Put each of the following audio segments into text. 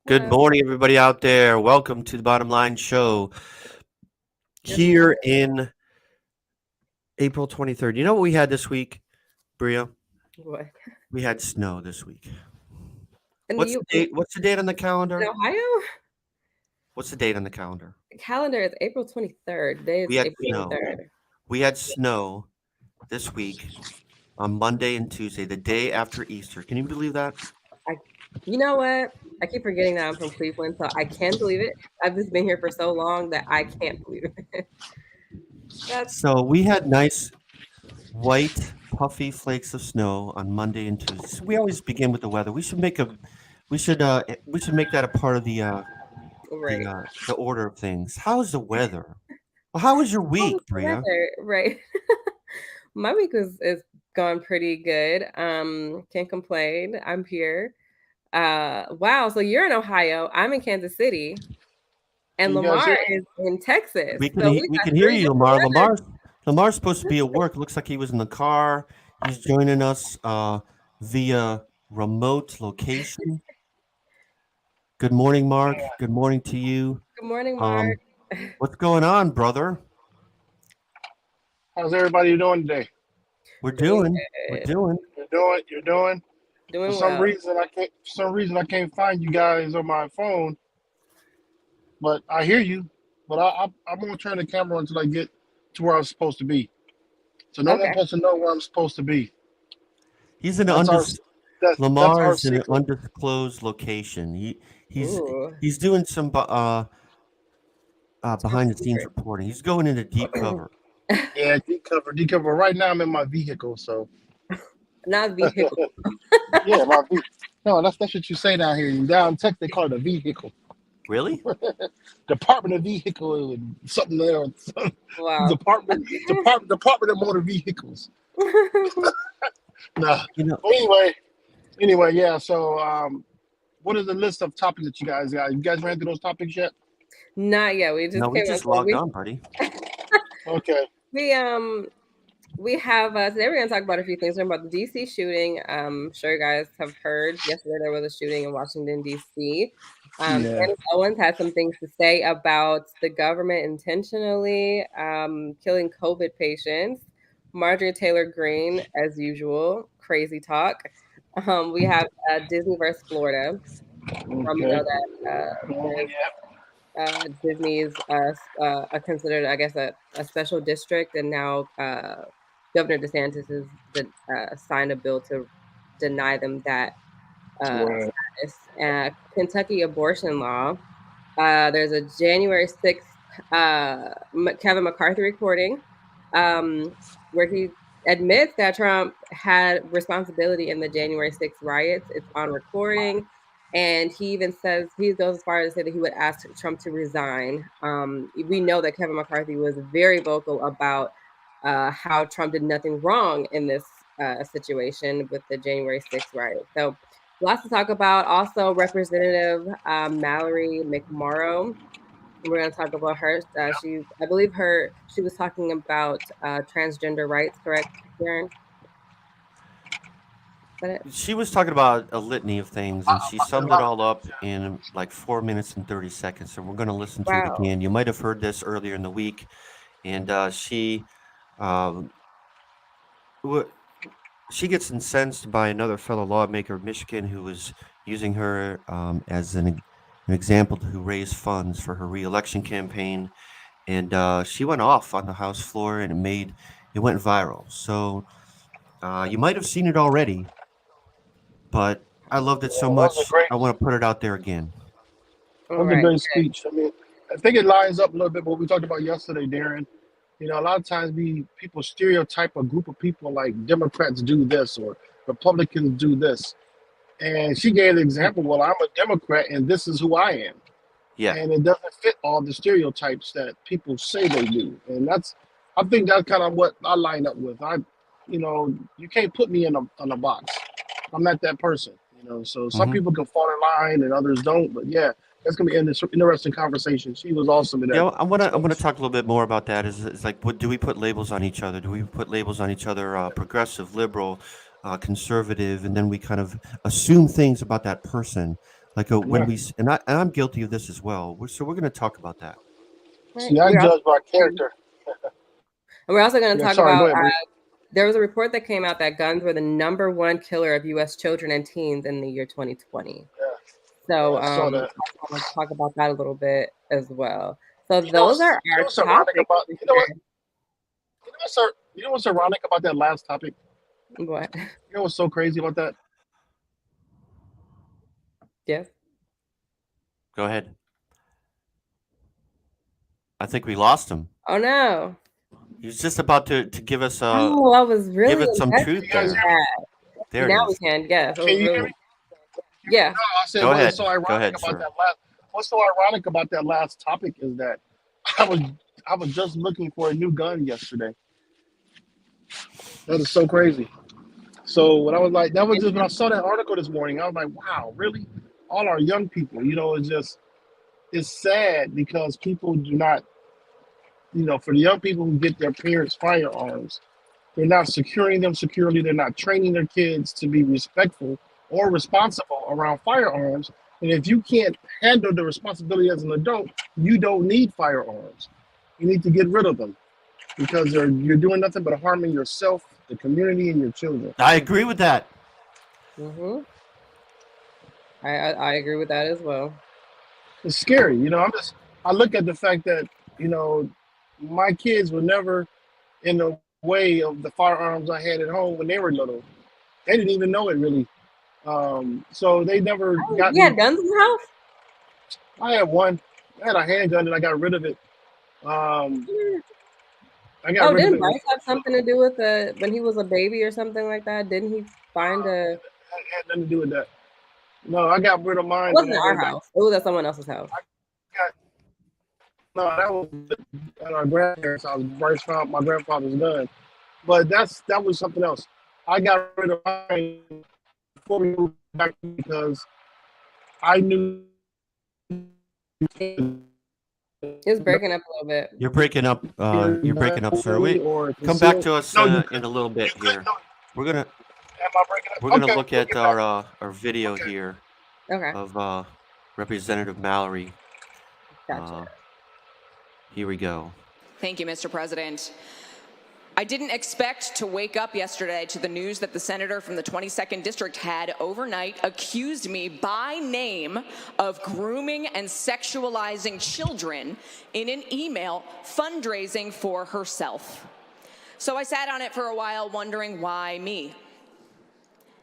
Good Hello. morning, everybody out there. Welcome to the Bottom Line Show Good here morning. in April 23rd. You know what we had this week, Bria? What? We had snow this week. And What's you the date? What's the date on the in calendar? Ohio? What's the date on the calendar? Calendar is April 23rd. Today is We had April snow. 23rd. We had snow this week on Monday and Tuesday, the day after Easter. Can you believe that? I, you know what? I keep forgetting that I'm from Cleveland, so I can believe it. I've just been here for so long that I can't believe it. That's So we had nice white puffy flakes of snow on Monday and Tuesday. So we always begin with the weather. We should make that a part of right. the order of things. How's the weather? Well, how was your How was week, the Bria? weather? Right. My week is gone pretty good. Can't complain. I'm here. Wow. So you're in Ohio. I'm in Kansas City, Can and you guys Lamar hear is in Texas. We can So we we got can hear three you, different Lamar. weathers. Lamar's supposed to be at work. Looks like he was in the car. He's joining us via remote location. Good morning, Mark. Good morning to you. Good morning, Mark. Um, what's going on, brother? How's everybody doing today? We're Doing doing. We're good. doing. You're doing. For Doing some well. reason I can't find you guys on my phone, but I hear you. But I'm gonna turn the camera until I get to where I'm supposed to be. So no one Okay. supposed to know where I'm supposed to be. He's in an That's our undis- that's Lamar our is in an secret. undisclosed location. He's Ooh. he's doing some Top behind the scenes secret. reporting. He's going into deep cover. Yeah, decover. Right now I'm in my vehicle, so Not vehicle. yeah, my vehicle. No, that's what you say down here. Down in Texas, they call it a vehicle. Really? Department of Vehicle and something there. Wow. Department of Motor Vehicles. Nah. You know, But anyway, yeah. So, what is the list of topics that you guys got? You guys ran through those topics yet? Not yet. We no, just we came up. just logged on, buddy. Okay. We we have today we're gonna talk about a few things. We're about the DC shooting. Sure you guys have heard yesterday there was a shooting in Washington DC. Yeah. Candace Owens had some things to say about the government intentionally killing COVID patients. Marjorie Taylor Greene, as usual, crazy talk. We have Disney versus Florida. We know Okay. that Oh, yeah. Disney is considered, I guess, a special district, and now Governor DeSantis has signed a bill to deny them that Right. status. Kentucky abortion law. There's a January 6th Kevin McCarthy recording where he admits that Trump had responsibility in the January 6th riots. It's on recording. And he even says, he goes as far as to say that he would ask Trump to resign. We know that Kevin McCarthy was very vocal about how Trump did nothing wrong in this situation with the January 6th riot. So lots to talk about. Also, Representative Mallory McMorrow. We're going to talk about her. I believe she was talking about transgender rights, correct, Darrin? Is that it? She was talking about a litany of things, and she summed it all up in like 4 minutes and 30 seconds. So we're going to listen to it Wow. again. You might have heard this earlier in the week, and um, wa- she gets incensed by another fellow lawmaker of Michigan who was using her as an example to who raised funds for her reelection campaign, and she went off on the House floor, and it went viral. So you might have seen it already, but I loved it so Yeah, that was a much. great I want to put it out there again. All that was a right. great speech. I mean, I think it lines up a little bit with what we talked about yesterday, Darren. A lot of times people stereotype a group of people like Democrats do this or Republicans do this. And she gave the example, well, I'm a Democrat and this is who I am. Yeah. And it doesn't fit all the stereotypes that people say they do. And I think that's kind of what I line up with. You can't put me in a box. I'm not that person. So some hmm people can fall in line and others don't. But yeah, that's gonna be an interesting conversation. She was awesome in that Yeah, I want to speech. talk a little bit more about that. Is like, what do we put labels on each other? Do we put labels on each other? Progressive, liberal, conservative, and then we kind of assume things about that person. Like when we and I'm guilty of this as well. So we're going to talk about that. Right. See, I judge by character. And we're also going to talk sorry, about. go ahead, Bria. There was a report that came out that guns were the #1 killer of U.S. children and teens in the year 2020. Yeah. So I saw that. I want to talk about that a little bit as well. So You know those are our what's ironic topics. about you know what's ironic about that last topic? What? You know what's so crazy about that? Yes. Go ahead. I think we lost him. Oh no. He was just about to give us I was really give it some truth guys there. hear There now it we is. can. Yes. Can you hear me? Yeah. No, I said Go ahead. what's so ironic Go ahead, about sir. that last what's so ironic about that last topic is that I was just looking for a new gun yesterday. That is so crazy. So when I was like, that was just when I saw that article this morning, I was like, wow, really? All our young people, it's sad because people do not, for the young people who get their parents' firearms, they're not securing them securely. They're not training their kids to be respectful or responsible around firearms. And if you can't handle the responsibility as an adult, you don't need firearms. You need to get rid of them because you're doing nothing but harming yourself, the community, and your children. I agree with that. Mm-hmm. I agree with that as well. It's scary, I look at the fact that, my kids were never in the way of the firearms I had at home when they were little. They didn't even know it really. So they never got You had guns in the house? I had one. I had a handgun and I got rid of it. Didn't Bryce have something to do with when he was a baby or something like that? Didn't he find a? It had nothing to do with that. No, I got rid of mine. It wasn't at our house. It was at someone else's house. No, that was at our grandparents' house. Bryce found my grandfather's gun, but that was something else. I got rid of mine before we moved back because I knew. It's breaking up a little bit. You're breaking up. You're breaking up, sir. Come back to us in a little bit here. We're gonna look at our video here of Representative Mallory. Gotcha. Here we go. Thank you, Mr. President. I didn't expect to wake up yesterday to the news that the senator from the 22nd District had overnight accused me by name of grooming and sexualizing children in an email fundraising for herself. So I sat on it for a while wondering why me.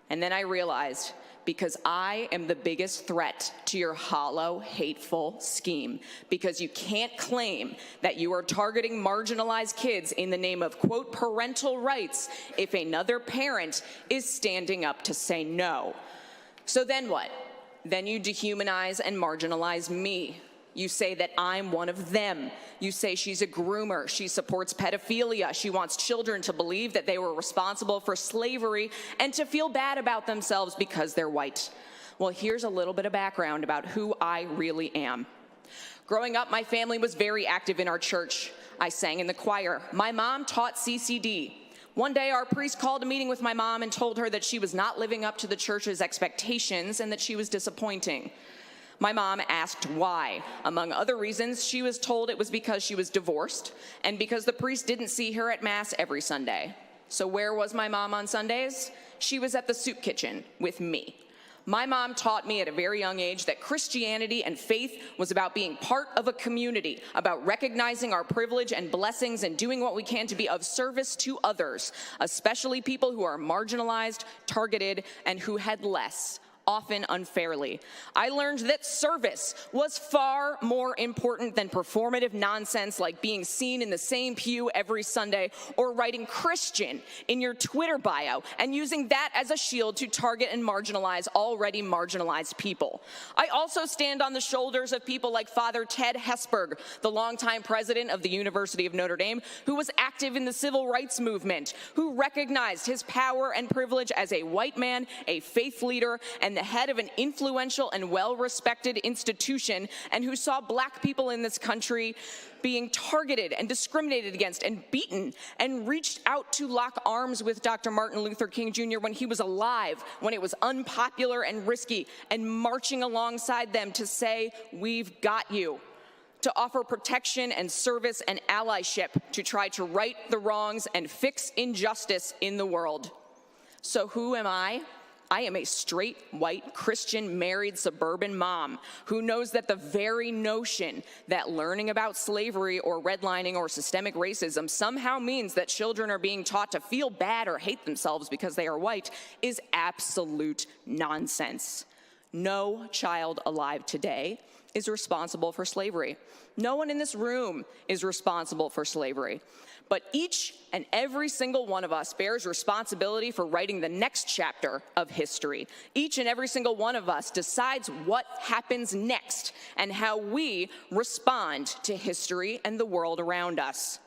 And then I realized, because I am the biggest threat to your hollow, hateful scheme. Because you can't claim that you are targeting marginalized kids in the name of, quote, parental rights if another parent is standing up to say no. So then what? Then you dehumanize and marginalize me. You say that I'm one of them. You say she's a groomer. She supports pedophilia. She wants children to believe that they were responsible for slavery and to feel bad about themselves because they're white. Well, here's a little bit of background about who I really am. Growing up, my family was very active in our church. I sang in the choir. My mom taught CCD. One day, our priest called a meeting with my mom and told her that she was not living up to the church's expectations and that she was disappointing. My mom asked why. Among other reasons, she was told it was because she was divorced and because the priest didn't see her at Mass every Sunday. So where was my mom on Sundays? She was at the soup kitchen with me. My mom taught me at a very young age that Christianity and faith was about being part of a community, about recognizing our privilege and blessings and doing what we can to be of service to others, especially people who are marginalized, targeted, and who had less, often unfairly. I learned that service was far more important than performative nonsense like being seen in the same pew every Sunday or writing Christian in your Twitter bio and using that as a shield to target and marginalize already marginalized people. I also stand on the shoulders of people like Father Ted Hesburgh, the longtime president of the University of Notre Dame, who was active in the civil rights movement, who recognized his power and privilege as a white man, a faith leader, and and the head of an influential and well-respected institution, and who saw Black people in this country being targeted and discriminated against and beaten, and reached out to lock arms with Dr. Martin Luther King Jr. when he was alive, when it was unpopular and risky, and marching alongside them to say, "We've got you," to offer protection and service and allyship to try to right the wrongs and fix injustice in the world. So who am I? I am a straight, white, Christian, married, suburban mom who knows that the very notion that learning about slavery or redlining or systemic racism somehow means that children are being taught to feel bad or hate themselves because they are white is absolute nonsense. No child alive today is responsible for slavery. No one in this room is responsible for slavery. But each and every single one of us bears responsibility for writing the next chapter of history. Each and every single one of us decides what happens next and how we respond to history and the world around us.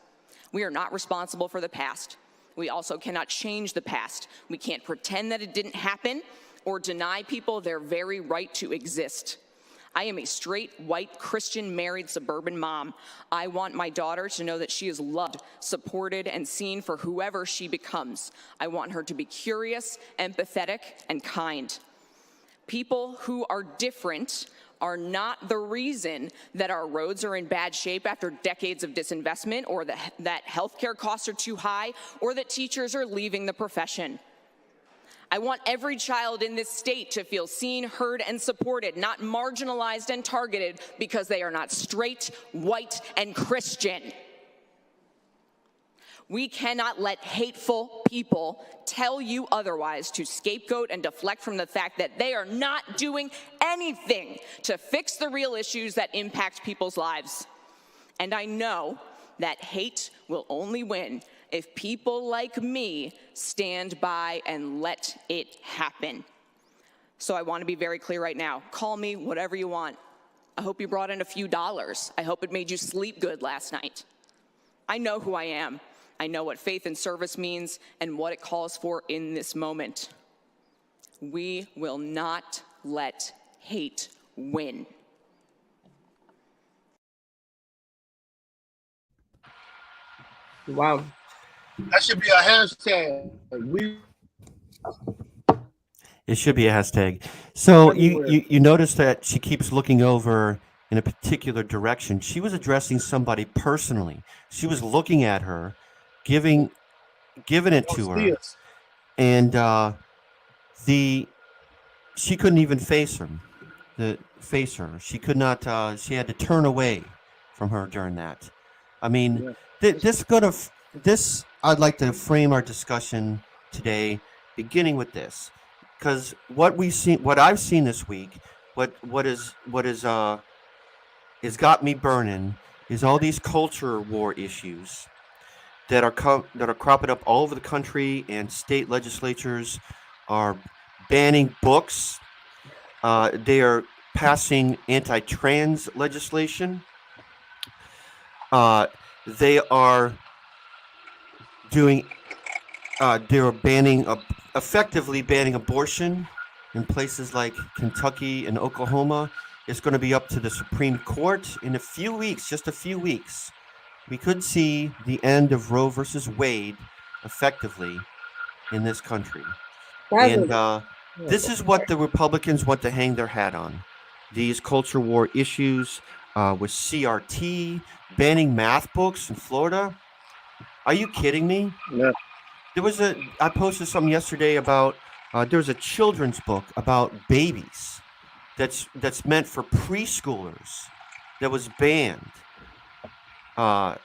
We are not responsible for the past. We also cannot change the past. We can't pretend that it didn't happen or deny people their very right to exist. I am a straight, white, Christian, married, suburban mom. I want my daughter to know that she is loved, supported, and seen for whoever she becomes. I want her to be curious, empathetic, and kind. People who are different are not the reason that our roads are in bad shape after decades of disinvestment, or that healthcare costs are too high, or that teachers are leaving the profession. I want every child in this state to feel seen, heard, and supported, not marginalized and targeted because they are not straight, white, and Christian. We cannot let hateful people tell you otherwise, to scapegoat and deflect from the fact that they are not doing anything to fix the real issues that impact people's lives. And I know that hate will only win if people like me stand by and let it happen. So I want to be very clear right now. Call me whatever you want. I hope you brought in a few dollars. I hope it made you sleep good last night. I know who I am. I know what faith and service means and what it calls for in this moment. We will not let hate win. Wow. That should be a hashtag. It should be a hashtag. So you notice that she keeps looking over in a particular direction. She was addressing somebody personally. She was looking at her, giving it to her, and she couldn't even face her. She could not. She had to turn away from her during that. I mean, this. I'd like to frame our discussion today, beginning with this, because what I've seen this week, what is got me burning is all these culture war issues that are cropping up all over the country, and state legislatures are banning books. They are passing anti-trans legislation. They are they're effectively banning abortion in places like Kentucky and Oklahoma. It's going to be up to the Supreme Court in just a few weeks. We could see the end of Roe versus Wade effectively in this country. And this is what the Republicans want to hang their hat on. These culture war issues with CRT, banning math books in Florida. Are you kidding me? Yeah. I posted something yesterday about there's a children's book about babies that's meant for preschoolers that was banned. Right.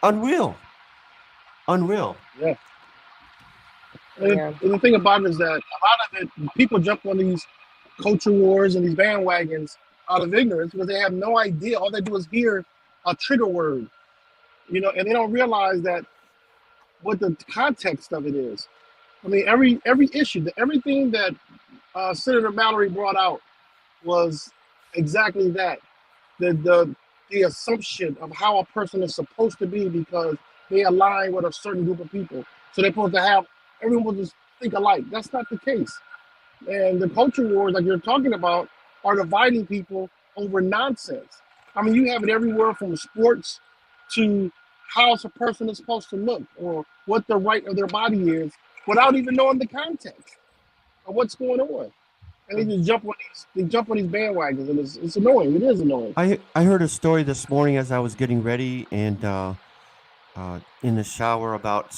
Unreal. Yeah. And the thing about it is that a lot of it, people jump on these culture wars and these bandwagons out of ignorance because they have no idea. All they do is hear a trigger word, and they don't realize that what the context of it is. I mean, every issue, everything that Senator Mallory brought out was exactly that. The assumption of how a person is supposed to be because they align with a certain group of people. So they're supposed to have everyone will just think alike. That's not the case. And the culture wars, like you're talking about, are dividing people over nonsense. I mean, you have it everywhere from sports to how a person is supposed to look or what the right of their body is without even knowing the context of what's going on. And they just jump on these bandwagons, and it's annoying. It is annoying. I heard a story this morning as I was getting ready and in the shower about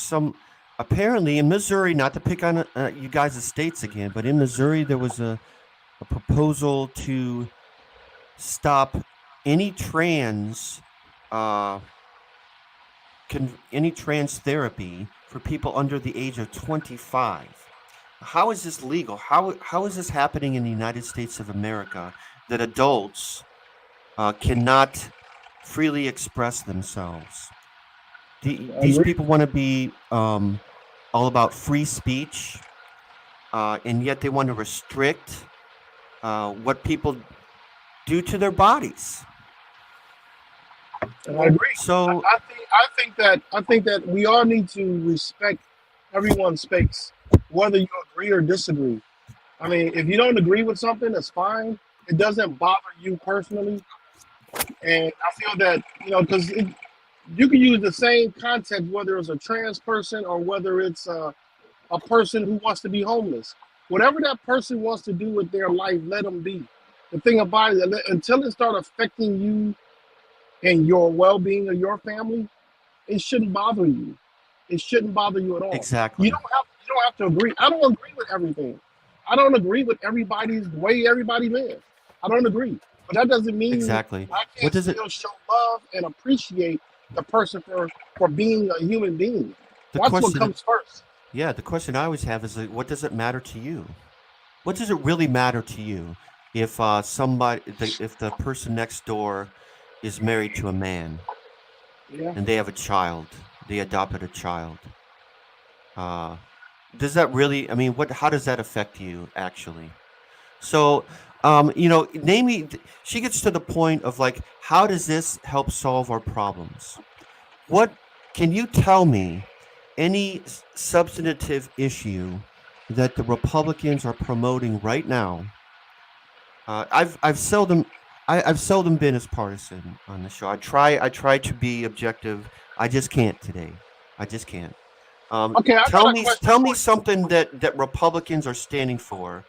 apparently in Missouri, not to pick on you guys' states again, but in Missouri there was a proposal to stop any any trans therapy for people under the age of 25. How is this legal? How is this happening in the United States of America that adults cannot freely express themselves? These people want to be all about free speech, and yet they want to restrict what people do to their bodies. And I agree. So I think that we all need to respect everyone's space, whether you agree or disagree. I mean, if you don't agree with something, that's fine. It doesn't bother you personally. And I feel that, because you can use the same context, whether it's a trans person or whether it's a person who wants to be homeless. Whatever that person wants to do with their life, let them be. The thing about it, until it starts affecting you and your well-being of your family, it shouldn't bother you. It shouldn't bother you at all. exactly. You don't have to agree. I don't agree with everything. I don't agree with everybody's way everybody lives. I don't agree. But that doesn't mean Exactly. I What can't does it? still show love and appreciate the person for being a human being. The That's what question. comes first. Yeah, the question I always have is like, what does it matter to you? What does it really matter to you if if the person next door is married to a man Yeah. and they have a child, they adopted a child? Does that really? I mean, how does that affect you actually? So, she gets to the point of like, how does this help solve our problems? What can you tell me any substantive issue that the Republicans are promoting right now? I've seldom been as partisan on the show. I try to be objective. I just can't today. I just can't. Okay, I got a question Tell for me you. something that Republicans are standing for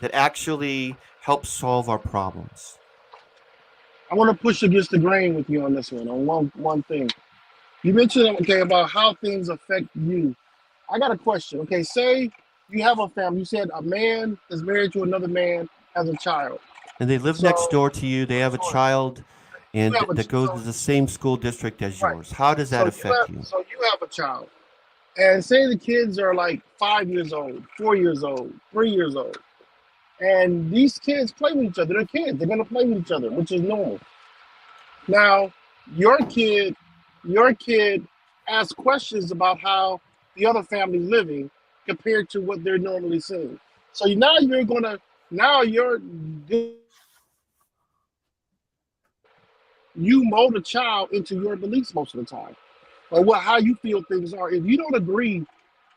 that actually helps solve our problems. I want to push against the grain with you on this on one thing. You mentioned about how things affect you. I got a question. Okay, say you have a family. You said a man is married to another man, has a child. And they live So next door to you. They have a child, you and have a that goes to so the same school district as right. yours. How does that affect you? So you have a child, and say the kids are like 5 years old, 4 years old, 3 years old, and these kids play with each other. They're kids. They're gonna play with each other, which is normal. Now, your kid asks questions about how the other family's living compared to what they're normally seeing. So now you mold a child into your beliefs most of the time, or how you feel things are. If you don't agree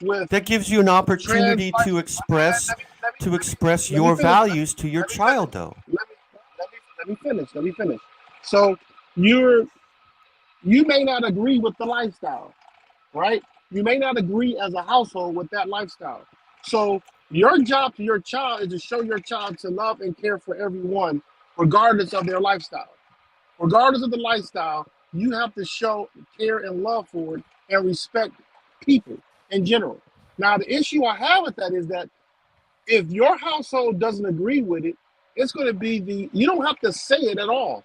with That gives you an trans opportunity life, to express let me your finish. values to your Let me finish. child, though. Let me finish. Let me finish. So you may not agree with the lifestyle, right? You may not agree as a household with that lifestyle. So your job to your child is to show your child to love and care for everyone, regardless of their lifestyle. Regardless of the lifestyle, you have to show care and love for it and respect people in general. Now, the issue I have with that is that if your household doesn't agree with it, it's going to be you don't have to say it at all.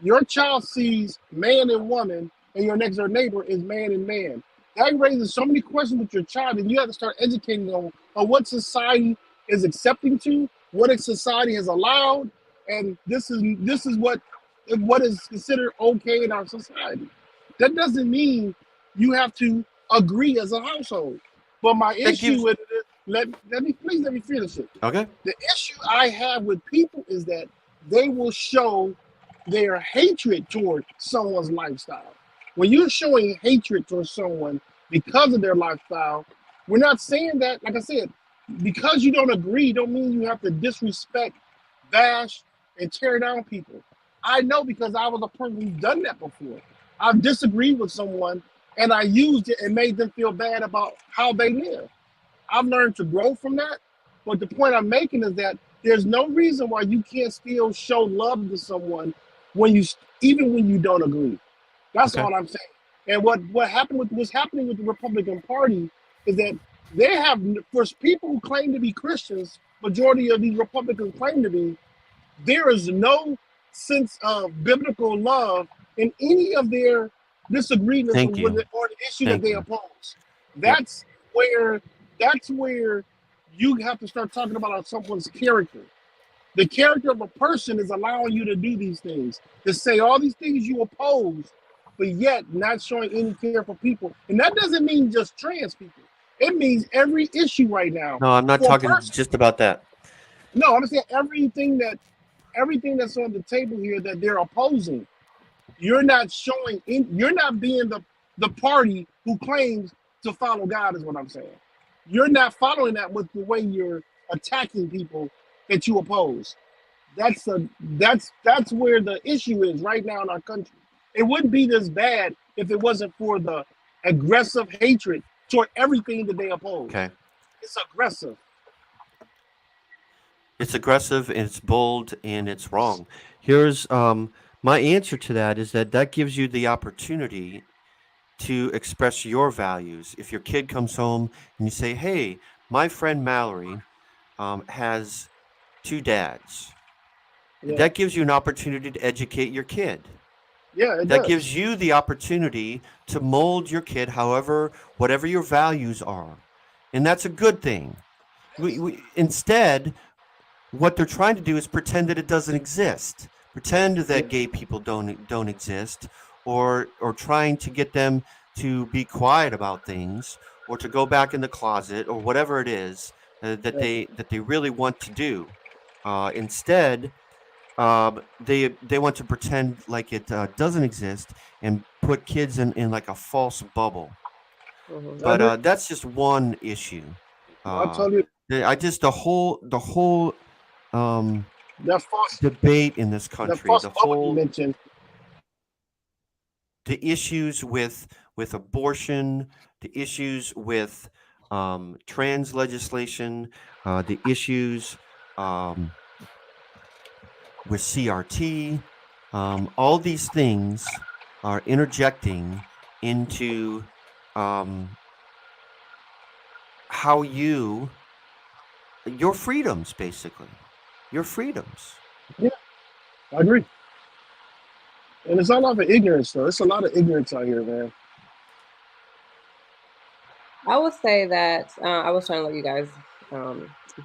Your child sees man and woman, and your next door neighbor is man and man. That raises so many questions with your child, and you have to start educating them on what society is accepting to, what society has allowed, and this is what is considered okay in our society. That doesn't mean you have to agree as a household. But my That issue gives with it is, let me finish it. Okay. The issue I have with people is that they will show their hatred toward someone's lifestyle. When you're showing hatred towards someone because of their lifestyle, we're not saying that, like I said, because you don't agree, don't mean you have to disrespect, bash, and tear down people. I know because I was a person who's done that before. I've disagreed with someone and I used it and made them feel bad about how they live. I've learned to grow from that. But the point I'm making is that there's no reason why you can't still show love to someone when you, even when you don't agree. That's Okay. all I'm saying. And what happened with what's happening with the Republican Party is that they have, for people who claim to be Christians, majority of these Republicans claim to be, there is no sense of biblical love in any of their disagreements Thank you. or the issue that Thank they you. oppose. Yep. Where that's where you have to start talking about someone's character. The character of a person is allowing you to do these things, to say all these things you oppose, but yet not showing any care for people. And that doesn't mean just trans people. It means every issue right now. No, I'm not For a talking person. just about that. No, I'm saying everything that's on the table here that they're opposing. You're not showing. You're not being the party who claims to follow God. Is what I'm saying. You're not following that with the way you're attacking people that you oppose. That's where the issue is right now in our country. It wouldn't be this bad if it wasn't for the aggressive hatred toward everything that they oppose. Okay. It's aggressive. It's aggressive and it's bold and it's wrong. Here's my answer to that is that gives you the opportunity to express your values. If your kid comes home and you say, "Hey, my friend Mallory has 2 dads," Yeah, that gives you an opportunity to educate your kid. yeah, it That does. gives you the opportunity to mold your kid whatever your values are. And that's a good thing. Instead, what they're trying to do is pretend that it doesn't exist. Pretend that gay people don't exist, or trying to get them to be quiet about things, or to go back in the closet, or whatever it is that they really want to do. Instead, they want to pretend like it doesn't exist and put kids in like a false bubble. But that's just one issue. I'll tell you The whole that false debate in this that country, false bubble you mentioned. the issues with abortion, the issues with trans legislation, the issues with CRT, all these things are interjecting into how your freedoms, basically, your freedoms. Yeah, I agree. And it's all out of ignorance, though. It's a lot of ignorance out here, man. I would say that I was trying to let you guys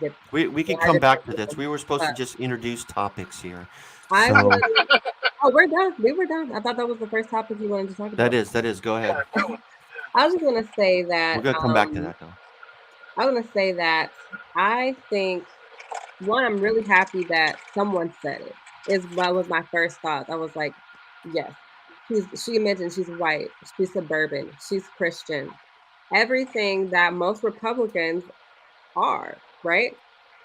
get. We can come back to this. We were supposed to just introduce topics here. I So was, oh, we're done. We were done. I thought that was the first topic you wanted to talk about. that is. Go ahead. I was just gonna say that We're gonna come back to that, though. I was gonna say that I think one, I'm really happy that someone said it. Was my first thought. I was like, yes. She mentioned she's white, she's suburban, she's Christian. Everything that most Republicans are, right?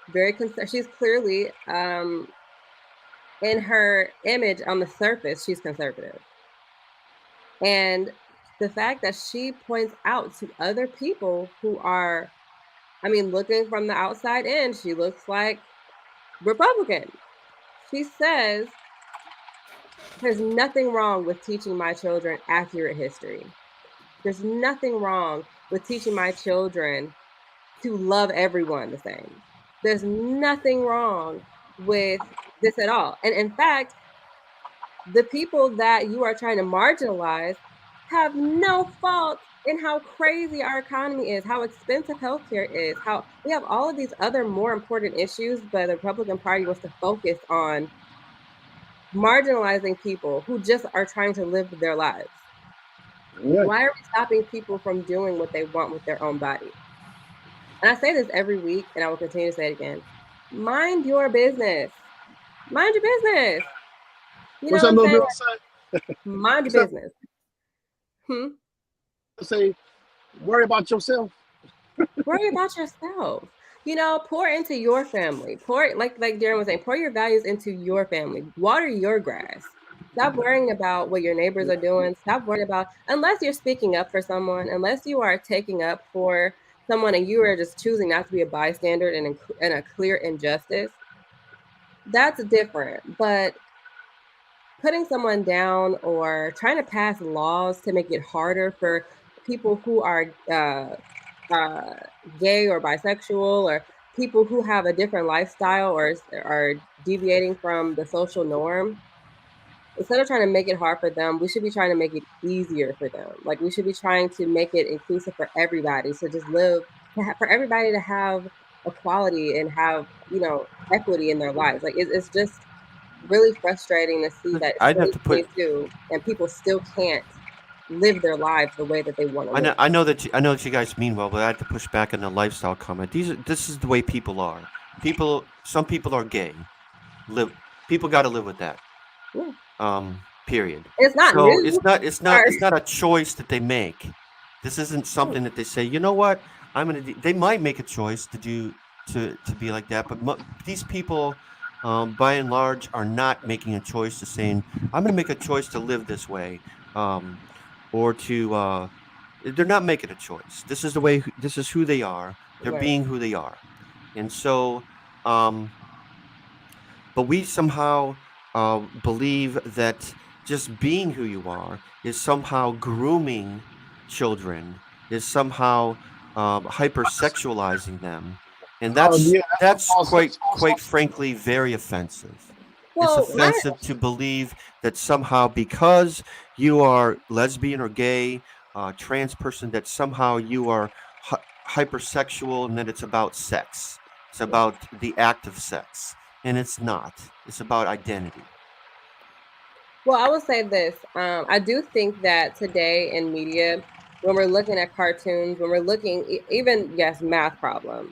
Very she's clearly in her image on the surface, she's conservative. And the fact that she points out to other people who are, looking from the outside in, she looks like Republican. She says, there's nothing wrong with teaching my children accurate history. There's nothing wrong with teaching my children to love everyone the same. There's nothing wrong with this at all. And in fact, the people that you are trying to marginalize have no fault in how crazy our economy is, how expensive healthcare is, how we have all of these other more important issues, but the Republican Party wants to focus on marginalizing people who just are trying to live their lives. Yeah. Why are we stopping people from doing what they want with their own body? And I say this every week, and I will continue to say it again. Mind your business. Mind your business. You What's know that what little I'm girl say? Mind your business. Say, worry about yourself. Worry about yourself. pour into your family. Pour, like Darrin was saying, pour your values into your family. Water your grass. Stop worrying about what your neighbors are doing. Stop worrying about, unless you're speaking up for someone, unless you are taking up for someone and you are just choosing not to be a bystander in a clear injustice, that's different. But putting someone down or trying to pass laws to make it harder for people who are gay or bisexual or people who have a different lifestyle or are deviating from the social norm, instead of trying to make it hard for them, we should be trying to make it easier for them. Like we should be trying to make it inclusive for everybody. So just for everybody to have equality and have, equity in their lives. Like it's just really frustrating to see that it's I'd have to put. 2022 and people still can't live their lives the way that they want to live. I know that you guys mean well, but I have to push back on the lifestyle comment. This is the way people are. Some people are gay. People got to live with that. Yeah. Period. It's not So new. it's not a choice that they make. This isn't something that they say, you know what, they might make a choice to be like that, but these people, by and large, are not making a choice to saying, I'm going to make a choice to live this way, or to. They're not making a choice. This is the way. This is who they are. They're Right. being who they are, and so. But we somehow believe that just being who you are is somehow grooming children, is somehow hypersexualizing them, and that's quite frankly very offensive. Well, It's offensive to believe that somehow because you are lesbian or gay, trans person, that somehow you are hypersexual and that it's about sex. It's about the act of sex. And it's not. It's about identity. Well, I will say this. I do think that today in media, when we're looking at cartoons, when we're looking even, yes, math problems,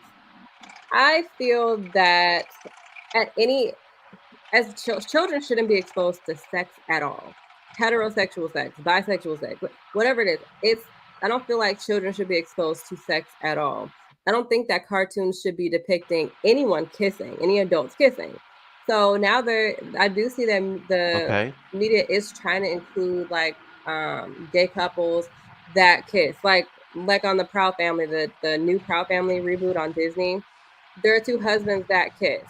I feel that children shouldn't be exposed to sex at all. Heterosexual sex, bisexual sex, whatever it is. I don't feel like children should be exposed to sex at all. I don't think that cartoons should be depicting anyone kissing, any adults kissing. So now I do see that the media is trying to include like gay couples that kiss, like on the Proud Family, the new Proud Family reboot on Disney. There are two husbands that kiss.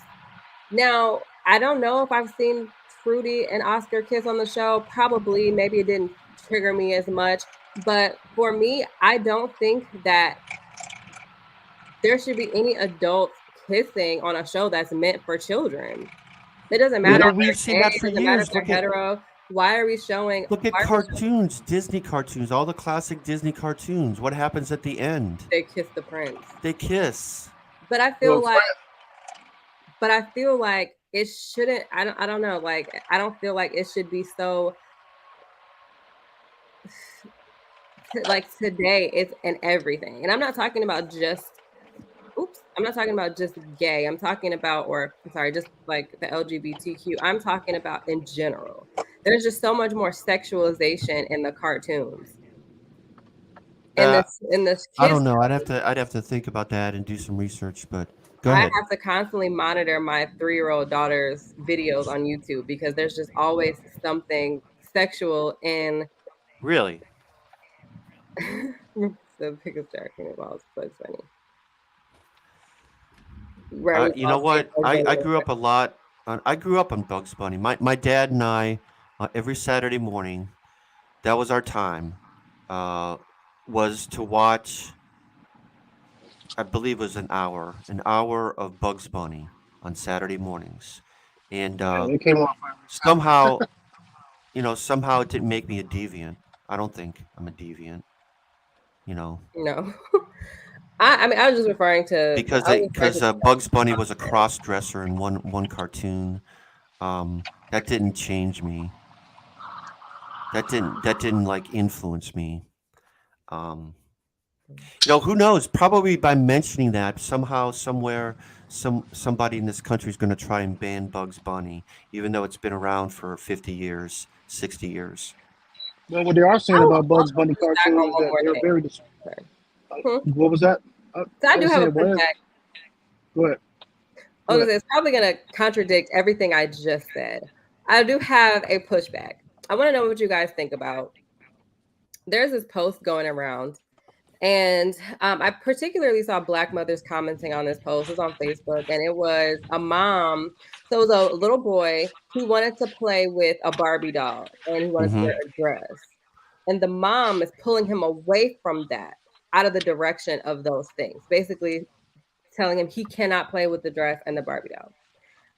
Now, I don't know if I've seen Fruity and Oscar kiss on the show. Probably, maybe it didn't trigger me as much. But for me, I don't think that there should be any adults kissing on a show that's meant for children. It doesn't matter. We've seen that for years. Look at hetero. Why are we showing? Look at cartoons, Disney cartoons, all the classic Disney cartoons. What happens at the end? They kiss the prince. They kiss. But I feel like it shouldn't. I don't know. Like I don't feel like it should be so. Like today, it's in everything, and I'm not talking about just. I'm not talking about just gay. I'm talking about, just like the LGBTQ. I'm talking about in general. There's just so much more sexualization in the cartoons. In this I don't know. I'd have to think about that and do some research. But go ahead. I have to constantly monitor my 3-year-old daughter's videos on YouTube because there's just always something sexual in. Really. The biggest Jack in the Box, so funny. You know what? I grew up a lot. I grew up on Bugs Bunny. My dad and I, every Saturday morning, that was our time, was to watch, I believe it was an hour of Bugs Bunny on Saturday mornings. And somehow, somehow it didn't make me a deviant. I don't think I'm a deviant. No. I mean, I was just referring to because Bugs Bunny was a cross-dresser in one cartoon. That didn't change me. That didn't like influence me. Who knows? Probably by mentioning that, somehow, somewhere, somebody in this country is going to try and ban Bugs Bunny, even though it's been around for 50 years, 60 years. Well, what they are saying about Bugs Bunny cartoons is that they're very. What was that? I do have a pushback. Go ahead. Okay, it's probably going to contradict everything I just said. I do have a pushback. I want to know what you guys think about. There's this post going around, and I particularly saw Black mothers commenting on this post. It was on Facebook, and it was a mom. So it was a little boy. He wanted to play with a Barbie doll, and he wanted to wear a dress. And the mom is pulling him away from that, out of the direction of those things, basically telling him he cannot play with the dress and the Barbie doll.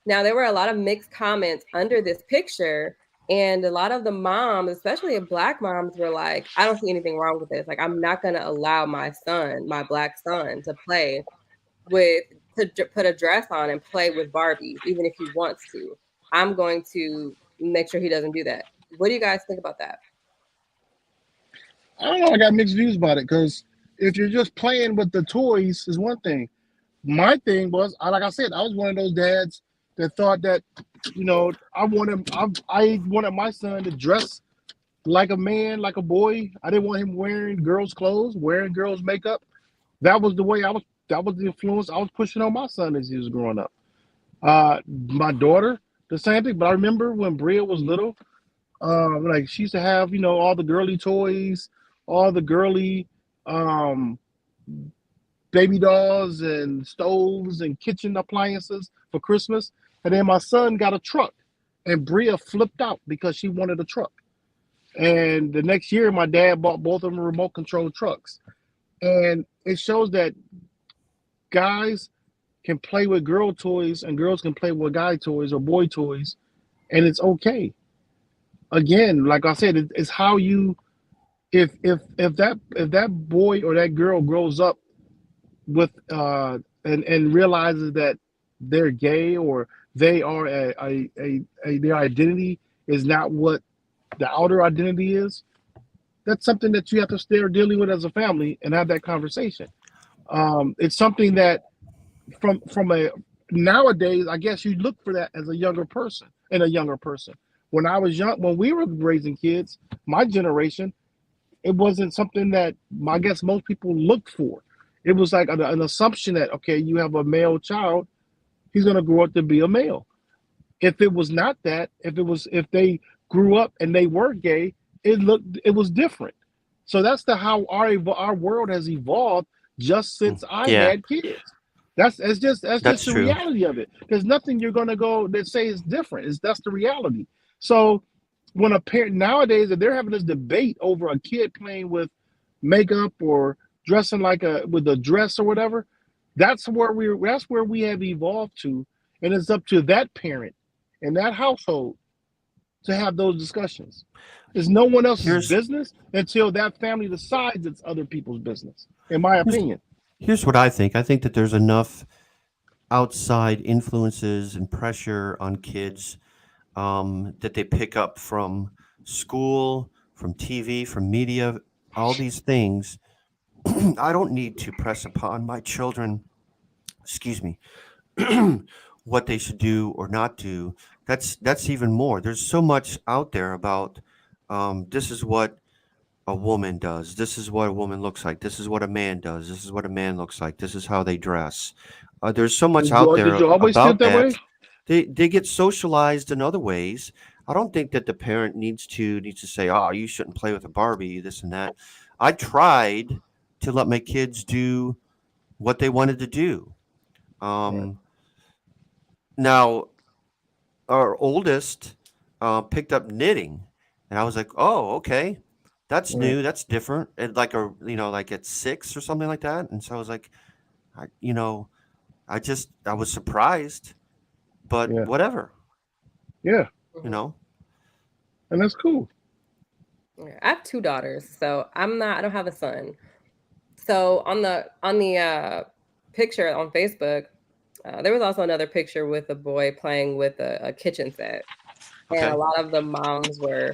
Now, there were a lot of mixed comments under this picture, and a lot of the moms, especially Black moms, were like, I don't see anything wrong with this. Like, I'm not going to allow my son, my Black son, to play with, to put a dress on and play with Barbies, even if he wants to. I'm going to make sure he doesn't do that. What do you guys think about that? I don't know. I got mixed views about it because if you're just playing with the toys is one thing. My thing was, like I said, I was one of those dads that thought that, I wanted my son to dress like a man, like a boy. I didn't want him wearing girls' clothes, wearing girls' makeup. That was the way that was the influence I was pushing on my son as he was growing up. My daughter, the same thing. But I remember when Bria was little, like she used to have, all the girly toys, all the girly baby dolls and stoves and kitchen appliances for Christmas. And then my son got a truck, and Bria flipped out because she wanted a truck. And the next year, my dad bought both of them remote control trucks. And it shows that guys can play with girl toys and girls can play with guy toys or boy toys, and it's okay. Again, like I said, it's how you, if that boy or that girl grows up with and realizes that they're gay or they are their identity is not what the outer identity is, that's something that you have to start dealing with as a family and have that conversation. It's something that from a nowadays, I guess you look for that as a younger person. When I was young, when we were raising kids, my generation, it wasn't something that I guess most people looked for. It was like an assumption that, okay, you have a male child, he's going to grow up to be a male. If it was not that, if they grew up and they were gay, it was different. So that's how our world has evolved just since I had kids. That's just the true. reality of it. There's nothing you're going to go that say is different. That's the reality. So when a parent nowadays, if they're having this debate over a kid playing with makeup or dressing with a dress or whatever, that's where we have evolved to, and it's up to that parent and that household to have those discussions. It's no one else's business until that family decides it's other people's business, in my opinion. Here's what I think. I think that there's enough outside influences and pressure on kids that they pick up from school, from TV, from media, all these things. I don't need to press upon my children, what they should do or not do. That's even more. There's so much out there about this is what a woman does. This is what a woman looks like. This is what a man does. This is what a man looks like. This is how they dress. There's so much out there Did you always about feel that way? They get socialized in other ways. I don't think that the parent needs to say, "Oh, you shouldn't play with a Barbie," this and that. I tried to let my kids do what they wanted to do. Right. Now, our oldest picked up knitting, and I was like, "Oh, okay, that's new. That's different." And like like at 6 or something like that. And so I was like, I was surprised, but whatever. Yeah. And that's cool. I have 2 daughters, so I don't have a son. So on the picture on Facebook, there was also another picture with a boy playing with a kitchen set. Okay. And a lot of the moms were,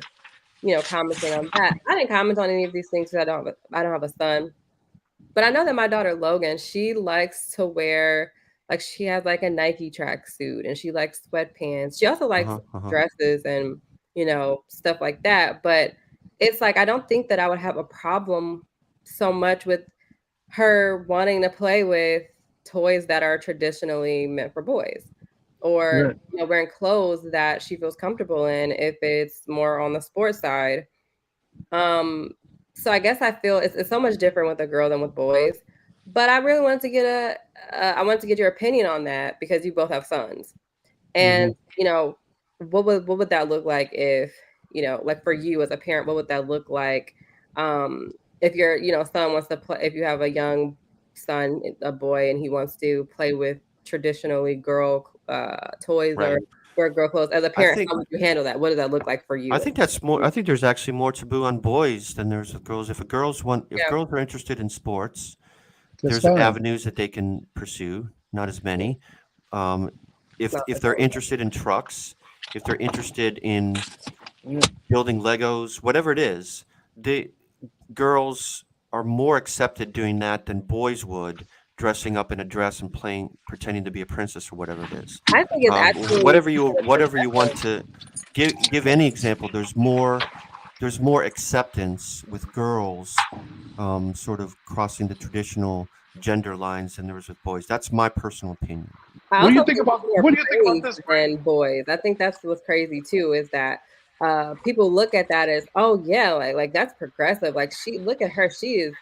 commenting on that. I didn't comment on any of these things because I don't have a son. But I know that my daughter Logan, she likes to wear, like, she has like a Nike tracksuit and she likes sweatpants. She also likes dresses and, stuff like that. But it's like, I don't think that I would have a problem so much with her wanting to play with toys that are traditionally meant for boys, or wearing clothes that she feels comfortable in if it's more on the sports side. So I guess I feel it's so much different with a girl than with boys. But I really wanted to get I wanted to get your opinion on that because you both have sons, and what would that look like if like for you as a parent, what would that look like if your son wants to play, if you have a young son, a boy, and he wants to play with traditionally girl toys Right. or girl clothes. As a I parent, think how would you handle that? What does that look like for you? I think that's more. I think there's actually more taboo on boys than there's with girls. If girls Yeah. are interested in sports, That's there's fine. avenues that they can pursue. Not as many. If they're interested in trucks, if they're interested in building Legos, whatever it is, girls are more accepted doing that than boys would dressing up in a dress and pretending to be a princess or whatever it is. I think it's actually Whatever you want to give any example. There's more acceptance with girls sort of crossing the traditional gender lines than there is with boys. That's my personal opinion. I What do you also think think about it's more what do you think about praised this? than boys. I think that's what's crazy too, is that people look at that as, oh yeah, like that's progressive. Like look at her, she is,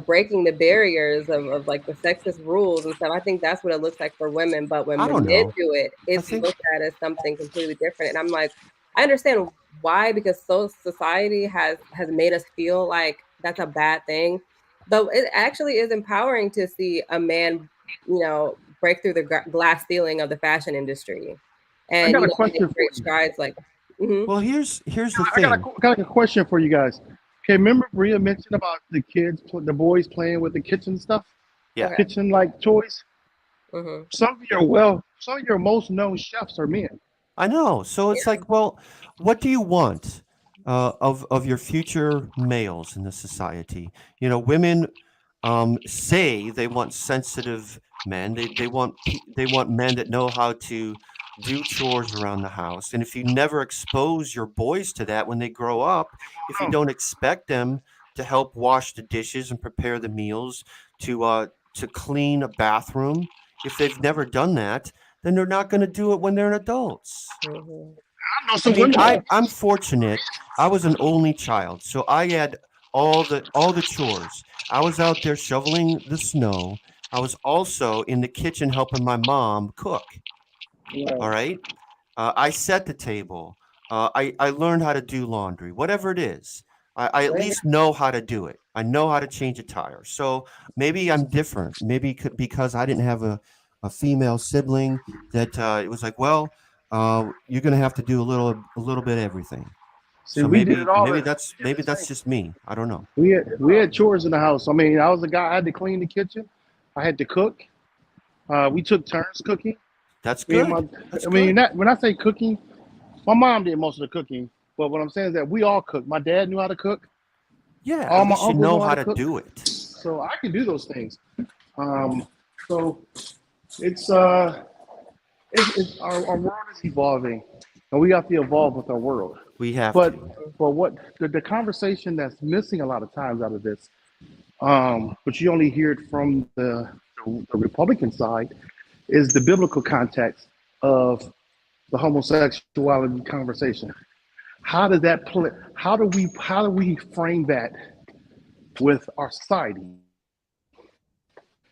breaking the barriers of like the sexist rules and stuff. I think that's what it looks like for women. But when I don't men know. do it, it's think- looked at as something completely different. And I'm like, I understand why, because society has made us feel like that's a bad thing. Though it actually is empowering to see a man, break through the glass ceiling of the fashion industry, I and got a make question for great you. strides. Like, Well, here's the I thing. got a question for you guys. Okay, remember Bria mentioned about the boys playing with the kitchen stuff, Yeah. kitchen like toys. mhm. Some of your most known chefs are men. I know. So it's like, well, what do you want of your future males in the society? Women say they want sensitive men. They want men that know how to do chores around the house. And if you never expose your boys to that when they grow up, if you don't expect them to help wash the dishes and prepare the meals, to clean a bathroom, if they've never done that, then they're not going to do it when they're adults. I know I some mean, women. I'm fortunate. I was an only child, so I had all the chores. I was out there shoveling the snow. I was also in the kitchen helping my mom cook. All right. I set the table. I learned how to do laundry, whatever it is. I at least know how to do it. I know how to change a tire. So maybe I'm different. Maybe because I didn't have a female sibling that it was like, well, you're gonna have to do a little bit of everything. See, So we did it all. maybe that's just me. I don't know. We had chores in the house. I mean, I was the guy. I had to clean the kitchen. I had to cook. We took turns cooking. That's Me and good. my, That's I mean, good. when I say cooking, my mom did most of the cooking. But what I'm saying is that we all cooked. My dad knew how to cook. Yeah, All at my least you uncles know know how how to to cook. do it. So I can do those things. So it's our world is evolving, and we have to evolve with our world. We have But to. what the conversation that's missing a lot of times out of this, but you only hear it from the Republican side, is the biblical context of the homosexuality conversation. How does that play? How do we frame that with our society?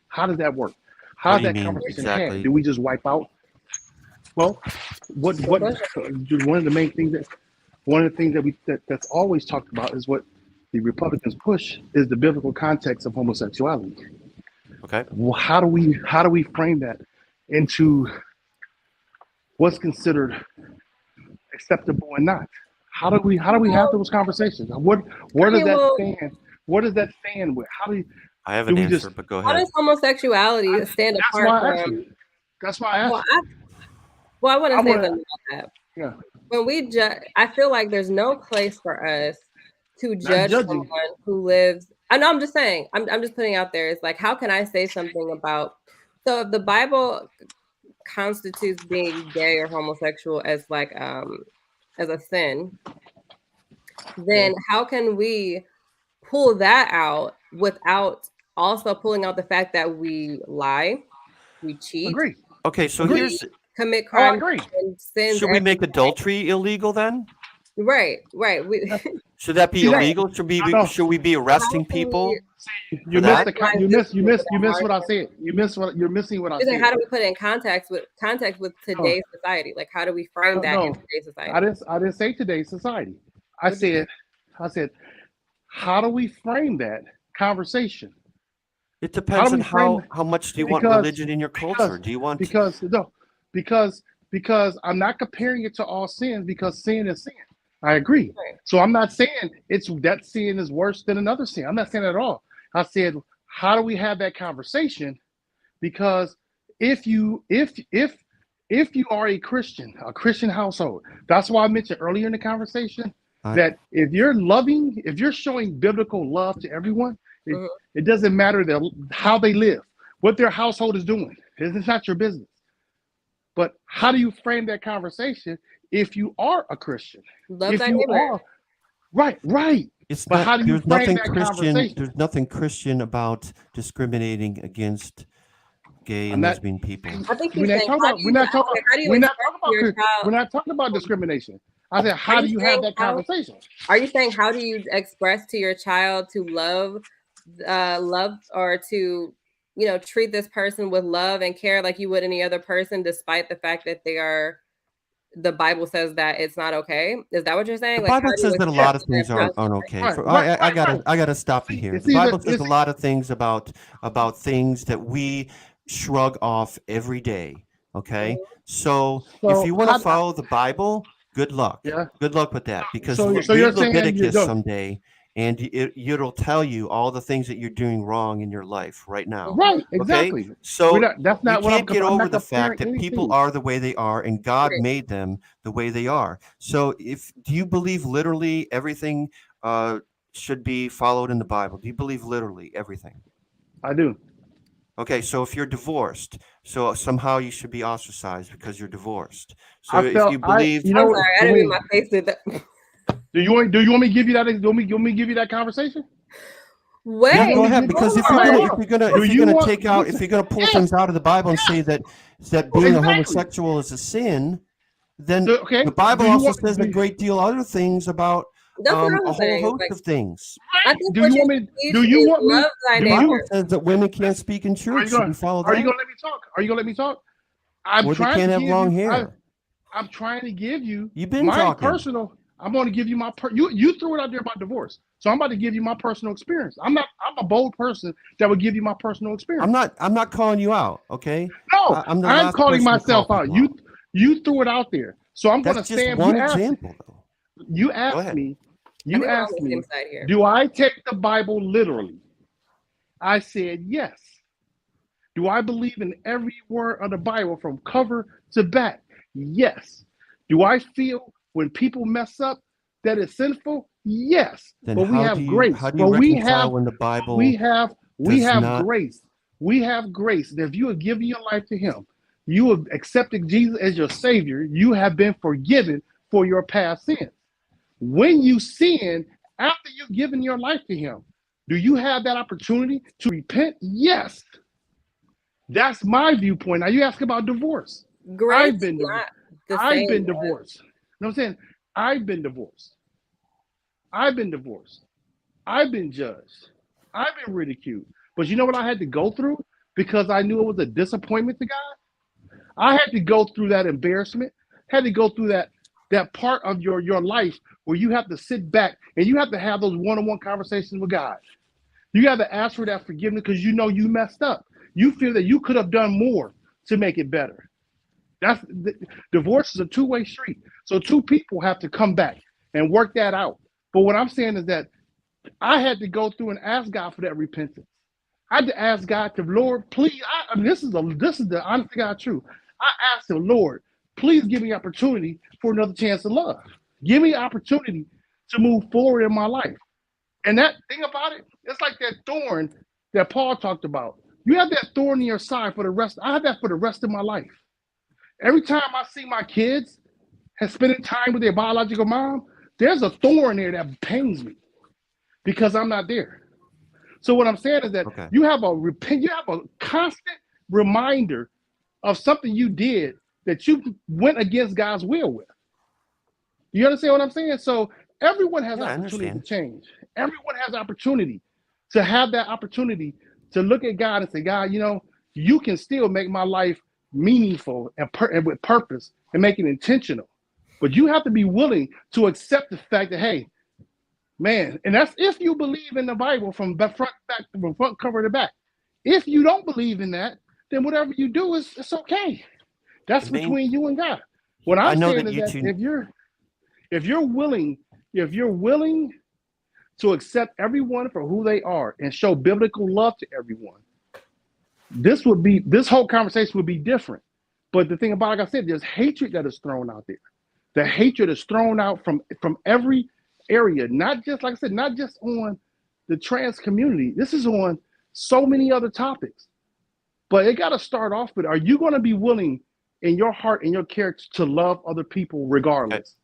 How does that work? How How do does you that mean conversation exactly? do we just wipe out? Well, what one of the main things that's always talked about is what the Republicans push is the biblical context of homosexuality. Okay. Well, how do we frame that into what's considered acceptable and not? How do we have those conversations? Where does that stand? Where does that stand with? How do you, I have do an we answer, just? but go How ahead. does homosexuality stand That's apart why I asked from? you. That's why I asked Well, you. I want I to say wanna- something about that. Yeah, When we judge, I feel like there's no place for us to judge judging. someone who lives. I know. I'm just saying. I'm just putting out there. It's like, how can I say something about? So if the Bible constitutes being gay or homosexual as like as a sin, then how can we pull that out without also pulling out the fact that we lie? we cheat, Agree. Okay, so Agree. here's commit Oh, I crimes agree. and sins. should we make adultery illegal then? Right. Should that be See, illegal? No. Should we be arresting How can we- people? You that? missed what I said. You're missing what I said. How do we put it in context with today's society? Like, how do we frame that in today's society? I didn't say today's society. I said, how do we frame that conversation? It depends on frame how much do you want because- religion in your culture? Do you want because I'm not comparing it to all sins, because sin is sin. I agree. Right. So I'm not saying that sin is worse than another sin. I'm not saying that at all. I said, how do we have that conversation? Because if you are a Christian household, that's why I mentioned earlier in the conversation that if you're showing biblical love to everyone, it doesn't matter how they live, what their household is doing. It's not your business. But how do you frame that conversation if you are a Christian? Love thy neighbor. Right. It's But not, how do you there's frame nothing that Christian. conversation? There's nothing Christian about discriminating against gay and lesbian people. I think We're not talking about discrimination. I said, how do you have that conversation? Are you saying how do you express to your child to love or to treat this person with love and care like you would any other person, despite the fact that the Bible says that it's not okay? Is that what you're saying? The Bible says that a lot of things aren't okay. I gotta stop you here. The Bible says a lot of things about things that we shrug off every day. Okay, so if you want to follow the Bible, good luck. Yeah. Good luck with that, because read Leviticus someday, and it'll tell you all the things that you're doing wrong in your life right now. Right, exactly. Okay? So that's not you what can't get over the fact that anything. people are the way they are, and God made them the way they are. So do you believe literally everything should be followed in the Bible? Do you believe literally everything? I do. Okay, so if you're divorced, so somehow you should be ostracized because you're divorced. So I'm sorry, I didn't mean my face did that. Do you want me to give you that? Do you want me to give you that conversation? Wait, yeah, go ahead. Because if you're gonna pull things out of the Bible and say that being a homosexual is a sin, then the Bible also says a great deal of other things about a whole host of things. Do you want me? The Bible says that women can't speak in church. Should we follow that? Are you gonna let me talk? Are you gonna let me talk? They can't have long hair. I'm trying to give you my personal. I'm going to give you my you threw it out there about divorce, so I'm about to give you my personal experience. I'm a bold person that would give you my personal experience. I'm not calling you out, okay? No, I'm calling myself out. You threw it out there, so I'm going to stand. One example, though. You asked me. You asked me. Do I take the Bible literally? I said yes. Do I believe in every word of the Bible from cover to back? Yes. Do I feel when people mess up that it's sinful? Yes. Then but we have grace. How do you reconcile when the Bible we have grace. We have grace. And if you have given your life to him, you have accepted Jesus as your savior, you have been forgiven for your past sins. When you sin after you've given your life to him, do you have that opportunity to repent? Yes. That's my viewpoint. Now you ask about divorce. I've been divorced. You know what I'm saying? I've been divorced. I've been judged. I've been ridiculed. But you know what I had to go through? Because I knew it was a disappointment to God. I had to go through that embarrassment, had to go through that part of your life where you have to sit back and you have to have those one-on-one conversations with God. You have to ask for that forgiveness because you know you messed up. You feel that you could have done more to make it better. Divorce is a two-way street. So two people have to come back and work that out. But what I'm saying is that I had to go through and ask God for that repentance. I had to ask God to, Lord, please. This is the honest to God truth. I asked him, Lord, please give me opportunity for another chance to love. Give me opportunity to move forward in my life. And that thing about it, it's like that thorn that Paul talked about. You have that thorn in your side for the rest. I have that for the rest of my life. Every time I see my kids spending time with their biological mom, there's a thorn there that pains me because I'm not there. So what I'm saying is that you have a constant reminder of something you did that you went against God's will with. You understand what I'm saying? So everyone has Yeah, I opportunity to understand. change. Everyone has opportunity to have that opportunity to look at God and say, God, you can still make my life meaningful and with purpose and make it intentional. But you have to be willing to accept the fact that, hey, man, and that's if you believe in the Bible from front cover to back. If you don't believe in that, then whatever you do it's okay. That's The main, between you and God. What I I'm know saying that is you that two, if you're willing to accept everyone for who they are and show biblical love to everyone, this whole conversation would be different. But the thing about, like I said, there's hatred that is thrown out there. The hatred is thrown out from every area, not just, like I said, not just on the trans community. This is on so many other topics. But it got to start off with, are you going to be willing in your heart and your character to love other people regardless?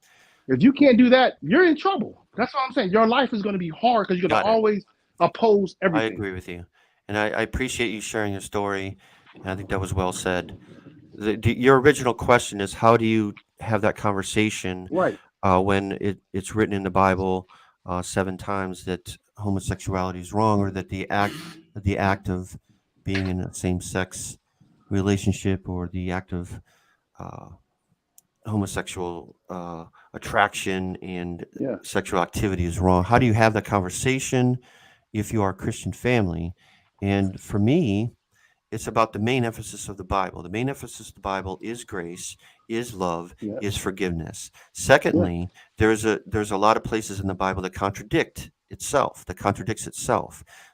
If you can't do that, you're in trouble. That's what I'm saying. Your life is going to be hard because you're going to got it. always oppose I everything. agree with you. And I appreciate you sharing your story. And I think that was well said. Your original question is, how do you have that conversation Right. when it's written in the Bible 7 times that homosexuality is wrong, or that the act of being in a same-sex relationship, or the act of uh, homosexual attraction and Yeah. sexual activity is wrong? How do you have that conversation if you are a Christian family? And for me, it's about the main emphasis of the Bible. The main emphasis of the Bible is grace, is love, Yeah. is forgiveness. Secondly, there's a lot of places in the Bible that contradicts itself.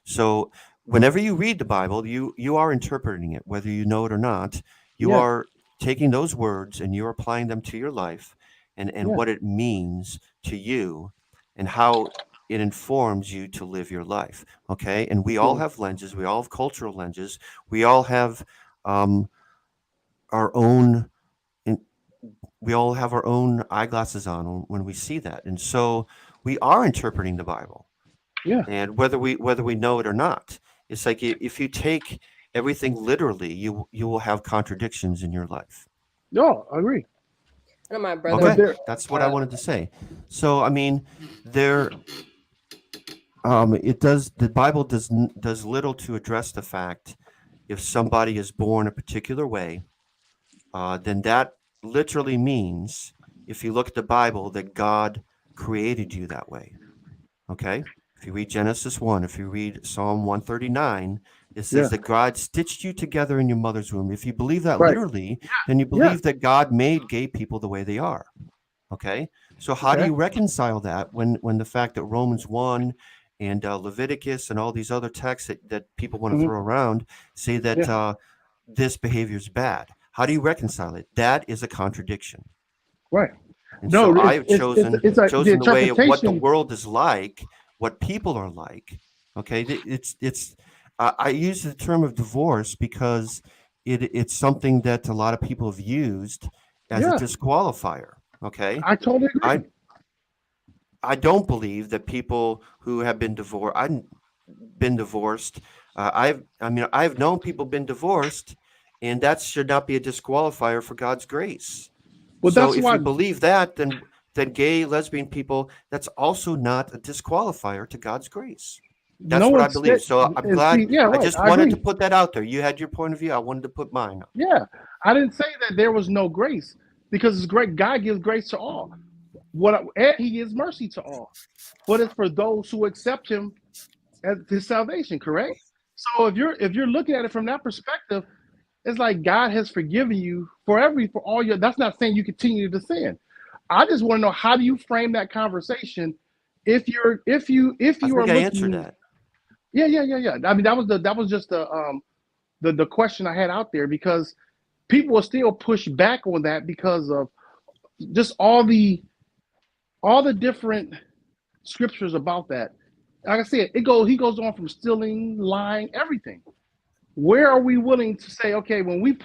So whenever you read the Bible, you are interpreting it, whether you know it or not. You Yeah. are taking those words and you're applying them to your life, and what it means to you, and how it informs you to live your life. Okay. And we all have lenses. We all have cultural lenses. We all have our own, we all have our own eyeglasses on when we see that. And so we are interpreting the Bible. Yeah. And whether we know it or not, it's like if you take everything literally, you will have contradictions in your life. No, I agree. I know my brother. Okay, that's what I wanted to say. So I mean, the Bible does little to address the fact if somebody is born a particular way, then that literally means, if you look at the Bible, that God created you that way. Okay? If you read Genesis 1, if you read Psalm 139, it says that God stitched you together in your mother's womb. If you believe that literally, then you believe that God made gay people the way they are. Okay? So how do you reconcile that when the fact that Romans 1 and Leviticus and all these other texts that people want to throw around say that this behavior is bad? How do you reconcile it? That is a contradiction. Right. And so I've chosen the way of what the world is like, what people are like. Okay, I use the term of divorce because it's something that a lot of people have used as a disqualifier. Okay, I totally agree. I don't believe that people who have been divorced. I've known people been divorced, and that should not be a disqualifier for God's grace. Well, so that's if why, you believe that, then gay, lesbian people, that's also not a disqualifier to God's grace. That's what I believe. So I'm glad. I just wanted to put that out there. You had your point of view. I wanted to put mine up. Yeah, I didn't say that there was no grace, because it's great. God gives grace to all. And He gives mercy to all, but it's for those who accept Him as His salvation. Correct. So if you're looking at it from that perspective, it's like God has forgiven you for all your. That's not saying you continue to sin. I just want to know, how do you frame that conversation if you are looking. I answered that. Yeah. I mean, that was just the question I had out there, because people will still push back on that because of just all the different scriptures about that. Like I said, he goes on from stealing, lying, everything. Where are we willing to say, okay, when we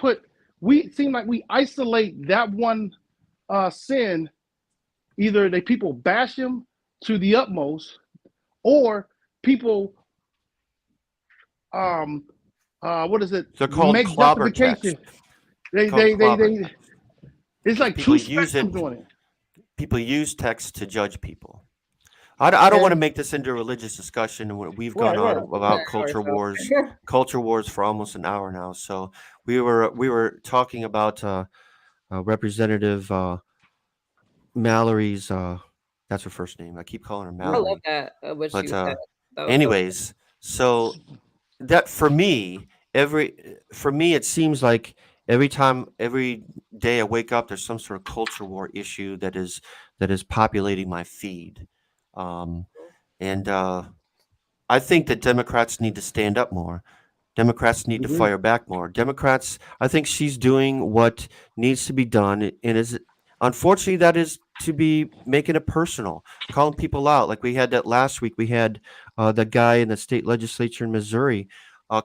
seem like we isolate that one sin, either people bash him to the utmost, or people what is it? They're called make clobber justification. text. They it's like People two use it. spectrums on it. People use text to judge people. I don't want to And make this into a religious discussion. We've gone Right, on right. about ourselves. culture wars for almost an hour now. So we were talking about Representative Mallory's. That's her first name. I keep calling her I love Mallory. that what But you said. That was so anyways, so that for me it seems like every day I wake up there's some sort of culture war issue that is populating my feed. Um, and I think that Democrats need to stand up more. Democrats need to Hmm. fire back more. Democrats, I think she's doing what needs to be done, and is unfortunately that is to be making it personal, calling people out. Like we had that last week. We had the guy in the state legislature in Missouri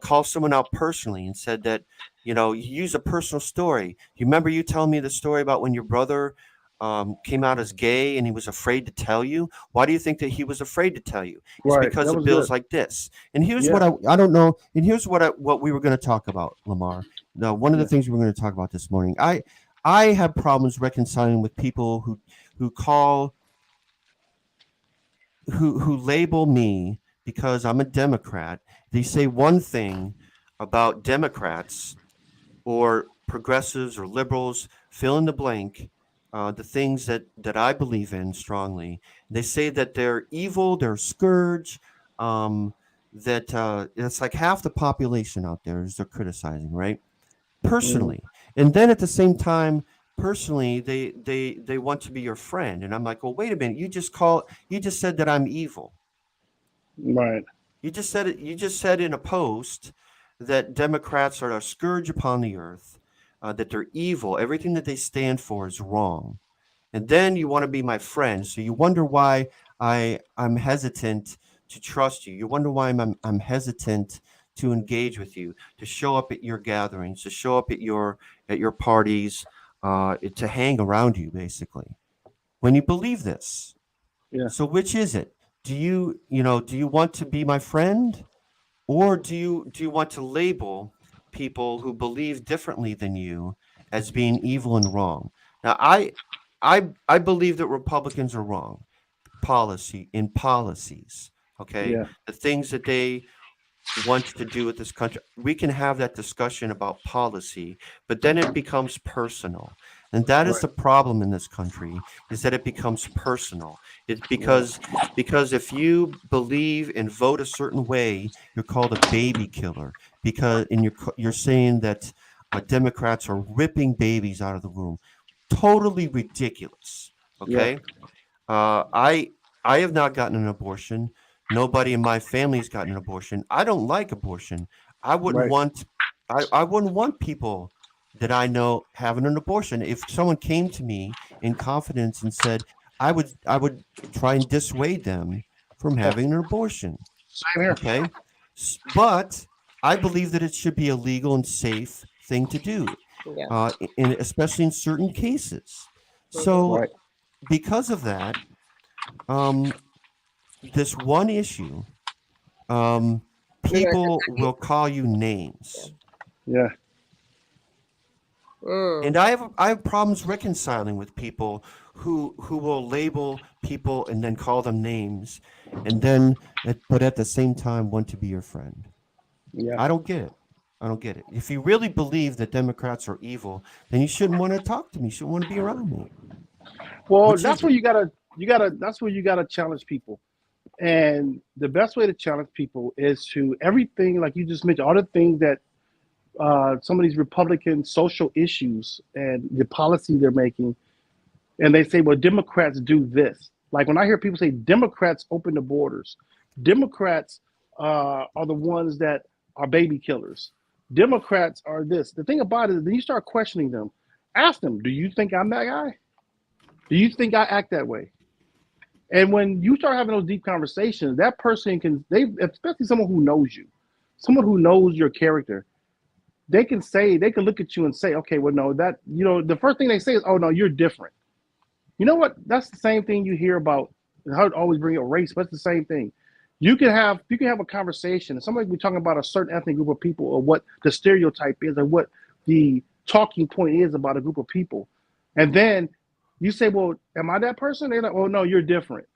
call someone out personally and said that you use a personal story. You remember you telling me the story about when your brother came out as gay and he was afraid to tell you. Why do you think that he was afraid to tell you? It's Right. because That of was bills good. like this. And here's Yeah. what I don't know. And here's what we were going to talk about, Lamar. Now, one of the Yeah. things we're going to talk about this morning. I have problems reconciling with people who call who label me because I'm a Democrat. They say one thing about Democrats or progressives or liberals, fill in the blank, the things that I believe in strongly. They say that they're evil, they're a scourge, that it's like half the population out there is they're criticizing, right? Mm, Personally. And then at the same time, personally, they want to be your friend. And I'm like, well, wait a minute, you just said that I'm evil. right. You just said it. You just said in a post that Democrats are a scourge upon the earth, that they're evil. Everything that they stand for is wrong. And then you want to be my friend. So you wonder why I'm hesitant to trust you. You wonder why I'm hesitant to engage with you, to show up at your gatherings, to show up at your parties, to hang around you, basically. When you believe this, Yeah. so which is it? Do you want to be my friend? Or do you want to label people who believe differently than you as being evil and wrong? Now, I believe that Republicans are wrong policies. Okay, Yeah. the things that they want to do with this country. We can have that discussion about policy, but then it becomes personal. And that is Right. the problem in this country is that it becomes personal. It's Right. because if you believe and vote a certain way, you're called a baby killer because and you're saying that Democrats are ripping babies out of the womb. Totally ridiculous. Yeah. Okay? I have not gotten an abortion. Nobody in my family has gotten an abortion. I don't like abortion. I wouldn't Right. want I wouldn't want people that I know having an abortion. If someone came to me in confidence and said, I would try and dissuade them from Yeah. having an abortion. Same here. Okay? But I believe that it should be a legal and safe thing to do, yeah. especially in certain cases. Mhm. So Right. because of that, um, this one issue, um, We're going to people Kentucky. will call you Yeah. names, Yeah. and I have problems reconciling with people who will label people and then call them names, and then but at the same time want to be your friend. Yeah. I don't get it. I don't get it. If you really believe that Democrats are evil, then you shouldn't want to talk to me. You shouldn't want to be around me. Well, Which that's is where it? that's where you gotta challenge people. And the best way to challenge people is to everything like you just mentioned, all the things that some of these Republican social issues and the policy they're making, and they say, well, Democrats do this. Like when I hear people say Democrats open the borders, Democrats are the ones that are baby killers. Democrats are this. The thing about it is, then you start questioning them. Ask them, do you think I'm that guy? Do you think I act that way? And when you start having those deep conversations, that person especially someone who knows your character, they can look at you and say, okay, well, no, the first thing they say is, oh, no, you're different. You know what? That's the same thing you hear about. How to always bring up race, but it's the same thing. You can have a conversation, and somebody be talking about a certain ethnic group of people, or what the stereotype is, or what the talking point is about a group of people. And then you say, well, am I that person? They're like, oh, no, you're different.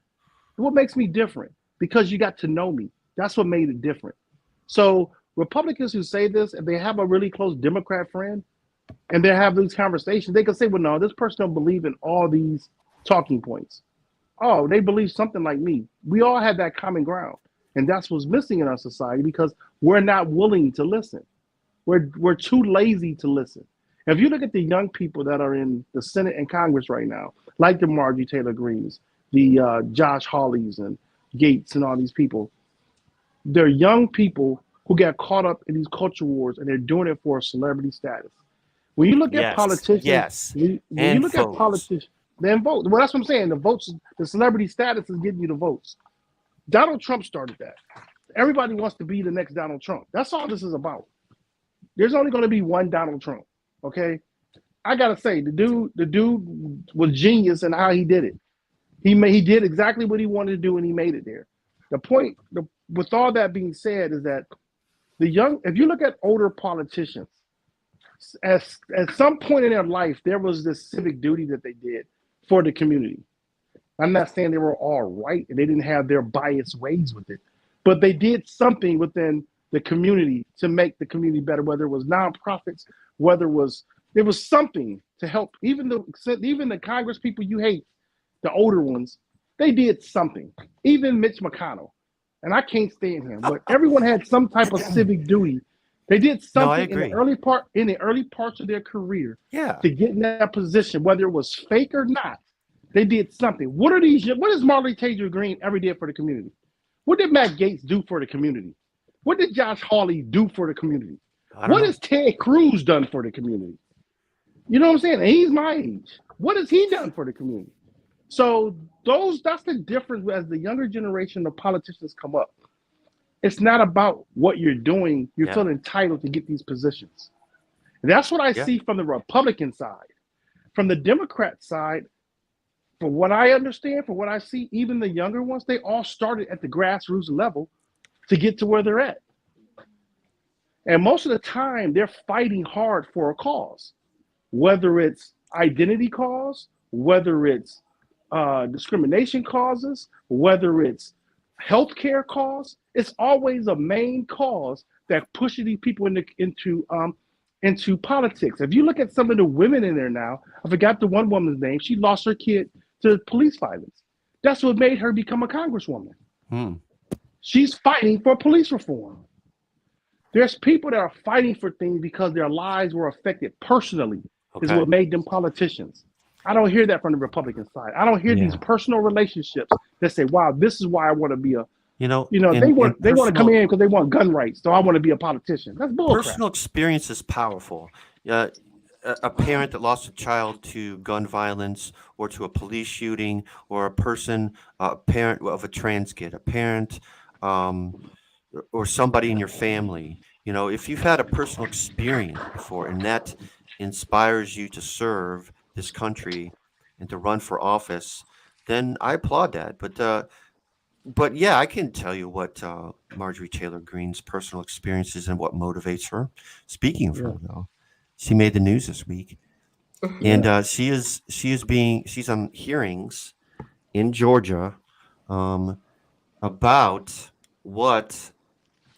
What makes me different? Because you got to know me. That's what made it different. So Republicans who say this, if they have a really close Democrat friend and they have these conversations, they can say, well, no, this person don't believe in all these talking points. Oh, they believe something like me. We all have that common ground. And that's what's missing in our society because we're not willing to listen. We're too lazy to listen. If you look at the young people that are in the Senate and Congress right now, like the Marjorie Taylor Greens, the Josh Hawleys and Gates and all these people, they're young people who get caught up in these culture wars and they're doing it for celebrity status. When you look at politicians, when you look at politicians, then vote. Well, that's what I'm saying. The votes, the celebrity status is getting you the votes. Donald Trump started that. Everybody wants to be the next Donald Trump. That's all this is about. There's only going to be one Donald Trump. Okay, I gotta say the dude was genius in how he did it. He did exactly what he wanted to do and he made it there. The point, with all that being said, is that if you look at older politicians, at some point in their life, there was this civic duty that they did for the community. I'm not saying they were all right and they didn't have their biased ways with it, but they did something within the community to make the community better, whether it was nonprofits, whether there was something to help. Even the Congress people you hate, the older ones, they did something. Even Mitch McConnell, and I can't stand him, but everyone had some type of civic duty. They did something in the early parts of their career to get in that position, whether it was fake or not. They did something. What is Marjorie Taylor Greene ever did for the community? What did Matt Gaetz do for the community? What did Josh Hawley do for the community? What has Ted Cruz done for the community? You know what I'm saying? And he's my age. What has he done for the community? So that's the difference as the younger generation of politicians come up. It's not about what you're doing. You feel entitled to get these positions. And that's what I see from the Republican side. From the Democrat side, from what I understand, from what I see, even the younger ones, they all started at the grassroots level to get to where they're at. And most of the time, they're fighting hard for a cause, whether it's identity cause, whether it's discrimination causes, whether it's healthcare cause. It's always a main cause that pushes these people into politics. If you look at some of the women in there now, I forgot the one woman's name. She lost her kid to police violence. That's what made her become a congresswoman. She's fighting for police reform. There's people that are fighting for things because their lives were affected personally, is what made them politicians. I don't hear that from the Republican side. I don't hear these personal relationships that say, wow, this is why I want to be they want to come in because they want gun rights. So I want to be a politician. That's bullcrap. Personal experience is powerful. A parent that lost a child to gun violence or to a police shooting, or a parent of a trans kid, a parent, or somebody in your family. If you've had a personal experience before and that inspires you to serve this country and to run for office, then I applaud that. But yeah, I can tell you what Marjorie Taylor Greene's personal experience is and what motivates her. Speaking of her, though, she made the news this week, and she's on hearings in Georgia about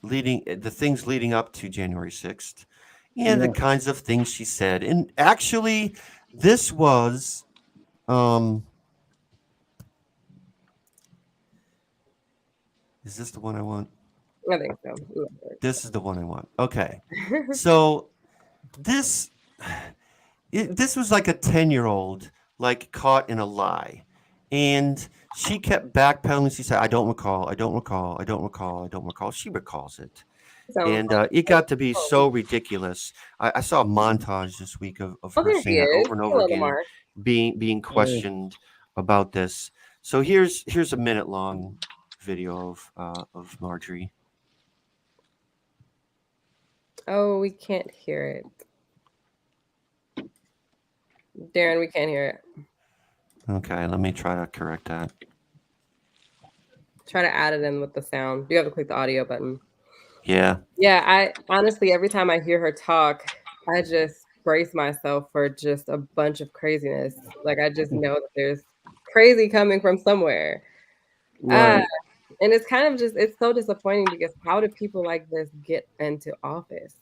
the things leading up to January 6th and the kinds of things she said. And actually, this was is this the one I want? I think so. This is the one I want. Okay. So this was like a 10-year-old caught in a lie. And she kept backpedaling. She said, I don't recall. She recalls it. And it got to be so ridiculous. I saw a montage this week of her saying that over and over again, being questioned about this. So here's a minute-long video of Marjorie. Oh, we can't hear it. Darrin, we can't hear it. Okay, let me try to correct that. Try to add it in with the sound. You have to click the audio button. Yeah. Yeah, I honestly, every time I hear her talk, I just brace myself for just a bunch of craziness. Like I just know that there's crazy coming from somewhere. Right. And it's kind of just, it's so disappointing because how do people like this get into office?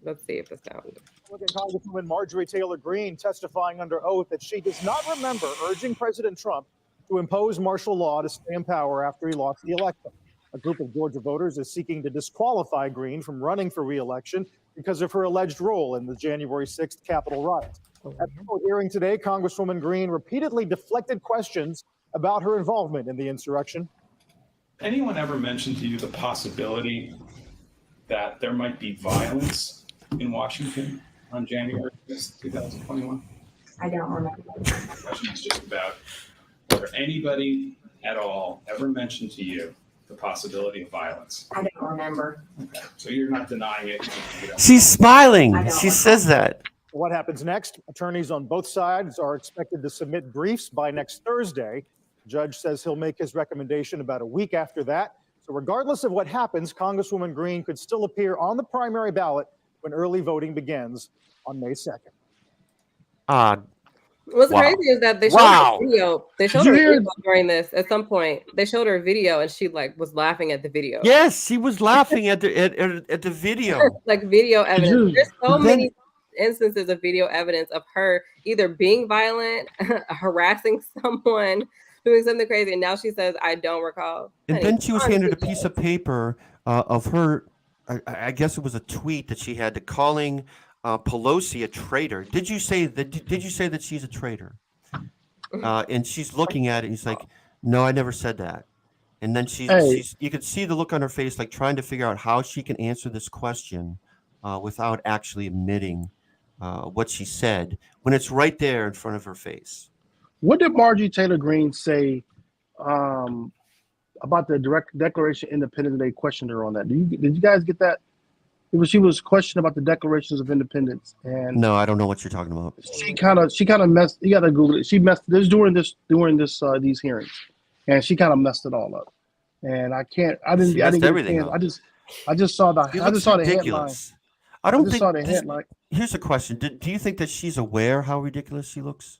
Let's see if the sound. Congresswoman Marjorie Taylor Greene testifying under oath that she does not remember urging President Trump to impose martial law to stay in power after he lost the election. A group of Georgia voters is seeking to disqualify Greene from running for re-election because of her alleged role in the January 6th Capitol riots. At the hearing today, Congresswoman Greene repeatedly deflected questions about her involvement in the insurrection. Anyone ever mentioned to you the possibility that there might be violence in Washington on January 6th, 2021? I don't remember. The question is just about whether anybody at all ever mentioned to you the possibility of violence. I don't remember. Okay. So you're not denying it. She's smiling. She says that. What happens next? Attorneys on both sides are expected to submit briefs by next Thursday. The judge says he'll make his recommendation about a week after that. So regardless of what happens, Congresswoman Greene could still appear on the primary ballot when early voting begins on May 2nd. What's Wow. crazy is that they showed her video. They showed Did her you hear- video during this at some point. They showed her video and she like was laughing at the video. Yes, she was laughing at the video. Like video evidence. you- There's so Then- many instances of video evidence of her either being violent, harassing someone, doing something crazy, and now she says, "I don't recall." And Honey, then she was come on, handed a video. piece of paper of her. I guess it was a tweet that she had to calling Pelosi a traitor. Did you say that? Did you say that she's a traitor? And she's looking at it, and he's like, "No, I never said that." And then she's you could see the look on her face, like trying to figure out how she can answer this question without actually admitting what she said when it's right there in front of her face. What did Marjorie Taylor Greene say about the Declaration of Independence? They questioned her on that. Did you guys get that? She was questioned about the Declarations of Independence, and No, I don't know what you're talking about. she kind of messed. You gotta Google it. She messed this during these hearings, and she kind of messed it all up. And I didn't get everything a up. chance. I just saw the It I just looks saw the headline. ridiculous. I don't I just think. saw the headline. Here's a question: do you think that she's aware how ridiculous she looks?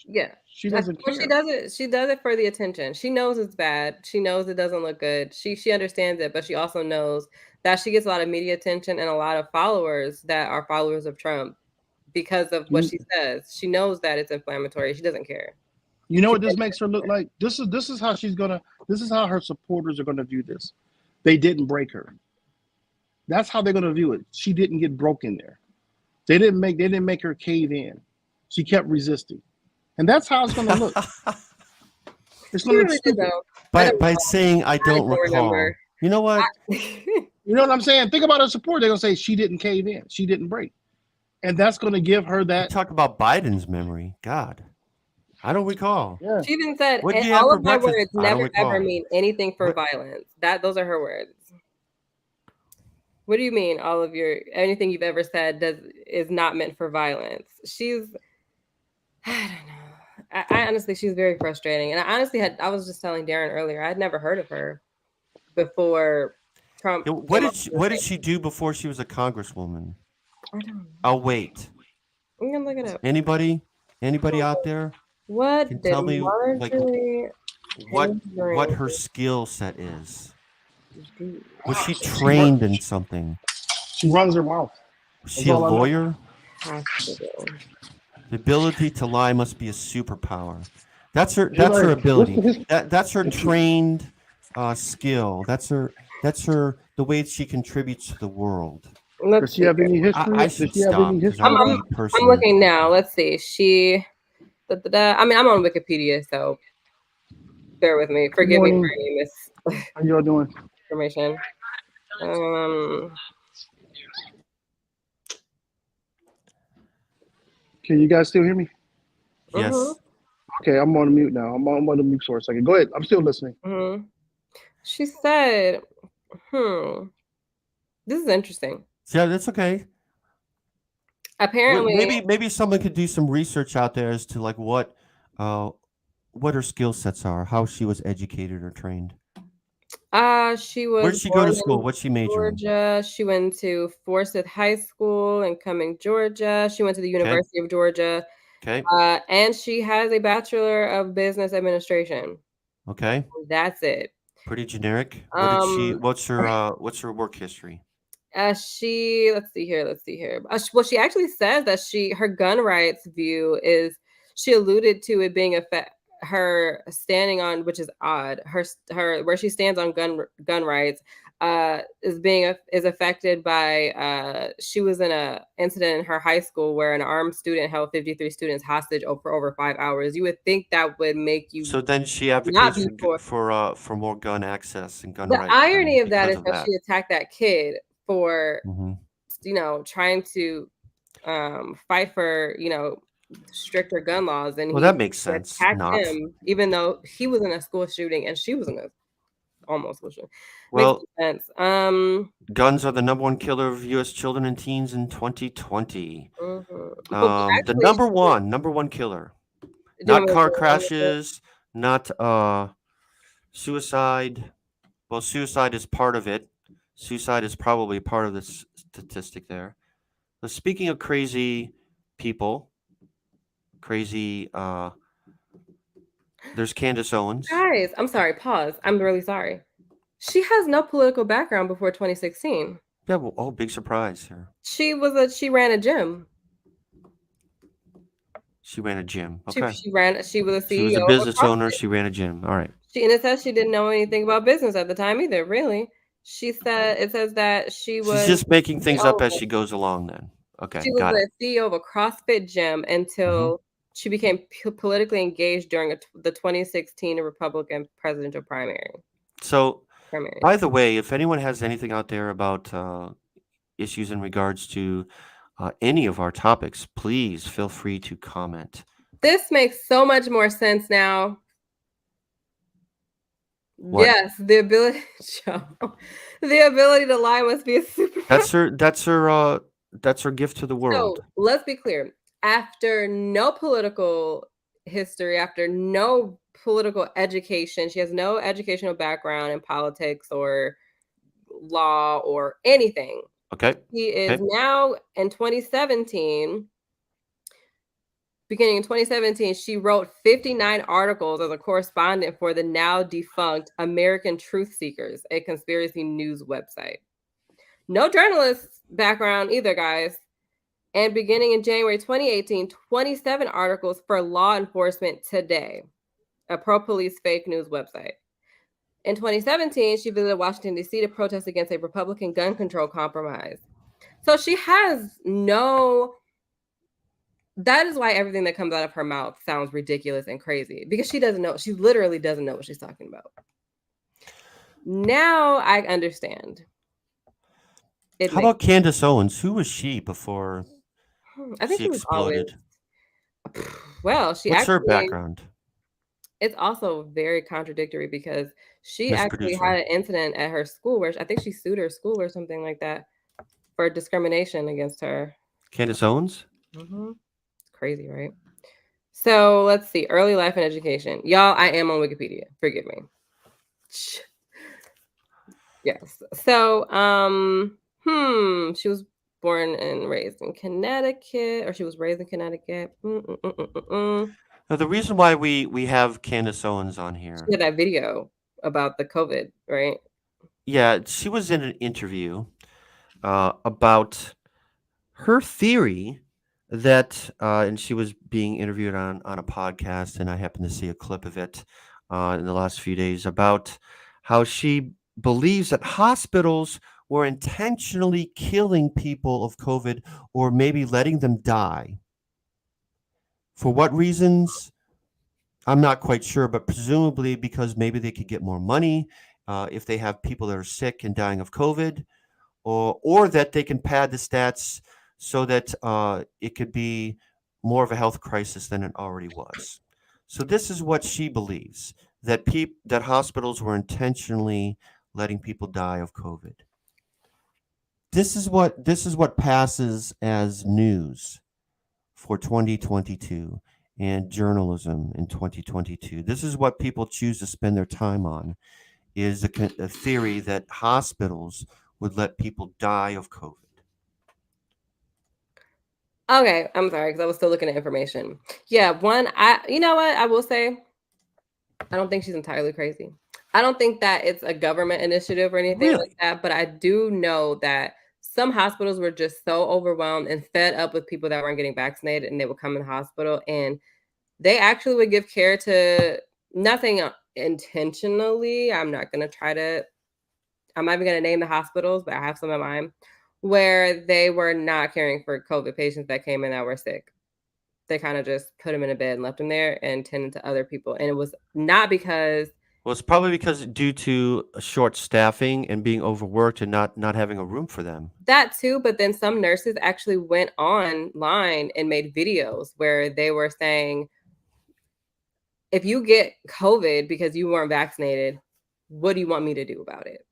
Yeah. She doesn't Well, care. she does it for the attention. She knows it's bad. She knows it doesn't look good. She understands it, but she also knows that she gets a lot of media attention and a lot of followers that are followers of Trump because of what she says. She knows that it's inflammatory. She doesn't care. You know what this makes her look like? This is how her supporters are gonna view this. They didn't break her. That's how they're gonna view it. She didn't get broken there. They didn't make her cave in. She kept resisting. And that's how it's gonna look. It's She gonna look really did, stupid. though. By saying I don't recall. remember. You know what? You know what I'm saying? Think about her support. They're gonna say she didn't cave in, she didn't break. And that's gonna give her that. Talk about Biden's memory. God, I don't recall. Yeah. She even said, What'd and you have all for of my breakfast? words I don't never ever recall. mean anything for What- violence. Those are her words. What do you mean? Anything you've ever said is not meant for violence. I don't know. I honestly, she's very frustrating. And I was just telling Darrin earlier, I'd never heard of her before Trump. What did she do before she was a congresswoman? I don't know. I'll wait. I'm gonna look it up. Anybody out there What can did tell me like Marjorie what her skill set is? do? Was she trained in something? She runs her mouth. Was she a all I know. lawyer? Has to do. The ability to lie must be a superpower. That's her like, ability. what's the That's her trained skill. That's her the way she contributes to the world. Let's Does she have see. any history? I Does should she have stop any because history? I'm a I'm person. looking now. Let's see. She. I mean, I'm on Wikipedia, so bear with me. Forgive me for Morning. any How y'all doing? misinformation. Can you guys still hear me? Yes. Mhm. Okay, I'm on mute now. I'm on the mute for a second. Go ahead. I'm still listening. Mhm. She said, this is interesting. Yeah, that's okay. Apparently, Maybe someone could do some research out there as to like what her skill sets are, how she was educated or trained. She was Where did she go born to in school? What's she majoring? Georgia. She went to Forsyth High School in Cumming, Georgia. She went to the Okay. University of Georgia. Okay. And she has a Bachelor of Business Administration. Okay. That's it. Pretty generic. What did she? What's her work history? Let's see here. Well, she actually says that her gun rights view is, she alluded to it being her standing on, which is odd. Her where she stands on gun rights is affected by she was in a incident in her high school where an armed student held 53 students hostage for over 5 hours. You would think that would make you. So then she advocates for more gun access and gun rights. The irony of that because is that she attacked that kid for trying to fight for stricter gun laws, and that makes sense. Attacked him even though he was in a school shooting and she was in a almost school shooting. Well, makes sense. Guns are the number one killer of U.S. children and teens in 2020. The number one killer. Not car crashes, not suicide. Well, suicide is part of it. Suicide is probably part of the statistic there. But speaking of crazy people, there's Candace Owens. Guys, I'm sorry, pause. I'm really sorry. She has no political background before 2016. Yeah, well, big surprise here. She ran a gym. She ran a gym. Okay. She was a CEO. She was a business owner. She ran a gym. All right. And it says she didn't know anything about business at the time either, really. It says that she's just making things up as she goes along then. Okay. She was the CEO of a CrossFit gym until she became politically engaged during the 2016 Republican presidential primary. So, by the way, if anyone has anything out there about issues in regards to any of our topics, please feel free to comment. This makes so much more sense now. What? Yes, the ability to lie must be a superpower. That's her gift to the world. So let's be clear. After no political history, after no political education, she has no educational background in politics or law or anything. Okay. He is now in 2017. Beginning in 2017, she wrote 59 articles as a correspondent for the now defunct American Truth Seekers, a conspiracy news website. No journalist background either, guys. And beginning in January 2018, 27 articles for Law Enforcement Today, a pro-police fake news website. In 2017, she visited Washington, D.C. to protest against a Republican gun control compromise. So she has that is why everything that comes out of her mouth sounds ridiculous and crazy, because she literally doesn't know what she's talking about. Now I understand. How about Candace Owens? Who was she before I think she exploded? What's her background? It's also very contradictory because she actually had an incident at her school where I think she sued her school or something like that for discrimination against her. Candace Owens? Mm-hmm. It's crazy, right? So let's see. Early life and education. Y'all, I am on Wikipedia. Forgive me. Yes. So, she was born and raised in Connecticut, or she was raised in Connecticut. Now, the reason why we have Candace Owens on here. She had that video about the COVID, right? Yeah, she was in an interview about her theory that, and she was being interviewed on a podcast, and I happened to see a clip of it in the last few days about how she believes that hospitals were intentionally killing people of COVID or maybe letting them die. For what reasons? I'm not quite sure, but presumably because maybe they could get more money if they have people that are sick and dying of COVID, or that they can pad the stats so that it could be more of a health crisis than it already was. So this is what she believes, that that hospitals were intentionally letting people die of COVID. This is what passes as news for 2022 and journalism in 2022. This is what people choose to spend their time on. is a theory that hospitals would let people die of COVID. Okay, I'm sorry because I was still looking at information. Yeah, you know what? I will say, I don't think she's entirely crazy. I don't think that it's a government initiative or anything like Really? that, but I do know that some hospitals were just so overwhelmed and fed up with people that weren't getting vaccinated and they would come in the hospital and they actually would give care to nothing intentionally. I'm not even going to name the hospitals, but I have some in mind where they were not caring for COVID patients that came in that were sick. They kind of just put them in a bed and left them there and tended to other people. And it was not because Well, it's probably because due to short staffing and being overworked and not having a room for them. that too, but then some nurses actually went online and made videos where they were saying, if you get COVID because you weren't vaccinated, what do you want me to do about it?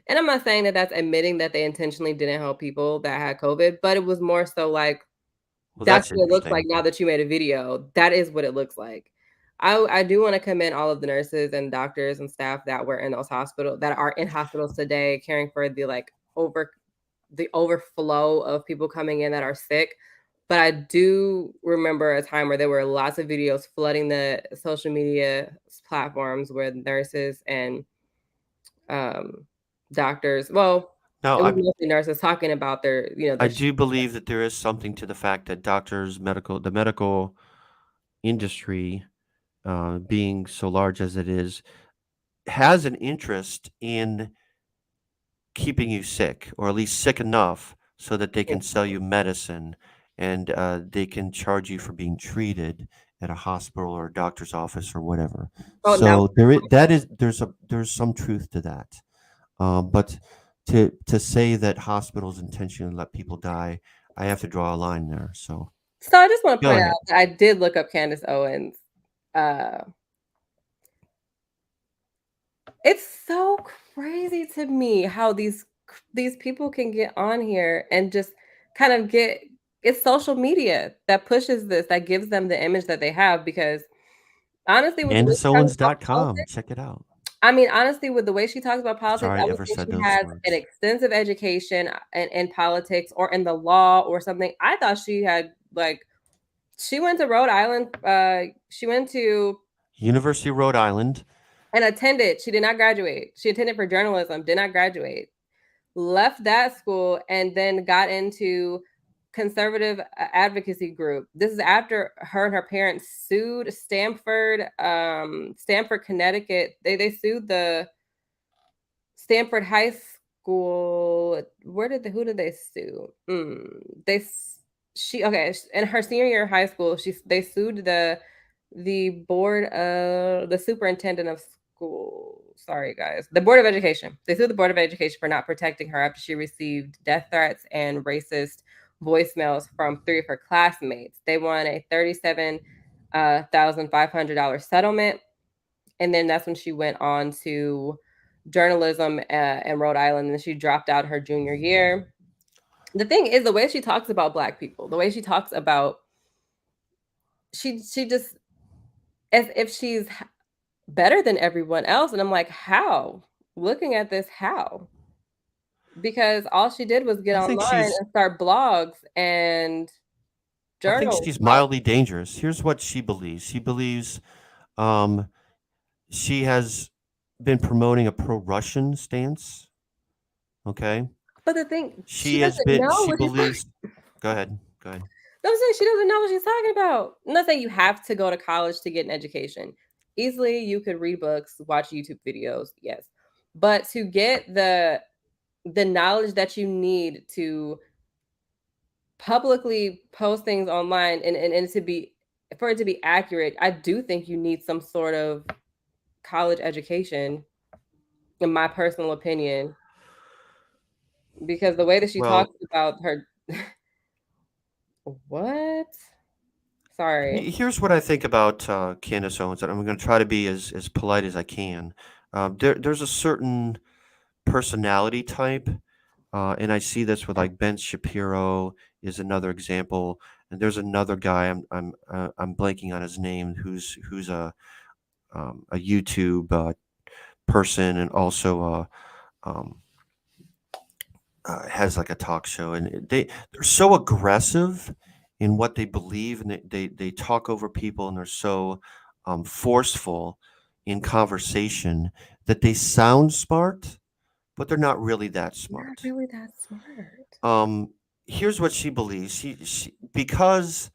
And I'm not saying that that's admitting that they intentionally didn't help people that had COVID, but it was more so like, Well, that's that's what it looks like interesting. now that you made a video. That is what it looks like. I do want to commend all of the nurses and doctors and staff that were in those hospitals that are in hospitals today caring for the overflow of people coming in that are sick. But I do remember a time where there were lots of videos flooding the social media platforms where nurses and doctors, well, Now, it was mostly nurses talking about their, I their do believe that there is something to the fact that the medical industry, being so large as it is, has an interest in keeping you sick, or at least sick enough so that they can sell you medicine and they can charge you for being treated at a hospital or a doctor's office or whatever. oh, and that was So there's some truth to that. But to say that hospitals intentionally let people die, I have to draw a line there. So So I just want to go point ahead. out that I did look up Candace Owens. Uh, it's so crazy to me how these people can get on here and just kind of it's social media that pushes this, that gives them the image that they have. Because honestly, with the way she talks about CandaceOwens.com. politics, Check it out. I mean, honestly, with the way she talks about politics, Sorry I I would ever think said she those has an words. extensive education in politics or in the law or something. I thought she had she went to Rhode Island. She went to University of Rhode Island. and attended. She did not graduate. She attended for journalism, did not graduate. Left that school and then got into conservative advocacy group. This is after her and her parents sued Stanford, Connecticut. They sued the Stanford High School. Who did they sue? They she okay in her senior year of high school. They sued the board of the superintendent of school. Sorry, guys, the board of education. They sued the board of education for not protecting her after she received death threats and racist voicemails from 3 of her classmates. They won a $37,500 settlement, and then that's when she went on to journalism in Rhode Island, and she dropped out her junior year. The thing is, the way she talks about Black people, the way she talks about, she just as if she's better than everyone else, and I'm like, how? Looking at this, how? Because all she did was get I think online she's and start blogs and I think journals. she's mildly dangerous. Here's what she believes. She believes um, she has been promoting a pro-Russian stance. Okay, But the thing, she she has doesn't been. know She what she's talking. believes. Go ahead. Go ahead. I'm saying she doesn't know what she's talking about. I'm not saying you have to go to college to get an education. Easily, you could read books, watch YouTube videos, yes. But to get the knowledge that you need to publicly post things online and to be for it to be accurate, I do think you need some sort of college education, in my personal opinion, because the way that she Well, talks about her what? Sorry. here's what I think about Candace Owens, and I'm going to try to be as polite as I can. There's a certain personality type, and I see this with like Ben Shapiro is another example, and there's another guy I'm blanking on his name who's a YouTube person, and also has like a talk show, and they're so aggressive in what they believe, and they talk over people, and they're so forceful in conversation that they sound smart, but they're not really that Not smart. really that smart. Here's what she believes. She because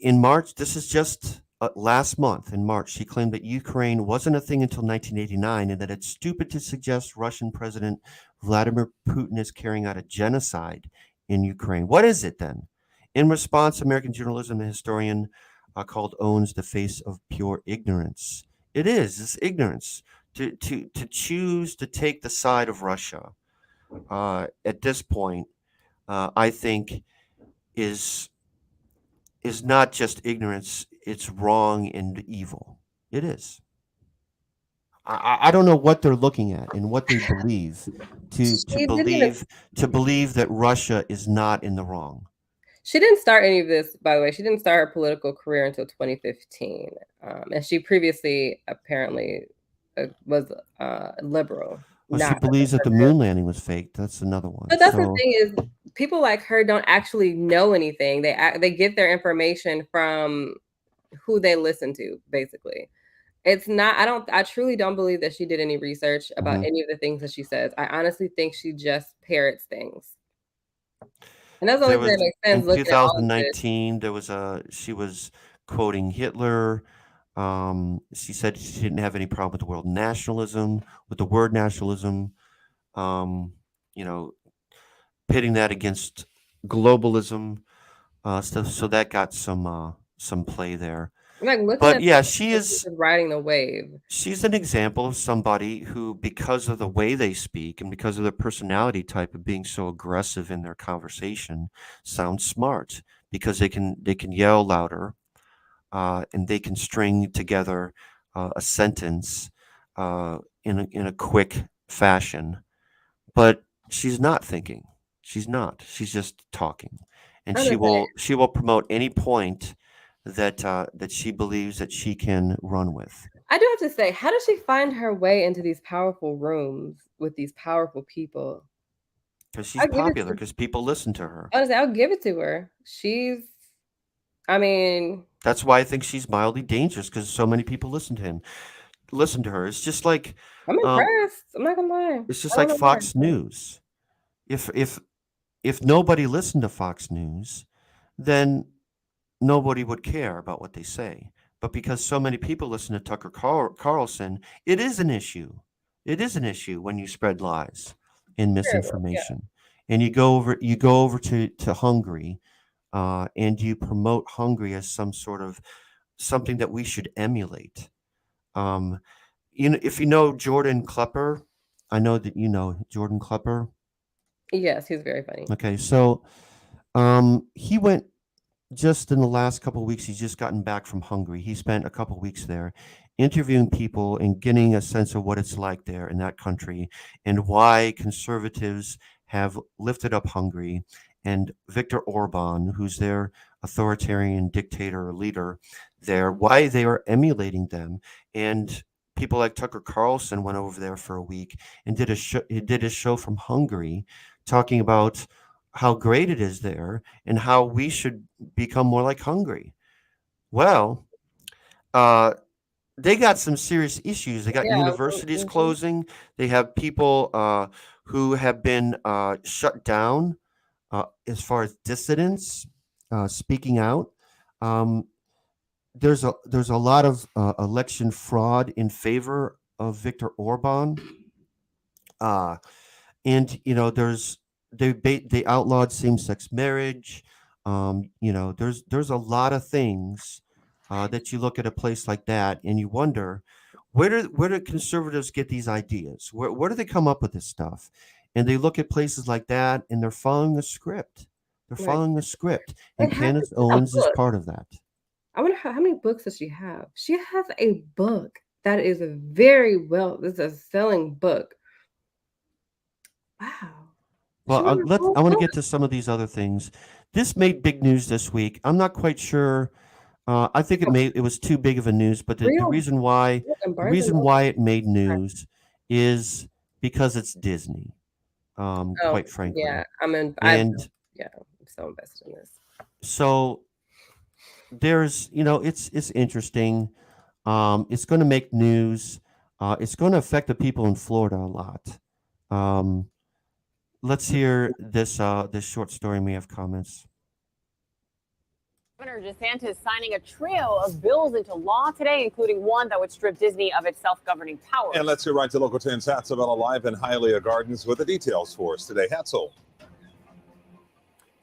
in March, this is just last month in March, she claimed that Ukraine wasn't a thing until 1989, and that it's stupid to suggest Russian President Vladimir Putin is carrying out a genocide in Ukraine. What is it then? In response, American journalism and historian called Owens the face of pure ignorance. It's ignorance to choose to take the side of Russia at this point. I think is not just ignorance, it's wrong and evil. It is. I don't know what they're looking at and what they believe She didn't even to believe that Russia is not in the wrong. She didn't start any of this, by the way. She didn't start her political career until 2015, and she previously apparently was liberal. Well, she Not believes that the conservative. moon landing was fake. That's another one. But that's the So thing is, people like her don't actually know anything. They get their information from who they listen to, basically. It's not. I truly don't believe that she did any research about mhm. any of the things that she says. I honestly think she just parrots things, and that's the There only thing that was makes sense in looking at all of this. 2019. There was she was quoting Hitler. She said she didn't have any problem with the word nationalism, with the word nationalism. Um, you know, pitting that against globalism. So that got some play there. Like looking But at yeah, she's just riding the wave. she's an example of somebody who, because of the way they speak and because of their personality type of being so aggressive in their conversation, sounds smart because they can yell louder, and they can string together a sentence in a quick fashion. But she's not thinking. She's not. She's just talking, and I'm just saying, she will promote any point that she believes that she can run with. I do have to say, how does she find her way into these powerful rooms with these powerful people? Because she's I'll give it popular. to Because people listen to her. honestly, I'll give it to her. I mean, That's why I think she's mildly dangerous. Because so many people listen to her. It's just like, I'm um, impressed. I'm not gonna lie. it's just I don't like know why. Fox News. If nobody listened to Fox News, then nobody would care about what they say. But because so many people listen to Tucker Carlson, it is an issue. It is an issue when you spread lies and Terrible. Yeah. misinformation, and you go over to Hungary, and you promote Hungary as some sort of something that we should emulate. Um, if you know Jordan Klepper, I know that you know Jordan Klepper. Yes, he's very funny. Okay, so he went just in the last couple of weeks. He's just gotten back from Hungary. He spent a couple of weeks there interviewing people and getting a sense of what it's like there in that country and why conservatives have lifted up Hungary and Viktor Orban, who's their authoritarian dictator leader there, why they are emulating them. And people like Tucker Carlson went over there for a week and did a show. He did a show from Hungary talking about how great it is there and how we should become more like Hungary. Well, they got some serious issues. They got Yeah. universities closing. They have people who have been shut down as far as dissidents speaking out. There's a lot of election fraud in favor of Viktor Orban. And they outlawed same-sex marriage. There's a lot of things that you look at a place like that and you wonder where do conservatives get these ideas? Where do they come up with this stuff? And they look at places like that and they're following a script. They're Right. following a script, They and have Candace a Owens is book. part of that. I wonder how many books does she have? She has a book that is a very well. This is a selling book. Wow. Well, I want to get to some of these other things. This made big news this week. I'm not quite sure I think it was too big of a news, but the Real reason why and the Barnes and reason Noble. why it made news is because it's Disney. Oh, Quite frankly, yeah. and Yeah, I'm so invested in this. so there's it's interesting. It's going to make news. It's going to affect the people in Florida a lot. Um, let's hear this short story. We have comments. Governor DeSantis signing a trio of bills into law today, including one that would strip Disney of its self-governing powers. And let's go right to Local 10's Hatsabella live in Hialeah Gardens with the details for us today. Hatzel.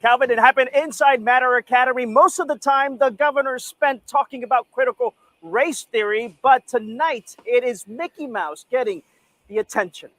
Calvin, it happened inside Matter Academy. Most of the time, the governor spent talking about critical race theory, but tonight it is Mickey Mouse getting the attention.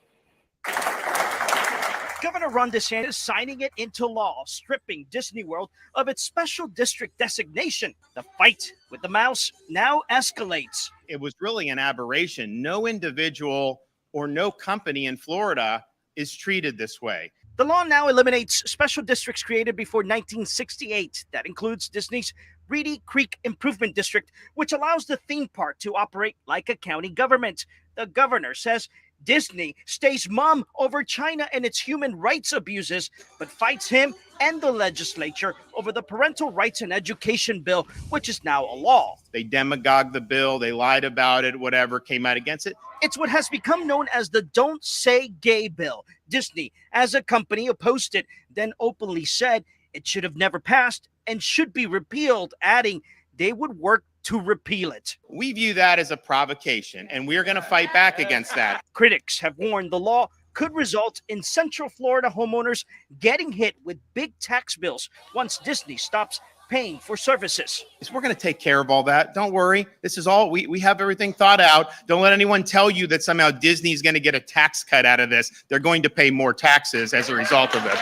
Governor Ron DeSantis signing it into law, stripping Disney World of its special district designation. The fight with the mouse now escalates. It was really an aberration. No individual or no company in Florida is treated this way. The law now eliminates special districts created before 1968. That includes Disney's Reedy Creek Improvement District, which allows the theme park to operate like a county government. The governor says Disney stays mum over China and its human rights abuses, but fights him and the legislature over the Parental Rights and Education Bill, which is now a law. They demagogued the bill, they lied about it, whatever, came out against it. It's what has become known as the Don't Say Gay Bill. Disney, as a company, opposed it, then openly said it should have never passed and should be repealed, adding they would work to repeal it. We view that as a provocation, and we're going to fight back against that. Critics have warned the law could result in Central Florida homeowners getting hit with big tax bills once Disney stops paying for services. We're going to take care of all that. Don't worry. This is all, we have everything thought out. Don't let anyone tell you that somehow Disney is going to get a tax cut out of this. They're going to pay more taxes as a result of it.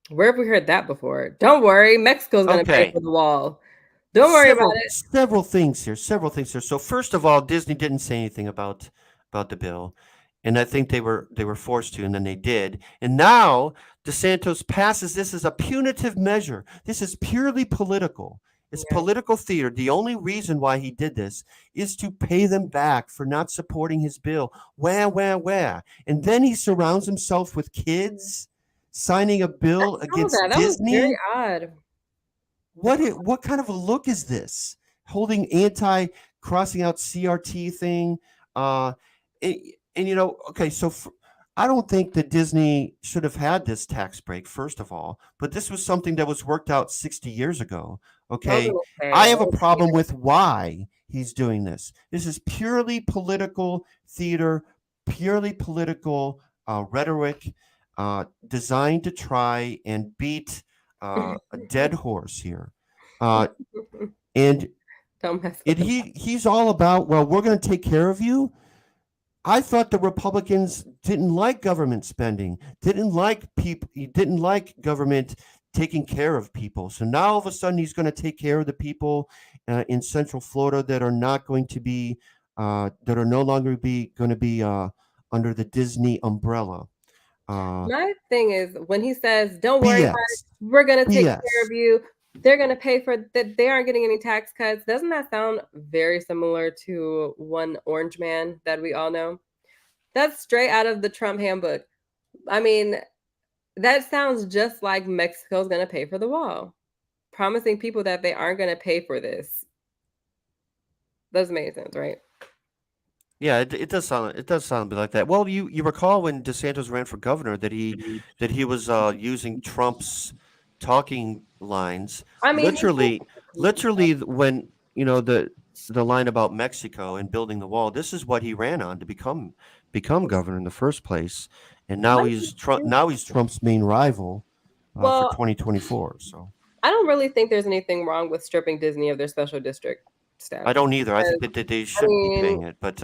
Where have we heard that before? Don't worry, Mexico's going to pay for the wall. Don't worry about it. Several things here. So first of all, Disney didn't say anything about the bill, and I think they were forced to, and then they did. And now DeSantis passes this as a punitive measure. This is purely political. It's political theater. The only reason why he did this is to pay them back for not supporting his bill. Wah. And then he surrounds himself with kids signing a bill against Disney. That was very odd. What kind of a look is this? Holding crossing out CRT thing. I don't think that Disney should have had this tax break, first of all, but this was something that was worked out 60 years ago. Okay. I have a problem with why he's doing this. This is purely political theater, purely political rhetoric, designed to try and beat a dead horse here. And he's all about, well, we're going to take care of you. I thought the Republicans didn't like government spending, didn't like government taking care of people. So now all of a sudden he's going to take care of the people in Central Florida that are not going to be, that are no longer going to be under the Disney umbrella. My thing is when he says, "Don't worry about it, we're going to take care of you." They're going to pay for that. They aren't getting any tax cuts. Doesn't that sound very similar to one orange man that we all know? That's straight out of the Trump handbook. I mean, that sounds just like Mexico's going to pay for the wall, promising people that they aren't going to pay for this. Doesn't make sense, right? Yeah, it does sound a bit like that. Well, you recall when DeSantis ran for governor that he was using Trump's talking lines. I mean, literally when the line about Mexico and building the wall, this is what he ran on to become governor in the first place, and now he's Trump's main rival for 2024. So I don't really think there's anything wrong with stripping Disney of their special district status. I don't either. I think that they should be paying it, but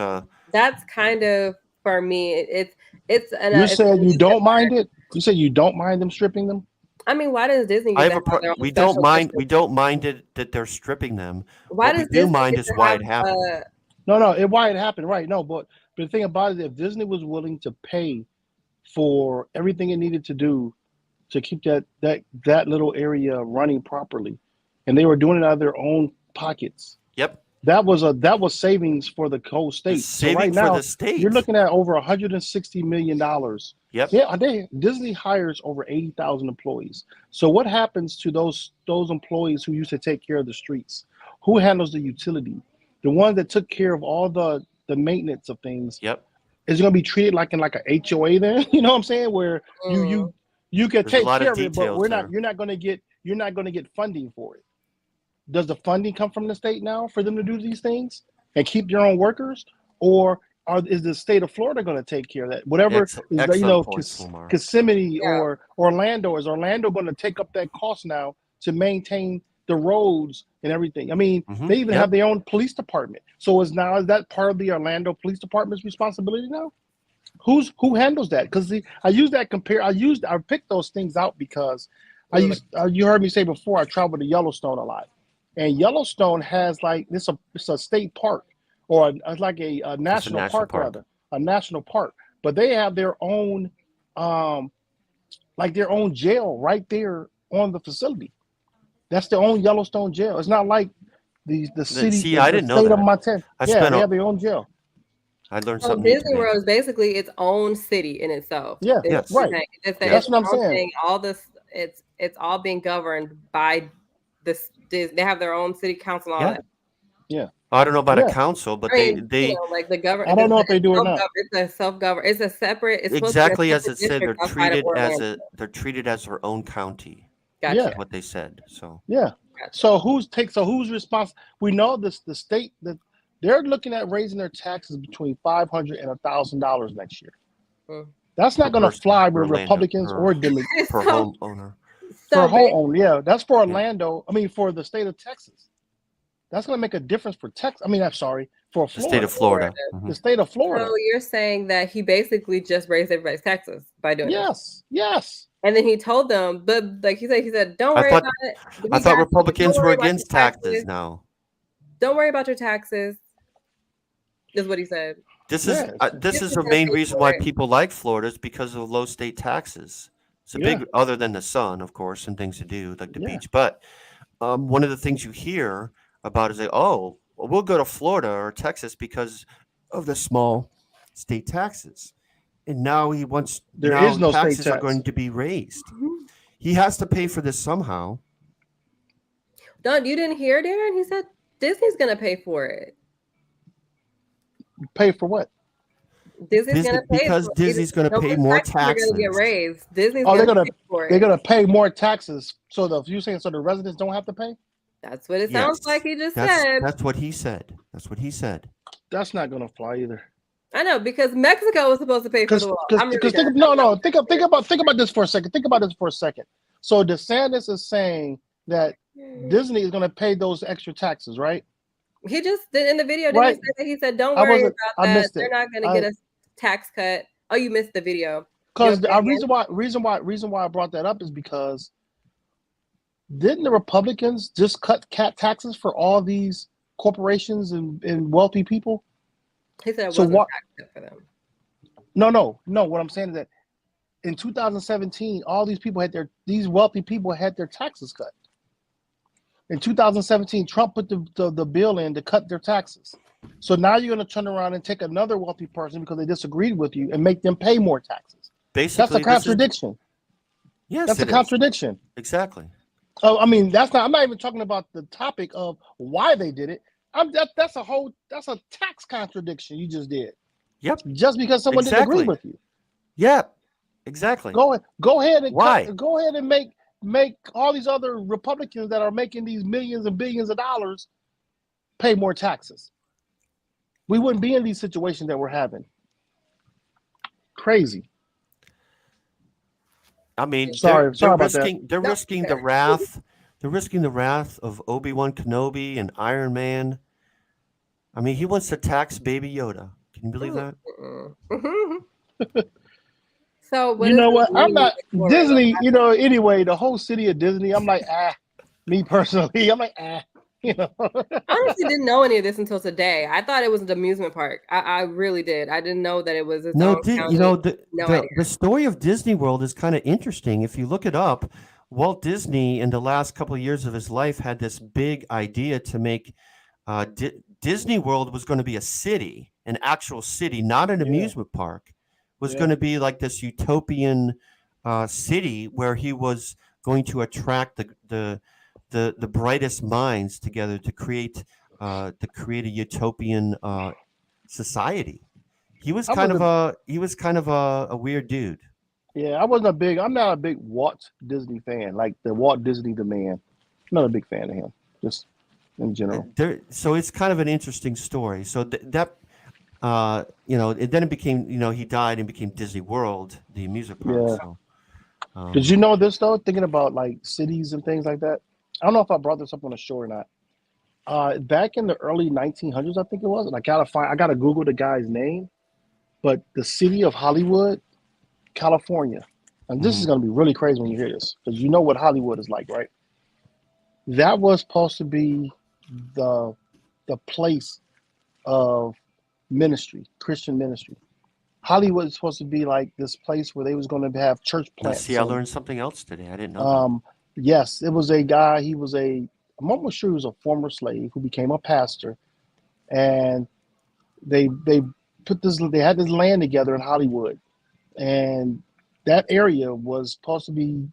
that's kind of, for me, it's an. You said you don't mind it. You said you don't mind them stripping them. I mean, why does Disney? We don't mind it that they're stripping them. Why what does we do mind is why it happened. Why it happened, right? No, but the thing about it, if Disney was willing to pay for everything it needed to do to keep that little area running properly, and they were doing it out of their own pockets. Yep. That was savings for the whole state. So right Saving for now, the state. you're looking at over $160 million. Yep. Yeah, Disney hires over 80,000 employees. So what happens to those employees who used to take care of the streets? Who handles the utility? The ones that took care of all the maintenance of things. Yep. Is it going to be treated like in like a HOA then? You know what I'm saying? Where you can take care of it, but you're not going to get funding for it. Does the funding come from the state now for them to do these things and keep their own workers, or is the state of Florida going to take care of that? Whatever Kissimmee or Orlando, is Orlando going to take up that cost now to maintain the roads and everything? I mean, they even have their own police department. So is that part of the Orlando Police Department's responsibility now? Who handles that? Because I picked those things out because you heard me say before, I traveled to Yellowstone a lot. And Yellowstone has it's a state park, or it's like a national park rather, a national park. But they have their own, their own jail right there on the facility. That's their own Yellowstone jail. It's not like the city. See, I didn't know state that. of Montana. They have their own jail. I learned So something. Disney World is basically its own city in itself. Yeah, it's right. That's what I'm saying. All this, it's all being governed by this. They have their own city council and all that. Yeah. I don't know about a council, but they like the government. I don't know if they do or not. It's a self-governed. It's a separate. It's exactly as it said. They're treated as their own county. Gotcha. Yeah. What they said. So yeah. Gotcha. So who's responsible? We know the state that they're looking at raising their taxes between $500 and $1,000 next year. That's not going to fly with Republicans or Democrats. Per homeowner. For homeowner, yeah. That's for Orlando. I mean, for the state of Texas. That's going to make a difference for Texas. I mean, I'm sorry, for Florida. The state of Florida. The state of Florida. So you're saying that he basically just raised everybody's taxes by doing it? Yes. And then he told them, but like he said, don't worry about it. I thought Republicans were against taxes now. Don't worry about your taxes, is what he said. This is the main reason why people like Florida is because of low state taxes. It's a big, other than the sun, of course, and things to do like the beach. But one of the things you hear about is we'll go to Florida or Texas because of the small state taxes. And now he wants no taxes are going to be raised. He has to pay for this somehow. Don, you didn't hear Darrin? He said Disney's going to pay for it. Pay for what? Disney's going to pay because Disney's going to pay more taxes. They're going to get raised. Disney's they're going to pay for it. They're going to pay more taxes. So the residents don't have to pay? That's what it sounds like he just said. That's what he said. That's what he said. That's not going to fly either. I know, because Mexico was supposed to pay for the wall. Think about this for a second. So DeSantis is saying that Disney is going to pay those extra taxes, right? He just did in the video. Didn't he say he said, "Don't worry about that. They're not going to get a tax cut." Oh, you missed the video. Because the reason why I brought that up is because didn't the Republicans just cut taxes for all these corporations and wealthy people? He said it wasn't a tax cut for them. No. What I'm saying is that in 2017, all these wealthy people had their taxes cut. In 2017, Trump put the bill in to cut their taxes. So now you're going to turn around and take another wealthy person because they disagreed with you and make them pay more taxes. Basically, that's a contradiction. Yes, that's a contradiction. Exactly. Oh, I mean, I'm not even talking about the topic of why they did it. That's a tax contradiction you just did. Yep. Just because someone didn't agree with you. Yep. Exactly. Go ahead and make all these other Republicans that are making these millions and billions of dollars pay more taxes. We wouldn't be in these situations that we're having. Crazy. I mean, they're risking the wrath. They're risking the wrath of Obi-Wan Kenobi and Iron Man. I mean, he wants to tax Baby Yoda. Can you believe that? So you know what? I'm not Disney. Anyway, the whole city of Disney. I'm like, me personally, I'm like, I honestly didn't know any of this until today. I thought it was an amusement park. I really did. I didn't know that it was its own county. The story of Disney World is kind of interesting. If you look it up, Walt Disney, in the last couple of years of his life, had this big idea to make Disney World was going to be a city, an actual city, not an amusement park. Was going to be like this utopian city where he was going to attract the brightest minds together to create a utopian society. He was kind of a weird dude. Yeah, I'm not a big Walt Disney fan. Like the Walt Disney the man. I'm not a big fan of him, just in general. So it's kind of an interesting story. So that then it became, he died and became Disney World, the amusement park. Yeah. So, Did you know this though? Thinking about like cities and things like that. I don't know if I brought this up on the show or not. Back in the early 1900s, I think it was, and I gotta Google the guy's name, but the city of Hollywood, California, and this is gonna be really crazy when you hear this, because you know what Hollywood is like, right? That was supposed to be the place of ministry, Christian ministry. Hollywood is supposed to be like this place where they was going to have church plants. See, I learned something else today. I didn't know that. Yes, it was a guy. I'm almost sure he was a former slave who became a pastor, and they had this land together in Hollywood, and that area was supposed to be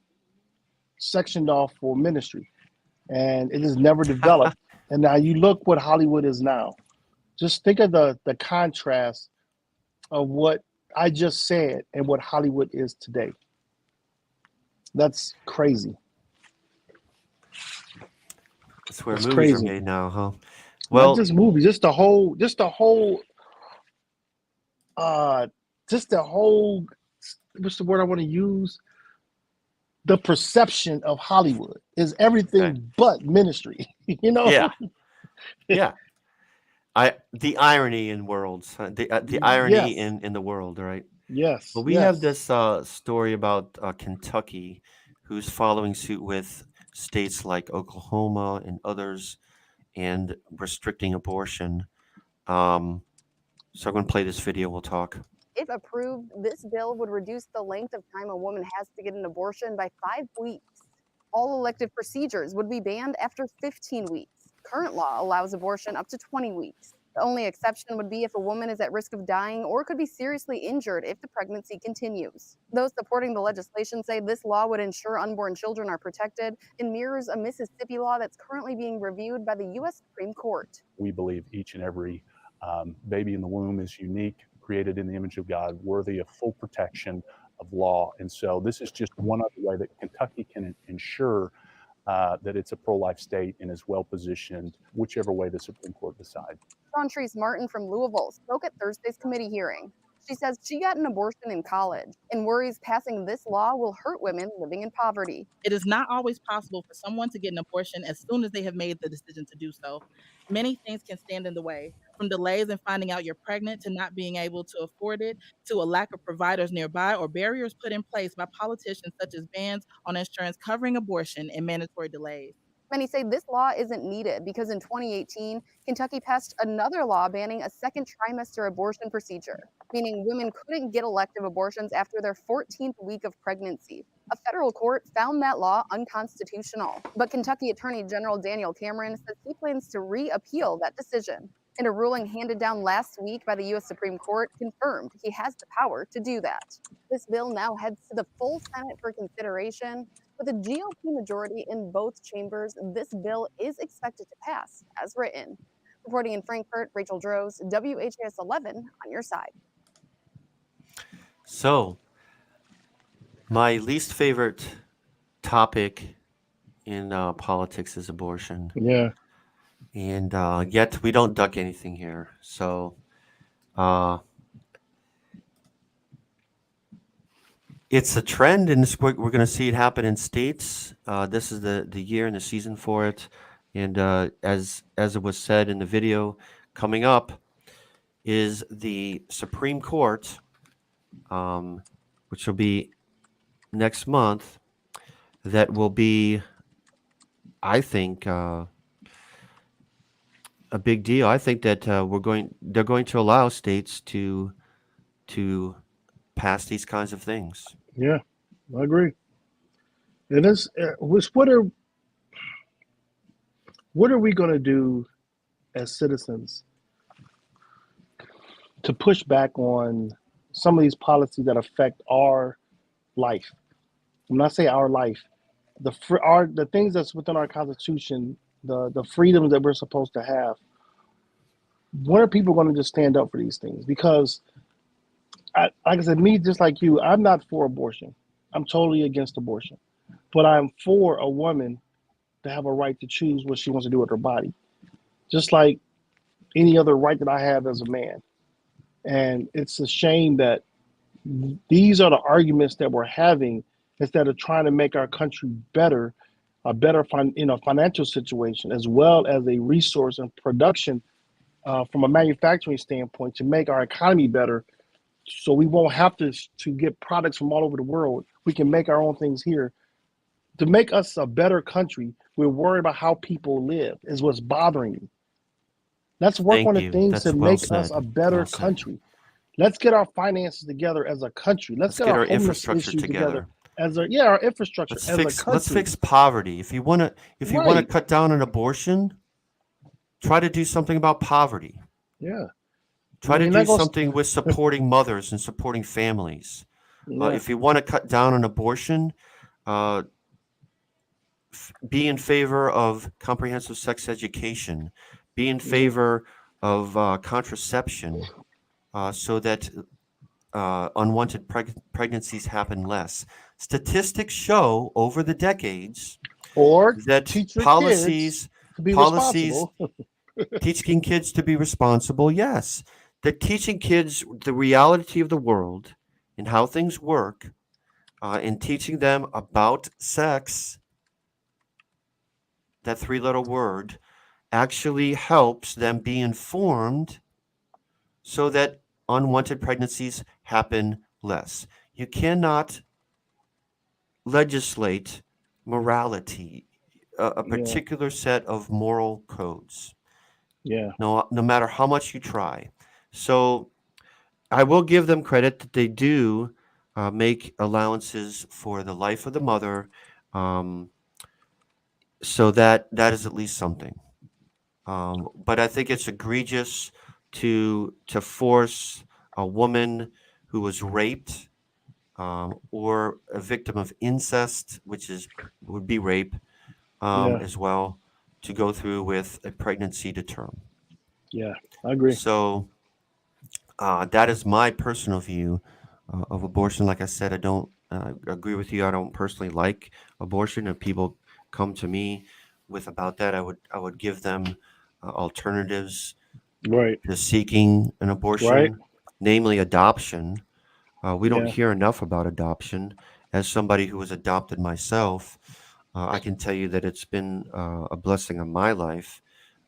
sectioned off for ministry, and it is never developed. And now you look what Hollywood is now. Just think of the contrast of what I just said and what Hollywood is today. That's crazy. That's where That's movies crazy. are made now, huh? Well, Well, not just movies, just the whole, what's the word I want to use? The perception of Hollywood is everything but ministry, yeah. The irony in worlds, the irony Yes. in the world, right? Yes. But we have this story about Kentucky, who's following suit with states like Oklahoma and others, and restricting abortion. So I'm going to play this video. We'll talk. If approved, this bill would reduce the length of time a woman has to get an abortion by 5 weeks. All elective procedures would be banned after 15 weeks. Current law allows abortion up to 20 weeks. The only exception would be if a woman is at risk of dying or could be seriously injured if the pregnancy continues. Those supporting the legislation say this law would ensure unborn children are protected and mirrors a Mississippi law that's currently being reviewed by the U.S. Supreme Court. We believe each and every baby in the womb is unique, created in the image of God, worthy of full protection of law. And so this is just one other way that Kentucky can ensure that it's a pro-life state and is well positioned, whichever way the Supreme Court decides. Shawntrese Martin from Louisville spoke at Thursday's committee hearing. She says she got an abortion in college and worries passing this law will hurt women living in poverty. It is not always possible for someone to get an abortion as soon as they have made the decision to do so. Many things can stand in the way, from delays in finding out you're pregnant to not being able to afford it, to a lack of providers nearby or barriers put in place by politicians such as bans on insurance covering abortion and mandatory delays. Many say this law isn't needed because in 2018, Kentucky passed another law banning a second trimester abortion procedure, meaning women couldn't get elective abortions after their 14th week of pregnancy. A federal court found that law unconstitutional, but Kentucky Attorney General Daniel Cameron says he plans to reappeal that decision. And a ruling handed down last week by the U.S. Supreme Court confirmed he has the power to do that. This bill now heads to the full Senate for consideration. With a GOP majority in both chambers, this bill is expected to pass as written. Reporting in Frankfurt, Rachel Droz, WHAS 11 on your side. So, my least favorite topic in politics is abortion. Yeah. And yet we don't duck anything here. So, it's a trend, and we're going to see it happen in states. This is the year and the season for it. And as it was said in the video, coming up is the Supreme Court, which will be next month. That will be, I think, a big deal. I think that they're going to allow states to pass these kinds of things. Yeah, I agree. And this, what are we going to do as citizens to push back on some of these policies that affect our life? When I say our life, the things that's within our Constitution, the freedoms that we're supposed to have. When are people going to just stand up for these things? Because, like I said, me, just like you, I'm not for abortion. I'm totally against abortion. But I'm for a woman to have a right to choose what she wants to do with her body, just like any other right that I have as a man. And it's a shame that these are the arguments that we're having instead of trying to make our country better, a better financial situation, as well as a resource and production from a manufacturing standpoint to make our economy better, so we won't have to get products from all over the world. We can make our own things here. To make us a better country, we're worried about how people live is what's bothering me. Let's work on the things to make us a better country. Let's get our finances together as a country. Let's get our infrastructure issues together. As our infrastructure as a country. Let's fix poverty. If you want to cut down on abortion, try to do something about poverty. Yeah. Try to do something with supporting mothers and supporting families. Yeah. If you want to cut down on abortion, be in favor of comprehensive sex education. Be in favor of contraception, so that unwanted pregnancies happen less. Statistics show over the decades that policies teaching kids to be responsible, yes. That teaching kids the reality of the world and how things work, and teaching them about sex, that three-letter word, actually helps them be informed so that unwanted pregnancies happen less. You cannot legislate morality, a particular set of moral codes. Yeah. No matter how much you try. So I will give them credit that they do make allowances for the life of the mother, so that is at least something. But I think it's egregious to force a woman who was raped, or a victim of incest, which would be rape, as well, to go through with a pregnancy to term. Yeah, I agree. So that is my personal view of abortion. Like I said, I don't agree with you. I don't personally like abortion. If people come to me with about that, I would give them alternatives to seeking an abortion, namely adoption. We don't hear enough about adoption. As somebody who was adopted myself, I can tell you that it's been a blessing in my life,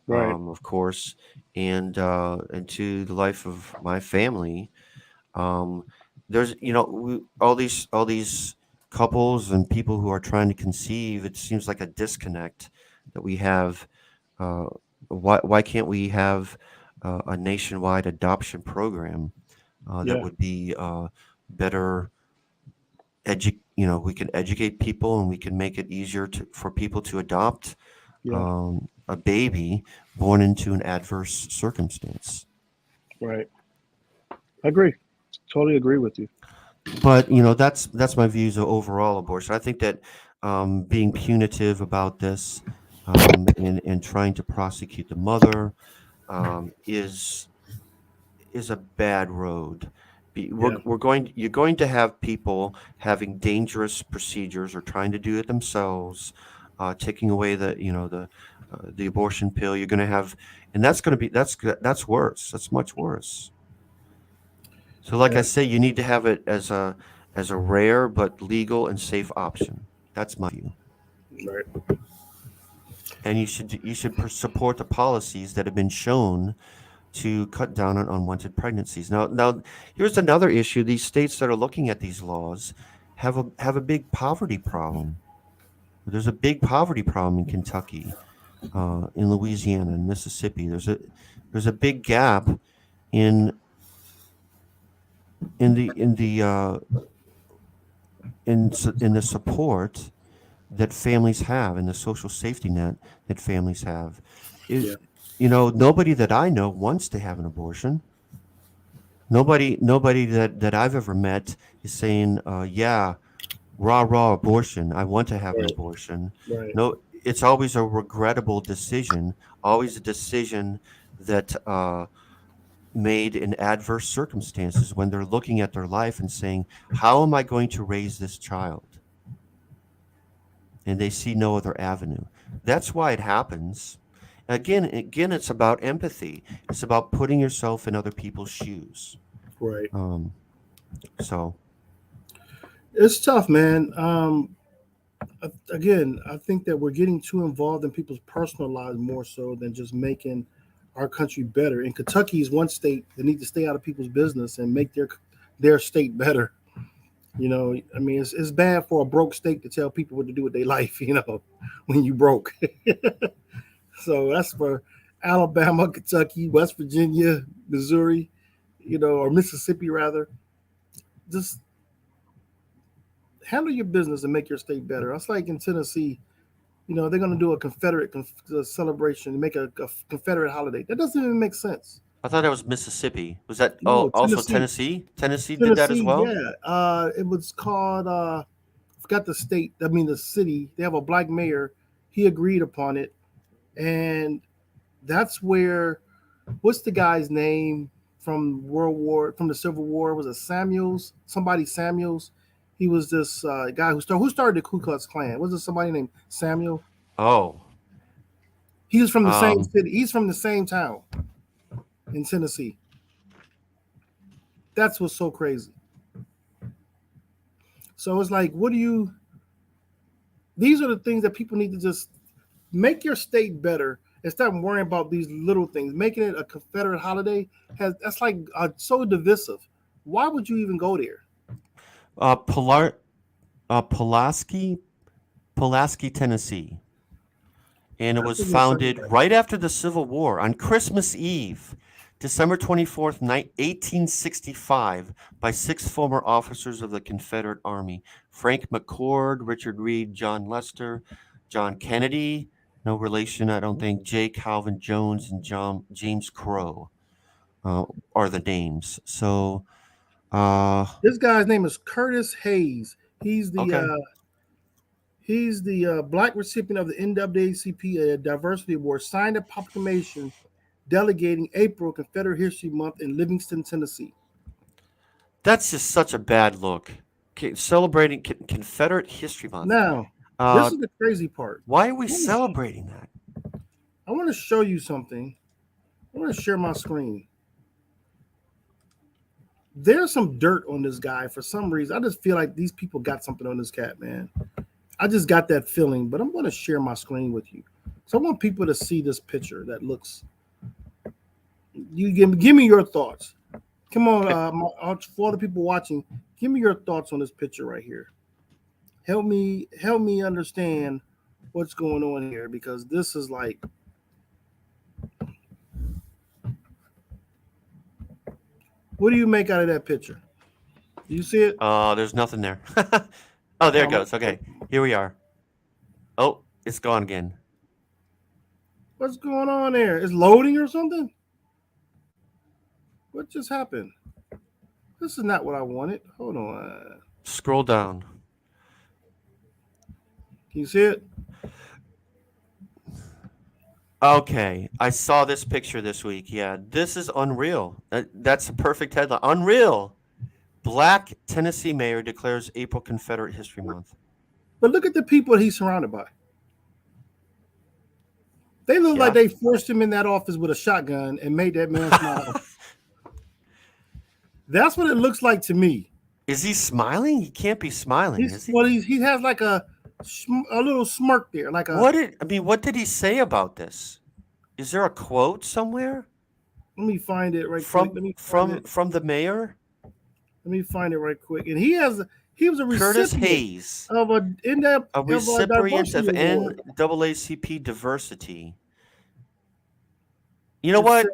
of course, and to the life of my family. There's, all these couples and people who are trying to conceive. It seems like a disconnect that we have. Why can't we have a nationwide adoption program that would be better? We can educate people, and we can make it easier for people to adopt a baby born into an adverse circumstance. Right. I agree. Totally agree with you. But that's my views of overall abortion. I think that being punitive about this, and trying to prosecute the mother, is a bad road. You're going to have people having dangerous procedures or trying to do it themselves, taking away the abortion pill. You're going to have, and that's worse. That's much worse. So, like I say, you need to have it as a rare but legal and safe option. That's my view. Right. And you should support the policies that have been shown to cut down on unwanted pregnancies. Now, here's another issue. These states that are looking at these laws have a big poverty problem. There's a big poverty problem in Kentucky, in Louisiana, and Mississippi. There's a big gap in the support that families have and the social safety net that families have. Yeah. Nobody that I know wants to have an abortion. Nobody that I've ever met is saying, yeah, rah abortion. I want to have an Right. abortion. Right. No, it's always a regrettable decision, always a decision that made in adverse circumstances when they're looking at their life and saying, how am I going to raise this child? And they see no other avenue. That's why it happens. Again, it's about empathy. It's about putting yourself in other people's shoes. Right. So it's tough, man. Again, I think that we're getting too involved in people's personal lives more so than just making our country better. And Kentucky is one state that needs to stay out of people's business and make their state better. I mean, it's bad for a broke state to tell people what to do with their life, when you broke. So that's for Alabama, Kentucky, West Virginia, Missouri, or Mississippi rather. Just handle your business and make your state better. That's like in Tennessee, they're going to do a Confederate celebration, make a Confederate holiday. That doesn't even make sense. I thought that was Mississippi. Was that No, also Tennessee? Tennessee did that as well? Yeah. It was called, I forgot the state, the city. They have a black mayor. He agreed upon it. And that's where, what's the guy's name from the Civil War? Was it Samuels? Somebody Samuels. He was this guy who started the Ku Klux Klan. Was it somebody named Samuel? Oh. He was from the same city. He's from the same town in Tennessee. That's what's so crazy. So it's like, these are the things that people need to just make your state better instead of worrying about these little things. Making it a Confederate holiday, that's like so divisive. Why would you even go there? Pulaski, Tennessee. And it was founded right after the Civil War on Christmas Eve, December 24th, 1865, by 6 former officers of the Confederate Army: Frank McCord, Richard Reed, John Lester, John Kennedy, no relation, I don't think, J. Calvin Jones, and James Crow are the names. So this guy's name is Curtis Hayes. He's the black recipient of the NAACP Diversity Award, signed a proclamation delegating April Confederate History Month in Livingston, Tennessee. That's just such a bad look. Celebrating Confederate History Month. Now, this is the crazy part. Why are we celebrating that? I want to show you something. I want to share my screen. There's some dirt on this guy for some reason. I just feel like these people got something on this cat, man. I just got that feeling, but I'm going to share my screen with you. So I want people to see this picture that looks. You give me your thoughts. Come on, for the people watching, give me your thoughts on this picture right here. Help me understand what's going on here, because this is like. What do you make out of that picture? Do you see it? There's nothing there. Oh, there it goes. Okay, here we are. Oh, it's gone again. What's going on there? Is loading or something? What just happened? This is not what I wanted. Hold on. Scroll down. Can you see it? Okay, I saw this picture this week. Yeah, this is unreal. That's a perfect headline. Unreal. Black Tennessee mayor declares April Confederate History Month. But look at the people he's surrounded by. They look like they forced him in that office with a shotgun and made that man smile. That's what it looks like to me. Is he smiling? He can't be smiling, is he? Well, he has like a little smirk there, like a. What did he say about this? Is there a quote somewhere? Let me find it right quick. From the mayor. Let me find it right quick. And he was a recipient Curtis Hayes of a recipient of NAACP diversity. You know what?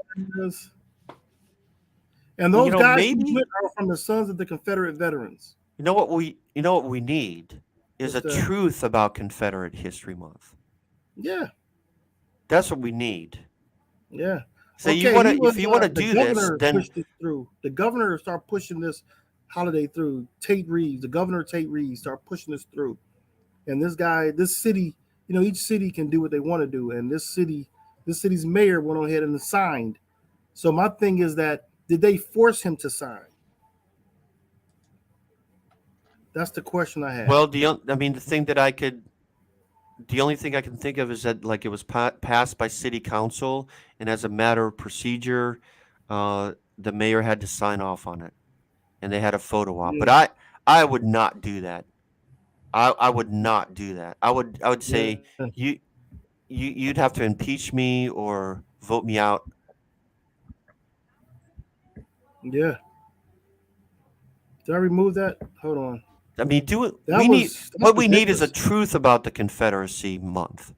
And those guys are from the Sons of the Confederate Veterans. You know what we need is What's a that? truth about Confederate History Month. Yeah. That's what we need. Yeah. So Okay. if you want to The do this, governor then pushed it through. The governor started pushing this holiday through. Tate Reeves, the governor Tate Reeves, started pushing this through. And this city, each city can do what they want to do. And this city's mayor went ahead and signed. So my thing is that did they force him to sign? That's the question I have. well, the only thing I can think of is that like it was passed by city council, and as a matter of procedure, the mayor had to sign off on it, and they had a photo op. But I would not do that. I would not do that. I would say you'd have to impeach me or vote me out. Yeah. Did I remove that? Hold on. I mean, That's what we need is a ridiculous. truth about the Confederacy month.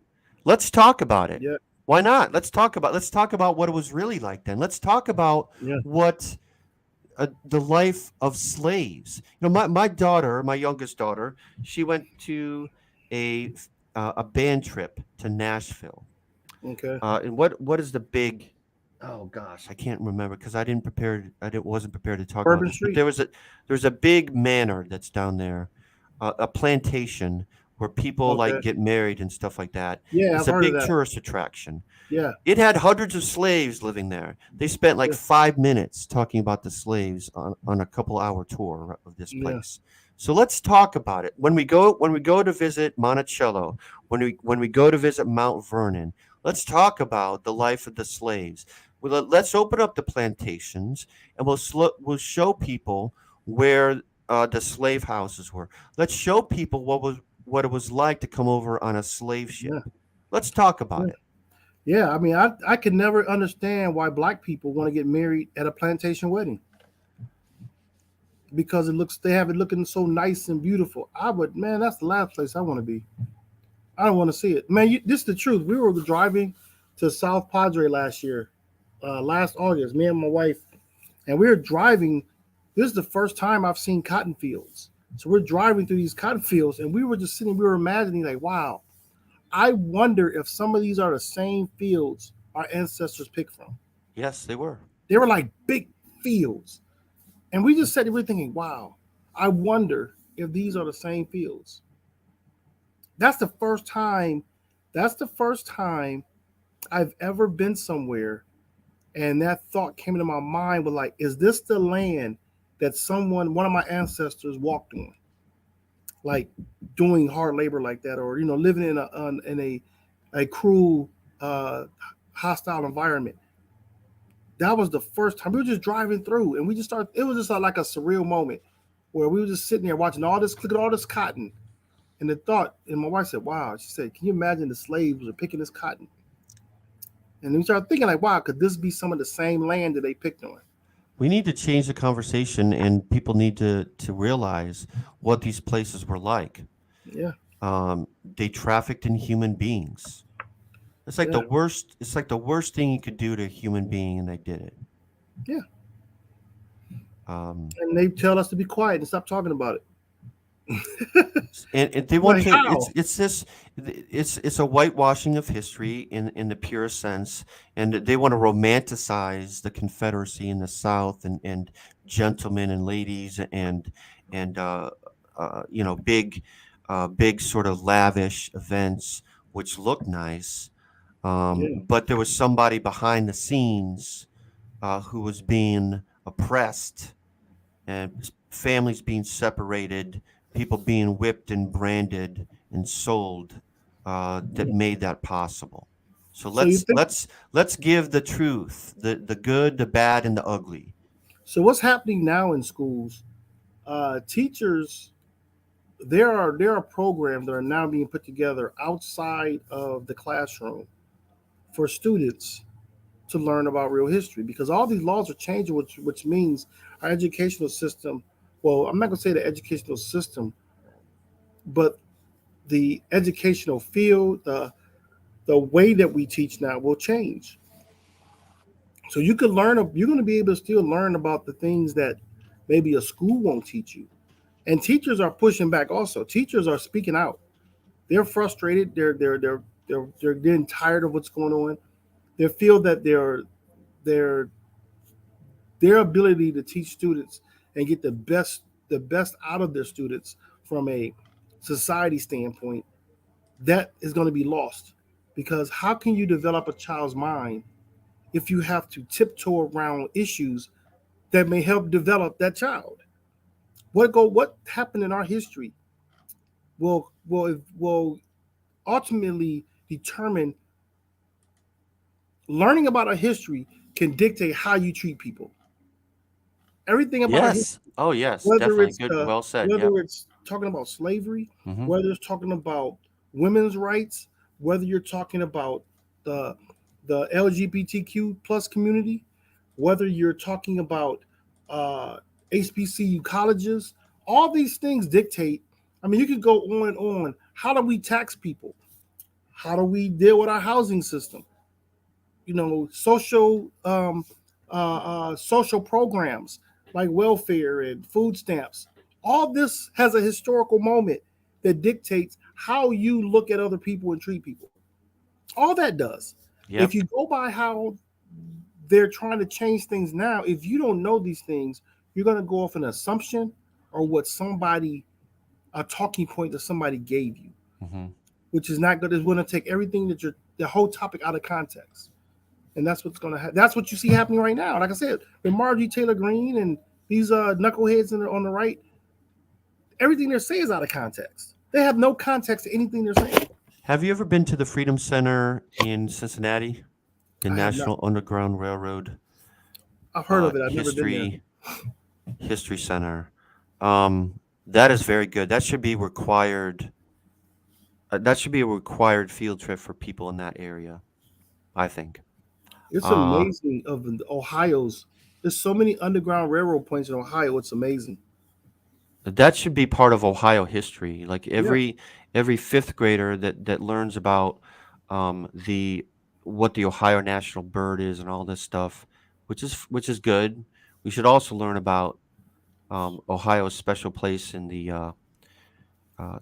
Let's talk about it. Yeah. Why not? Let's talk about what it was really like then. Let's talk about what the life of slaves. My youngest daughter, she went to a band trip to Nashville. Okay. And what is the big? Oh gosh, I can't remember because I wasn't prepared to talk about Bourbon this. But Street? there's a big manor that's down there, a plantation where people like Okay. get married and stuff like that. Yeah, It's I've a heard of big that. tourist attraction. Yeah. It had hundreds of slaves living there. They spent like 5 minutes talking about the slaves on a couple-hour tour of this Yeah. place. So let's talk about it. When we go to visit Monticello, when we go to visit Mount Vernon, let's talk about the life of the slaves. Let's open up the plantations, and we'll show people where the slave houses were. Let's show people what it was like to come over on a slave ship. Yeah. Let's talk about it. Yeah, I mean, I could never understand why black people want to get married at a plantation wedding because they have it looking so nice and beautiful. Man, that's the last place I want to be. I don't want to see it, man. This is the truth. We were driving to South Padre last August, me and my wife, and we were driving. This is the first time I've seen cotton fields. So we're driving through these cotton fields, and we were just sitting. We were imagining, like, wow. I wonder if some of these are the same fields our ancestors picked from. Yes, they were. They were like big fields. And we just we're thinking, wow, I wonder if these are the same fields. That's the first time I've ever been somewhere and that thought came into my mind was like, is this the land that one of my ancestors walked on? Like doing hard labor like that, or living in a cruel, hostile environment. That was the first time we were just driving through, and we just started. It was just like a surreal moment where we were just sitting there watching look at all this cotton, and and my wife said, "Wow," she said, "Can you imagine the slaves were picking this cotton?" And we started thinking, like, "Wow, could this be some of the same land that they picked on?" We need to change the conversation, and people need to realize what these places were like. Yeah. They trafficked in human beings. It's like the worst. It's like the worst thing you could do to a human being, and they did it. Yeah. And they tell us to be quiet and stop talking about it. And they want Like, to. It's a whitewashing of history in the purest sense, and they want to romanticize the Confederacy in the South and gentlemen and ladies and big sort of lavish events which look nice, but there was somebody behind the scenes who was being oppressed and families being separated, people being whipped and branded and sold that made that possible. So let's give the truth, the good, the bad, and the ugly. So what's happening now in schools? Teachers, there are programs that are now being put together outside of the classroom for students to learn about real history, because all these laws are changing, which means our educational system, well, I'm not going to say the educational system, but the educational field, the way that we teach now will change. So you're going to be able to still learn about the things that maybe a school won't teach you. And teachers are pushing back also. Teachers are speaking out. They're frustrated. They're getting tired of what's going on. They feel that their ability to teach students and get the best out of their students from a society standpoint, that is going to be lost. Because how can you develop a child's mind if you have to tiptoe around issues that may help develop that child? What happened in our history will ultimately determine. Learning about our history can dictate how you treat people. Everything about our Yes. history, Oh, yes. whether Definitely. it's Good. Well said. Yep. whether it's talking about slavery, Mhm. whether it's talking about women's rights, whether you're talking about the LGBTQ plus community, whether you're talking about HBCU colleges, all these things dictate. I mean, you could go on and on. How do we tax people? How do we deal with our housing system? Social programs like welfare and food stamps. All this has a historical moment that dictates how you look at other people and treat people. All that does. Yep. If you go by how they're trying to change things now, if you don't know these things, you're going to go off an assumption or a talking point that somebody gave you, which is not good. It's going to take everything the whole topic out of context. And that's what's going to happen. That's what you see happening right now. Like I said, with Marjorie Taylor Greene and these knuckleheads on the right, everything they're saying is out of context. They have no context to anything they're saying. Have you ever been to the Freedom Center in Cincinnati, the I have National not. Underground Railroad? I've heard of it. I've never been there. History Center. That is very good. That should be required. That should be a required field trip for people in that area, I think. It's amazing of Ohio's. There's so many underground railroad points in Ohio. It's amazing. That should be part of Ohio history. Like Yeah. every fifth grader that learns about what the Ohio national bird is and all this stuff, which is good. We should also learn about Ohio's special place in the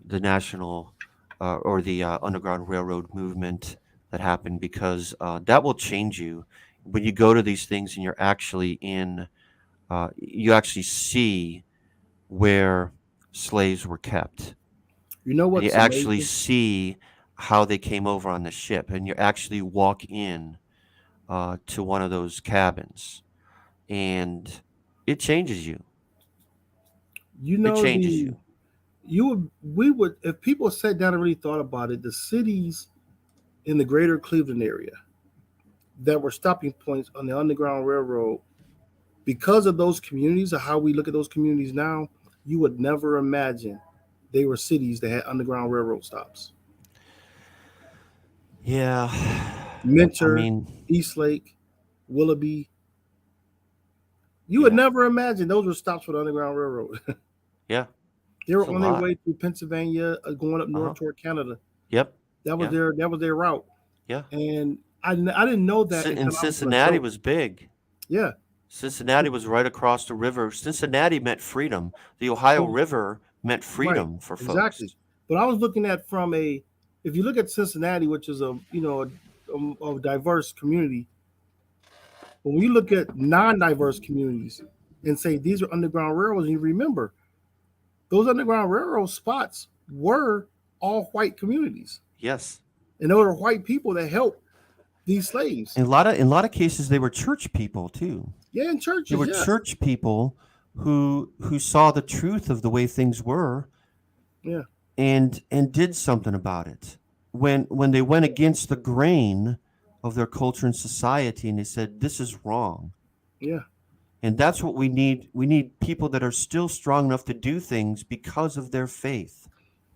national or the Underground Railroad movement that happened, because that will change you when you go to these things and you actually see where slaves were kept. You know And you what's actually amazing? see how they came over on the ship, and you actually walk in to one of those cabins, and it changes you. You It know changes you. we would if people sat down and really thought about it, the cities in the greater Cleveland area that were stopping points on the Underground Railroad, because of those communities or how we look at those communities now, you would never imagine they were cities that had Underground Railroad stops. Yeah. Mentor, Eastlake, Willoughby. You would never imagine those were stops for the Underground Railroad. Yeah. They were It's a on their lot. way through Pennsylvania, going up north toward Canada. Yep. That was Yeah. their route. Yeah. And I didn't know that And until I was an Cincinnati adult. was big. Yeah. Cincinnati was right across the river. Cincinnati meant freedom. The Ohio Well, River meant right, freedom for exactly. folks. But I was looking at if you look at Cincinnati, which is a diverse community, but when you look at non-diverse communities and say these are Underground Railroads, and you remember those Underground Railroad spots were all white communities, Yes. and there were white people that helped these slaves. In a lot of cases, they were church people too. Yeah, in They churches, were yes. church people who saw the truth of the way things were, Yeah. and did something about it. When they went against the grain of their culture and society, and they said, this is wrong. Yeah. And that's what we need. We need people that are still strong enough to do things because of their faith.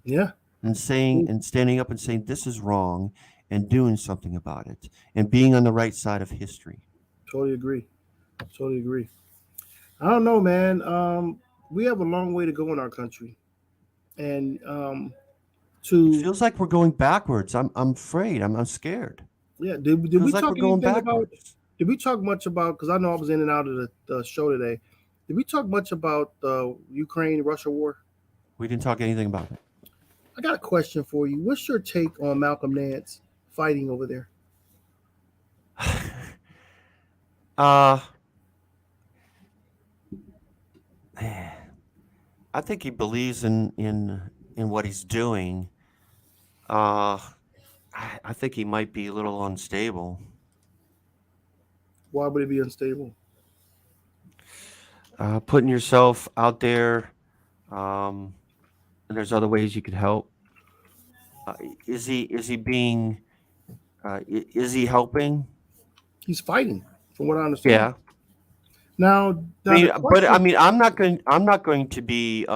Yeah. And standing up and saying this is wrong and doing something about it and being on the right side of history. Totally agree. I don't know, man. We have a long way to go in our country, and It feels like we're going backwards. I'm afraid. I'm scared. Yeah. Did we Feels like talk we're going anything about? backwards. Did we talk much about? Because I know I was in and out of the show today. Did we talk much about the Ukraine-Russia war? We didn't talk anything about it. I got a question for you. What's your take on Malcolm Nance fighting over there? I think he believes in what he's doing. I think he might be a little unstable. Why would it be unstable? Putting yourself out there, and there's other ways you could help. Is he being? Is he helping? He's fighting, from what I understand. Yeah. Now I the question, mean, I'm not going to be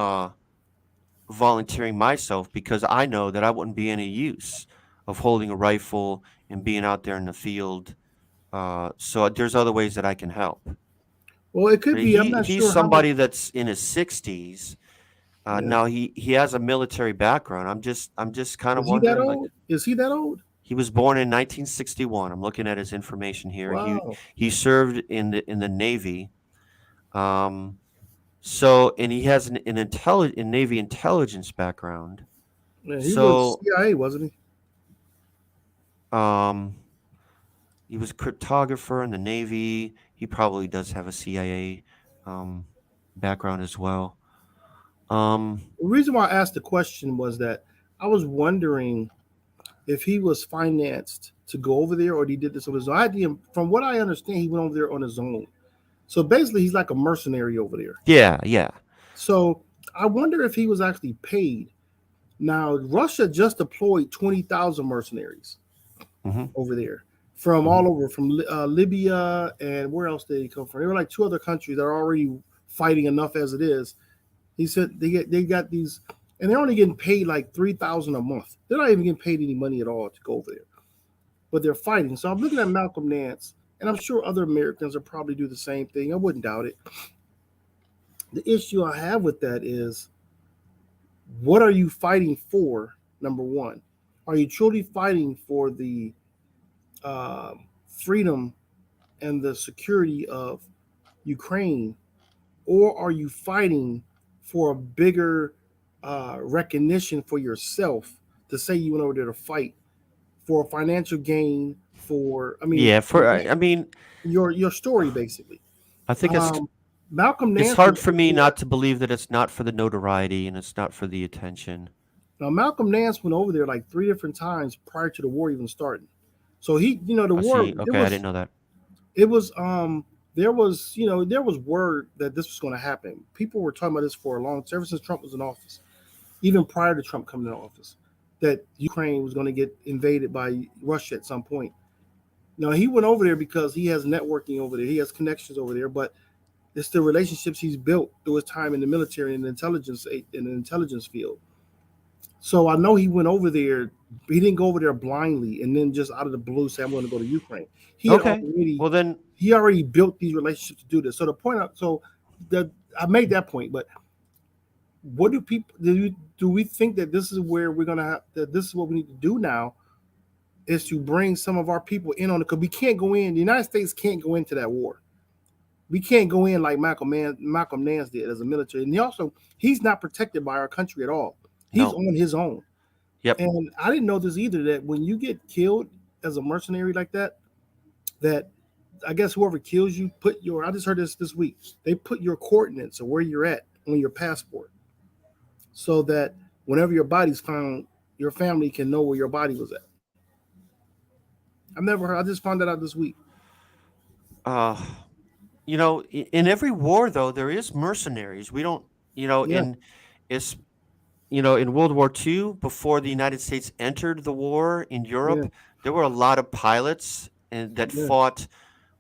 volunteering myself because I know that I wouldn't be any use of holding a rifle and being out there in the field. So there's other ways that I can help. well, it could be. I'm not He's sure somebody that's in his 60s. Yeah. Now he has a military background. I'm just kind of Is he that wondering. Like, old? Is he that old? he was born in 1961. I'm looking at his information here. Wow. He served in the Navy. So and he has an Navy intelligence background. Yeah, he was So CIA, wasn't he was a cryptographer in the Navy. He probably does have a CIA background as well. The reason why I asked the question was that I was wondering if he was financed to go over there or he did this on his own. From what I understand, he went over there on his own. So basically, he's like a mercenary over there. Yeah. So I wonder if he was actually paid. Now, Russia just deployed 20,000 mercenaries over there from all over, from Libya, and where else did they come from? There were like 2 other countries that are already fighting enough as it is. He said they got these, and they're only getting paid like $3,000 a month. They're not even getting paid any money at all to go over there, but they're fighting. So I'm looking at Malcolm Nance, and I'm sure other Americans will probably do the same thing. I wouldn't doubt it. The issue I have with that is, what are you fighting for? Number one, are you truly fighting for the freedom and the security of Ukraine, or are you fighting for a bigger recognition for yourself to say you went over there to fight for financial gain? Your story basically. I think Malcolm Nance. It's hard for me not to believe that it's not for the notoriety and it's not for the attention. Now, Malcolm Nance went over there like 3 different times prior to the war even starting. So he, the war. See. Okay, I didn't know that. It was there was word that this was going to happen. People were talking about this for a long time, ever since Trump was in office, even prior to Trump coming into office, that Ukraine was going to get invaded by Russia at some point. Now, he went over there because he has networking over there, he has connections over there, but it's the relationships he's built through his time in the military and the intelligence field. So I know he went over there. He didn't go over there blindly and then just out of the blue say, I'm going to go to Ukraine. He already built these relationships to do this. So the point, I made that point, but what do people do? We think that this is where we're going to have, that this is what we need to do now, is to bring some of our people in on it, because we can't go in. The United States can't go into that war. We can't go in like Malcolm Nance did as a military, and he's not protected by our country at all. He's on his own. Yep. And I didn't know this either, that when you get killed as a mercenary like that I guess whoever kills you I just heard this week, they put your coordinates of where you're at on your passport, so that whenever your body's found, your family can know where your body was at. I've never heard. I just found that out this week. In every war though, there is mercenaries. We don't, in World War II, before the United States entered the war in Europe, there were a lot of pilots that fought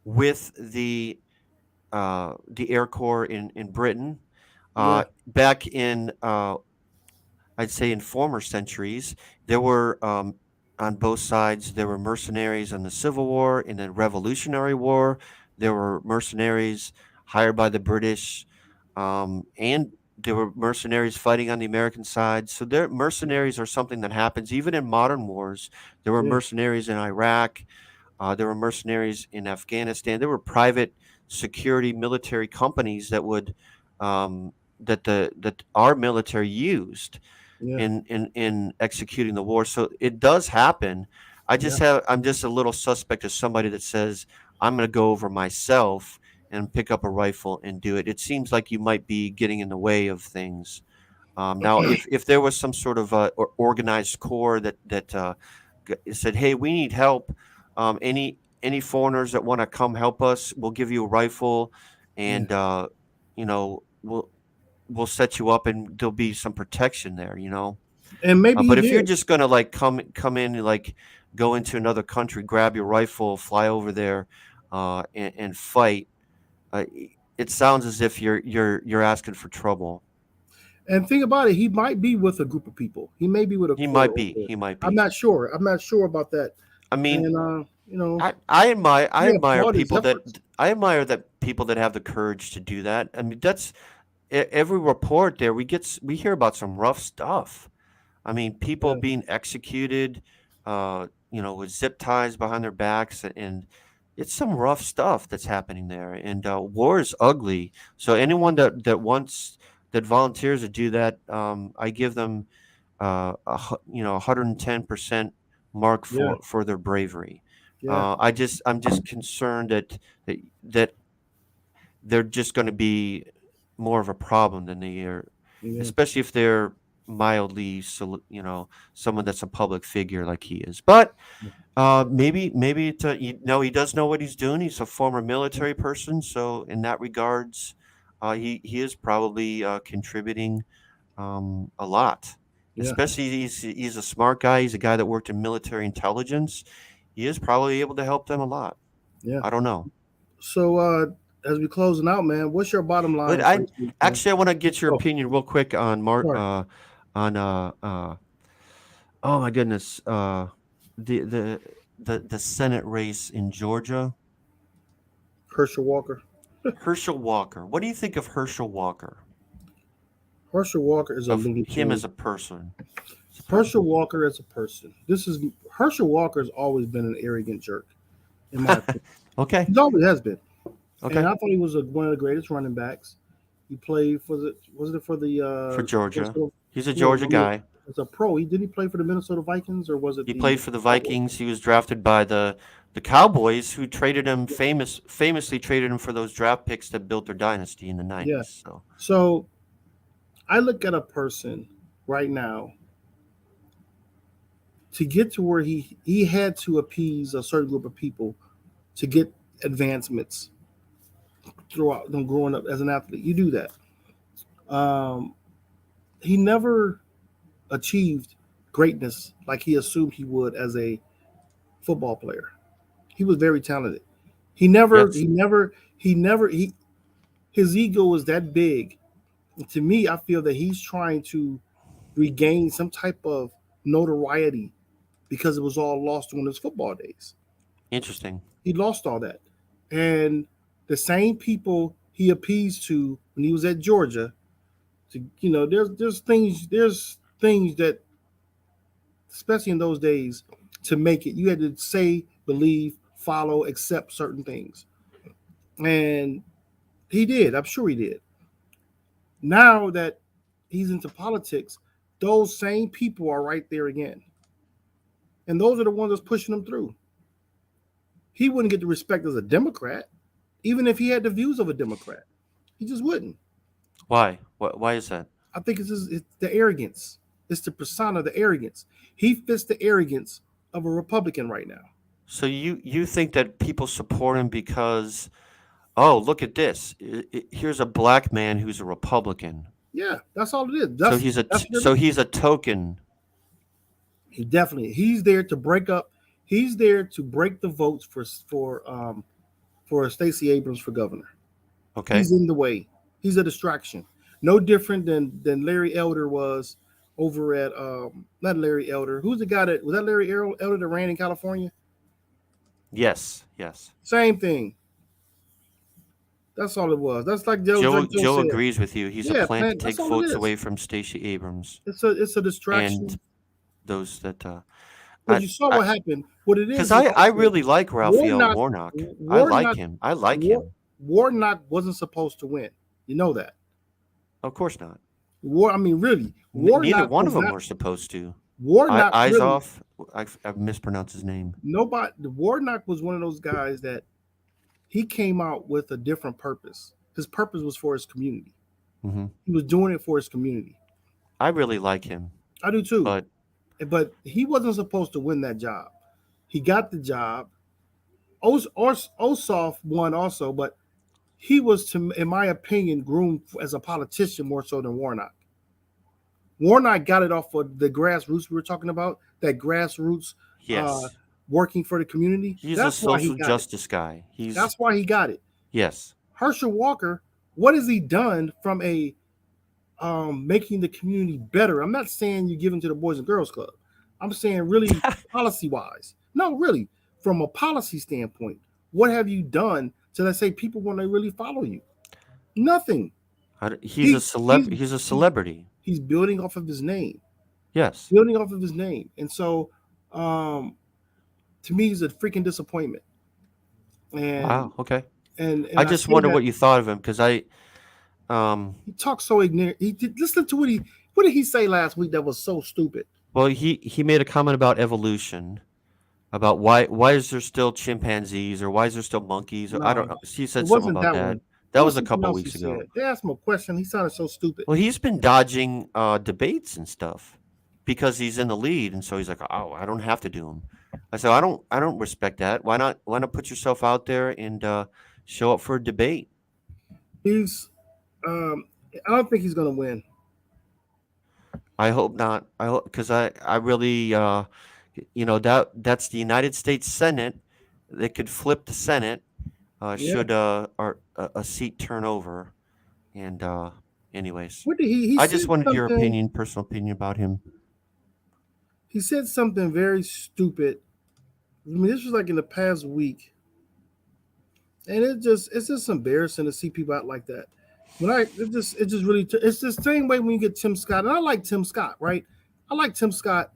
with the Air Corps in Britain. Back in, I'd say in former centuries, there were on both sides. There were mercenaries in the Civil War, in the Revolutionary War. There were mercenaries hired by the British, and there were mercenaries fighting on the American side. So mercenaries are something that happens even in modern wars. There were mercenaries in Iraq. There were mercenaries in Afghanistan. There were private security military companies that would that our military used Yeah. in executing the war. So it does happen. I'm just a little suspect of somebody that says I'm going to go over myself and pick up a rifle and do it. It seems like you might be getting in the way of things. Now, if there was some sort of organized corps that said, "Hey, we need help. Any foreigners that want to come help us, we'll give you a rifle, and we'll set you up, and there'll be some protection there." And maybe he But if you're did. just gonna like come in and like go into another country, grab your rifle, fly over there, and fight, it sounds as if you're asking for trouble. And think about it, he might be with a group of people. He may be with a He corps might over be. there. He might I'm be. not sure. I'm not sure about that. I mean, And I admire applaud his people efforts. that people that have the courage to do that. I mean, that's every report there we hear about some rough stuff. I mean, people being executed, with zip ties behind their backs, and it's some rough stuff that's happening there. And war is ugly. So anyone that volunteers to do that, I give them, 110% mark Yeah. for their bravery. Yeah. I'm just concerned that they're just going to be more of a problem than they are, Yeah. especially if they're mildly, someone that's a public figure like he is. But maybe he does know what he's doing. He's a former military person, so in that regards, he is probably contributing a lot. Yeah. Especially he's a smart guy. He's a guy that worked in military intelligence. He is probably able to help them a lot. Yeah. I don't know. So as we closing out, man, what's your bottom line? But for this week, man? I want to get your opinion real quick on Sorry. oh my goodness, the Senate race in Georgia. Herschel Walker. Herschel Walker. What do you think of Herschel Walker? Herschel Walker is a Of Looney him Tune. as a person. Herschel Walker as a person. Herschel Walker has always been an arrogant jerk, in my opinion. Okay. He always has been. Okay. And I thought he was one of the greatest running backs. He played for For Georgia. Minnesota- He's a Georgia guy. As a pro, didn't he play for the Minnesota Vikings, or was it? He played for the Vikings. He was drafted by the Cowboys, who traded him famously traded him for those draft picks that built their dynasty in the 90s. Yeah. So I look at a person right now to get to where he had to appease a certain group of people to get advancements throughout them growing up as an athlete. You do that. He never achieved greatness like he assumed he would as a football player. He was very talented. His ego was that big. And to me, I feel that he's trying to regain some type of notoriety because it was all lost during his football days. Interesting. He lost all that. And the same people he appeased to when he was at Georgia, there's things that, especially in those days, to make it, you had to say, believe, follow, accept certain things. And he did. I'm sure he did. Now that he's into politics, those same people are right there again. And those are the ones that's pushing him through. He wouldn't get the respect as a Democrat, even if he had the views of a Democrat. He just wouldn't. Why? Why is that? I think it's the arrogance. It's the persona, the arrogance. He fits the arrogance of a Republican right now. So you think that people support him because, oh, look at this. Here's a black man who's a Republican. Yeah, that's all it is. So he's a token. He definitely. He's there to break up. He's there to break the votes for Stacey Abrams for governor. Okay. He's in the way. He's a distraction. No different than Larry Elder was over at not Larry Elder. Who's the guy was that Larry Elder that ran in California? Yes. Same thing. That's all it was. That's like Joe said. agrees with you. He's a plan to take votes away from Stacey Abrams. It's a distraction. And those that you saw what happened. What it is? Because I really like Raphael Warnock. I like him. Warnock wasn't supposed to win. You know that. Of course not. Really, Neither Warnock one was of them not. were supposed to. Warnock Eyes really. off. I've mispronounced his name. Warnock was one of those guys that he came out with a different purpose. His purpose was for his community. Mm-hmm. He was doing it for his community. I really like him. I do too. But he wasn't supposed to win that job. He got the job. Ossoff won also, but he was, in my opinion, groomed as a politician more so than Warnock. Warnock got it off of the grassroots we were talking about, that grassroots working for the community. He's a social justice guy. That's why he got it. Yes. Herschel Walker, what has he done from a making the community better? I'm not saying you give him to the Boys and Girls Club. I'm saying really policy-wise. No, really, from a policy standpoint, what have you done to, let's say, people want to really follow you? Nothing. He's a celebrity. He's building off of his name. Yes. Building off of his name. And so, to me, he's a freaking disappointment. And, wow. Okay. And I just wonder what you thought of him, because he talks so ignorant. Listen to what did he say last week that was so stupid? Well, he made a comment about evolution, about why is there still chimpanzees, or why is there still monkeys, or I don't know. He said something about that. That was a couple weeks ago. They asked him a question. He sounded so stupid. Well, he's been dodging debates and stuff because he's in the lead, and so he's like, "Oh, I don't have to do them." I said, "I don't respect that. Why not put yourself out there and show up for a debate?" I don't think he's going to win. I hope not. I hope, because I really that's the United States Senate. They could flip the Senate. Should a seat turn over, and anyways, I just wanted your personal opinion about him. He said something very stupid. I mean, this was like in the past week, and it's just embarrassing to see people out like that. It's the same way when you get Tim Scott, and I like Tim Scott, right? I like Tim Scott,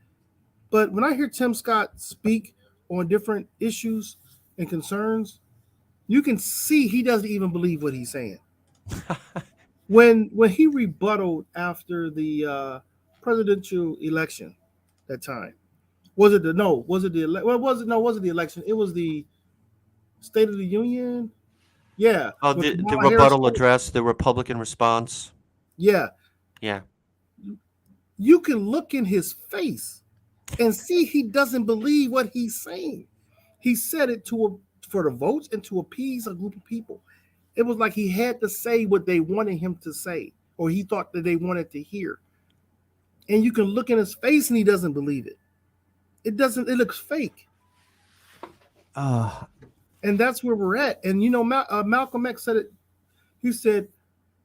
but when I hear Tim Scott speak on different issues and concerns, you can see he doesn't even believe what he's saying. When he rebutted after the presidential election, that time, was it the election? It was the State of the Union. Yeah. Oh, the rebuttal address, the Republican response. Yeah. Yeah. You can look in his face and see he doesn't believe what he's saying. He said it for the votes and to appease a group of people. It was like he had to say what they wanted him to say, or he thought that they wanted to hear. And you can look in his face and he doesn't believe it. It looks fake. And that's where we're at. And Malcolm X said it. He said,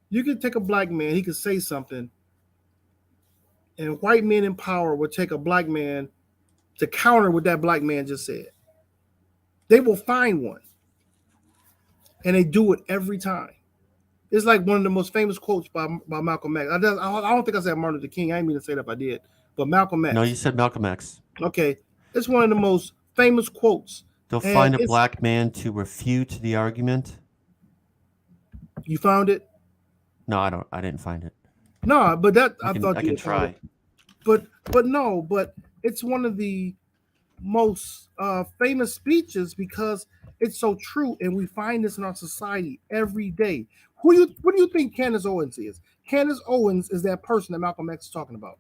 you could take a black man, he could say something, and white men in power would take a black man to counter what that black man just said. They will find one. And they do it every time. It's like one of the most famous quotes by Malcolm X. I don't think I said Martin Luther King. I didn't mean to say that if I did. But Malcolm X. No, you said Malcolm X. Okay. It's one of the most famous quotes. They'll find a black man to refute the argument. You found it? No, I didn't find it. No, but I can try. But it's one of the most famous speeches because it's so true, and we find this in our society every day. What do you think Candace Owens is? Candace Owens is that person that Malcolm X is talking about.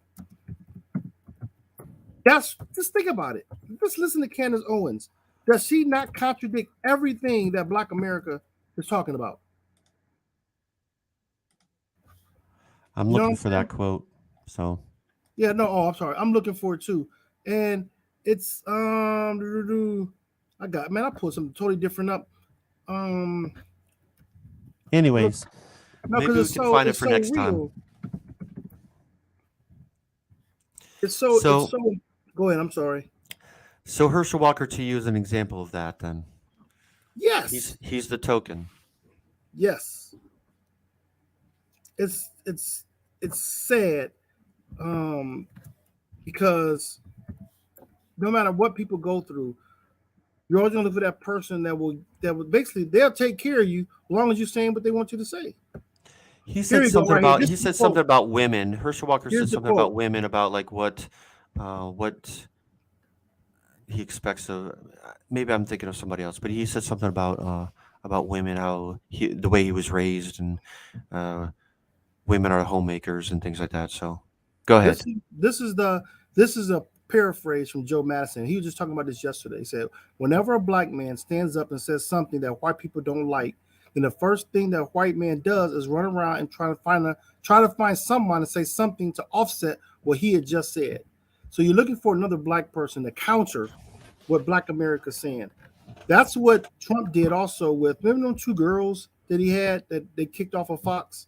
Just think about it. Just listen to Candace Owens. Does she not contradict everything that Black America is talking about? I'm looking for that quote. So yeah, no, I'm sorry. I'm looking for it too. And it's I pulled something totally different up. Anyways, maybe we can find it for next time. It's so go ahead, I'm sorry. So Herschel Walker to you is an example of that then. Yes. He's the token. Yes. It's sad because no matter what people go through, you're always going to look for that person that will basically they'll take care of you as long as you're saying what they want you to say. He Here said we go, something right here. about This he is the said something quote. about women. Herschel Walker Here's said the something about quote. women, about like what he expects of. Maybe I'm thinking of somebody else, but he said something about women, how the way he was raised, and uh, women are homemakers and things like that. So, go ahead. This is a paraphrase from Joe Madison. He was just talking about this yesterday. He said, whenever a black man stands up and says something that white people don't like, then the first thing that white man does is run around and try to find someone to say something to offset what he had just said. So you're looking for another black person to counter what Black America's saying. That's what Trump did also with, remember them two girls that he had that they kicked off of Fox?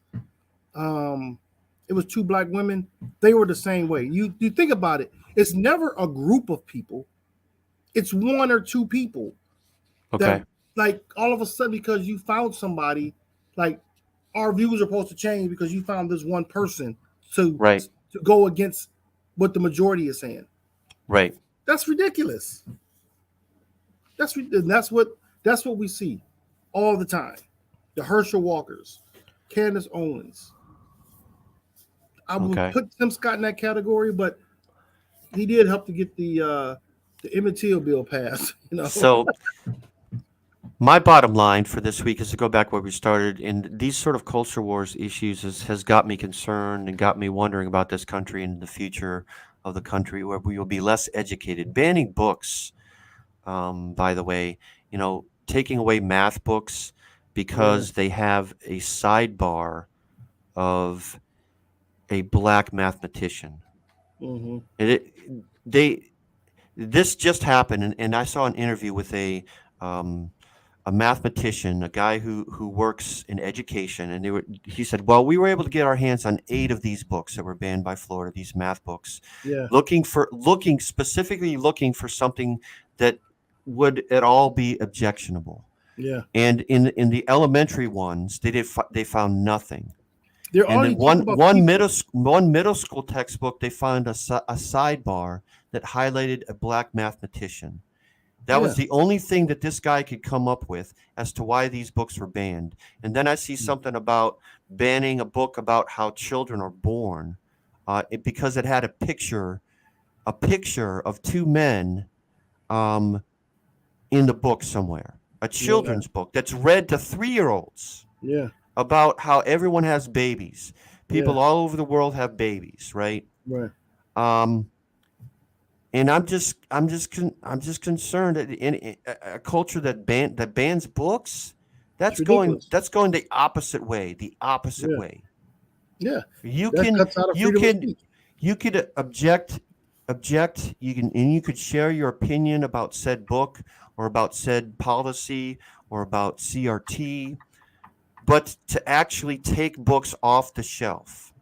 It was two black women. They were the same way. You think about it. It's never a group of people. It's one or two people Okay. that, like, all of a sudden, because you found somebody, like, our views are supposed to change because you found this one person to go against what the majority is saying. Right. That's ridiculous. That's what we see all the time. The Herschel Walkers, Candace Owens. I would put Tim Scott in that category, but he did help to get the Emmett Till bill passed. So, my bottom line for this week is to go back where we started. And these sort of culture wars issues has got me concerned and got me wondering about this country and the future of the country, where we will be less educated. Banning books, by the way, taking away math books because they have a sidebar of a black mathematician. Mm-hmm. This just happened, and I saw an interview with a mathematician, a guy who works in education, and he said, well, we were able to get our hands on 8 of these books that were banned by Florida, these math books, specifically looking for something that would at all be objectionable. Yeah. And in the elementary ones, they found nothing. They're And only then talking about one middle school textbook, they found a sidebar that highlighted a black mathematician. That was the only thing that this guy could come up with as to why these books were banned. And then I see something about banning a book about how children are born, because it had a picture of 2 men in the book somewhere, a children's book that's read to 3-year-olds. Yeah. About how everyone has babies. People all over the world have babies, right? Right. And I'm just concerned that in a culture that bans books, that's going the opposite way. The opposite way. Yeah. You that can cuts out of you could object. You could share your opinion about said book or about said policy or about CRT. But to actually take books off the shelf.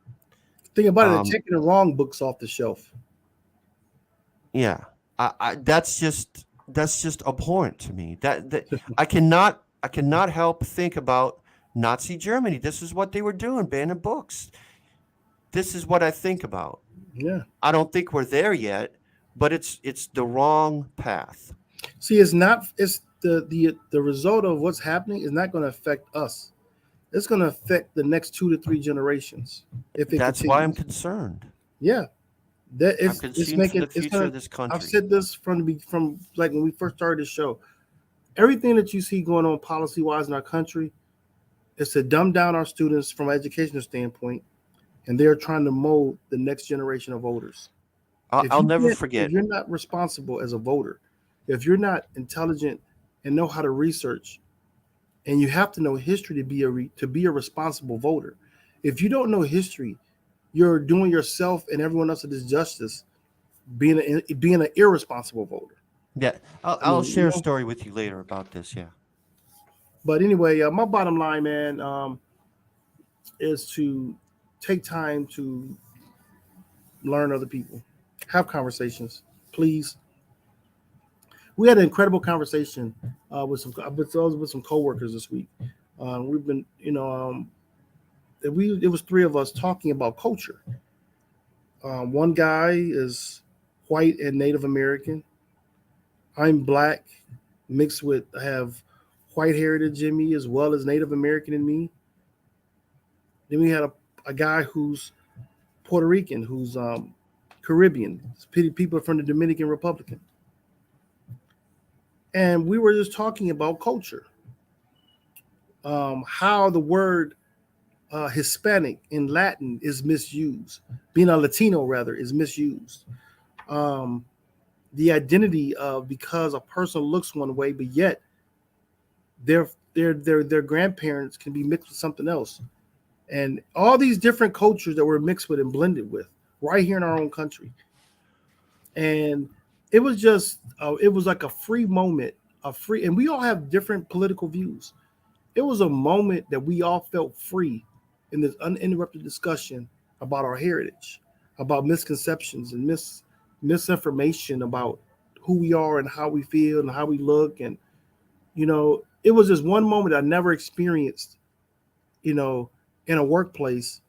Think about it, they're taking the wrong books off the shelf. Yeah, that's just abhorrent to me. That I cannot help think about Nazi Germany. This is what they were doing, banning books. This is what I think about. Yeah. I don't think we're there yet, but it's the wrong path. See, it's the result of what's happening is not going to affect us. It's going to affect the next 2 to 3 generations. That's why I'm concerned. Yeah, it's making the future of this country. I've said this from like when we first started this show. Everything that you see going on policy wise in our country is to dumb down our students from an educational standpoint, and they're trying to mold the next generation of voters. I'll never forget. If you're not responsible as a voter, if you're not intelligent and know how to research. And you have to know history to be a responsible voter. If you don't know history, you're doing yourself and everyone else a disjustice, being an irresponsible voter. Yeah, I'll share a story with you later about this. Yeah. But anyway, my bottom line, man, is to take time to learn other people, have conversations, please. We had an incredible conversation with some coworkers this week. We've been, it was 3 of us talking about culture. One guy is white and Native American. I'm black, mixed with, I have white heritage in me as well as Native American in me. Then we had a guy who's Puerto Rican, who's Caribbean, people from the Dominican Republic. And we were just talking about culture, how the word Hispanic in Latin is misused, being a Latino rather is misused. The identity of because a person looks one way, but yet their grandparents can be mixed with something else, and all these different cultures that we're mixed with and blended with right here in our own country. And it was just it was like a free moment, and we all have different political views. It was a moment that we all felt free in this uninterrupted discussion about our heritage, about misconceptions and misinformation about who we are and how we feel and how we look. And it was just one moment I never experienced in a workplace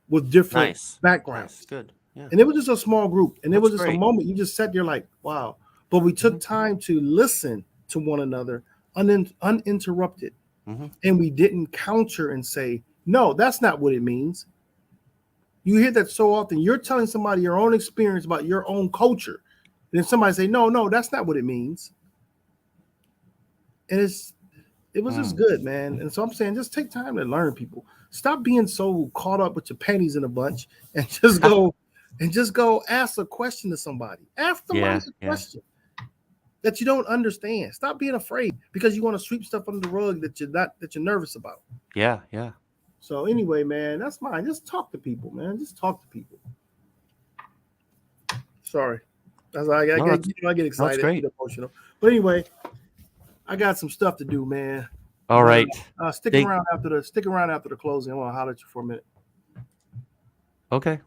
with different backgrounds. Nice. Good. Yeah. And it was just a small group, and it was just great. a moment you just sat there like, wow. But we took time to listen to one another uninterrupted. And we didn't counter and say, no, that's not what it means. You hear that so often. You're telling somebody your own experience about your own culture. And then somebody say, no, that's not what it means. And it was just good, man. And so I'm saying, just take time to learn, people. Stop being so caught up with your panties in a bunch and just go ask a question to somebody. Ask somebody a question that you don't understand. Stop being afraid because you want to sweep stuff under the rug that you're nervous about. Yeah. So anyway, man, that's mine. Just talk to people, man. Just talk to people. Sorry. I get excited. That's great. Get emotional. But anyway, I got some stuff to do, man. All right. Stick around after the closing. I want to holler at you for a minute. Okay.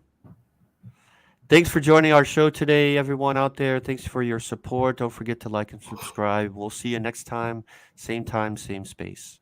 Thanks for joining our show today, everyone out there. Thanks for your support. Don't forget to like and subscribe. We'll see you next time, same space.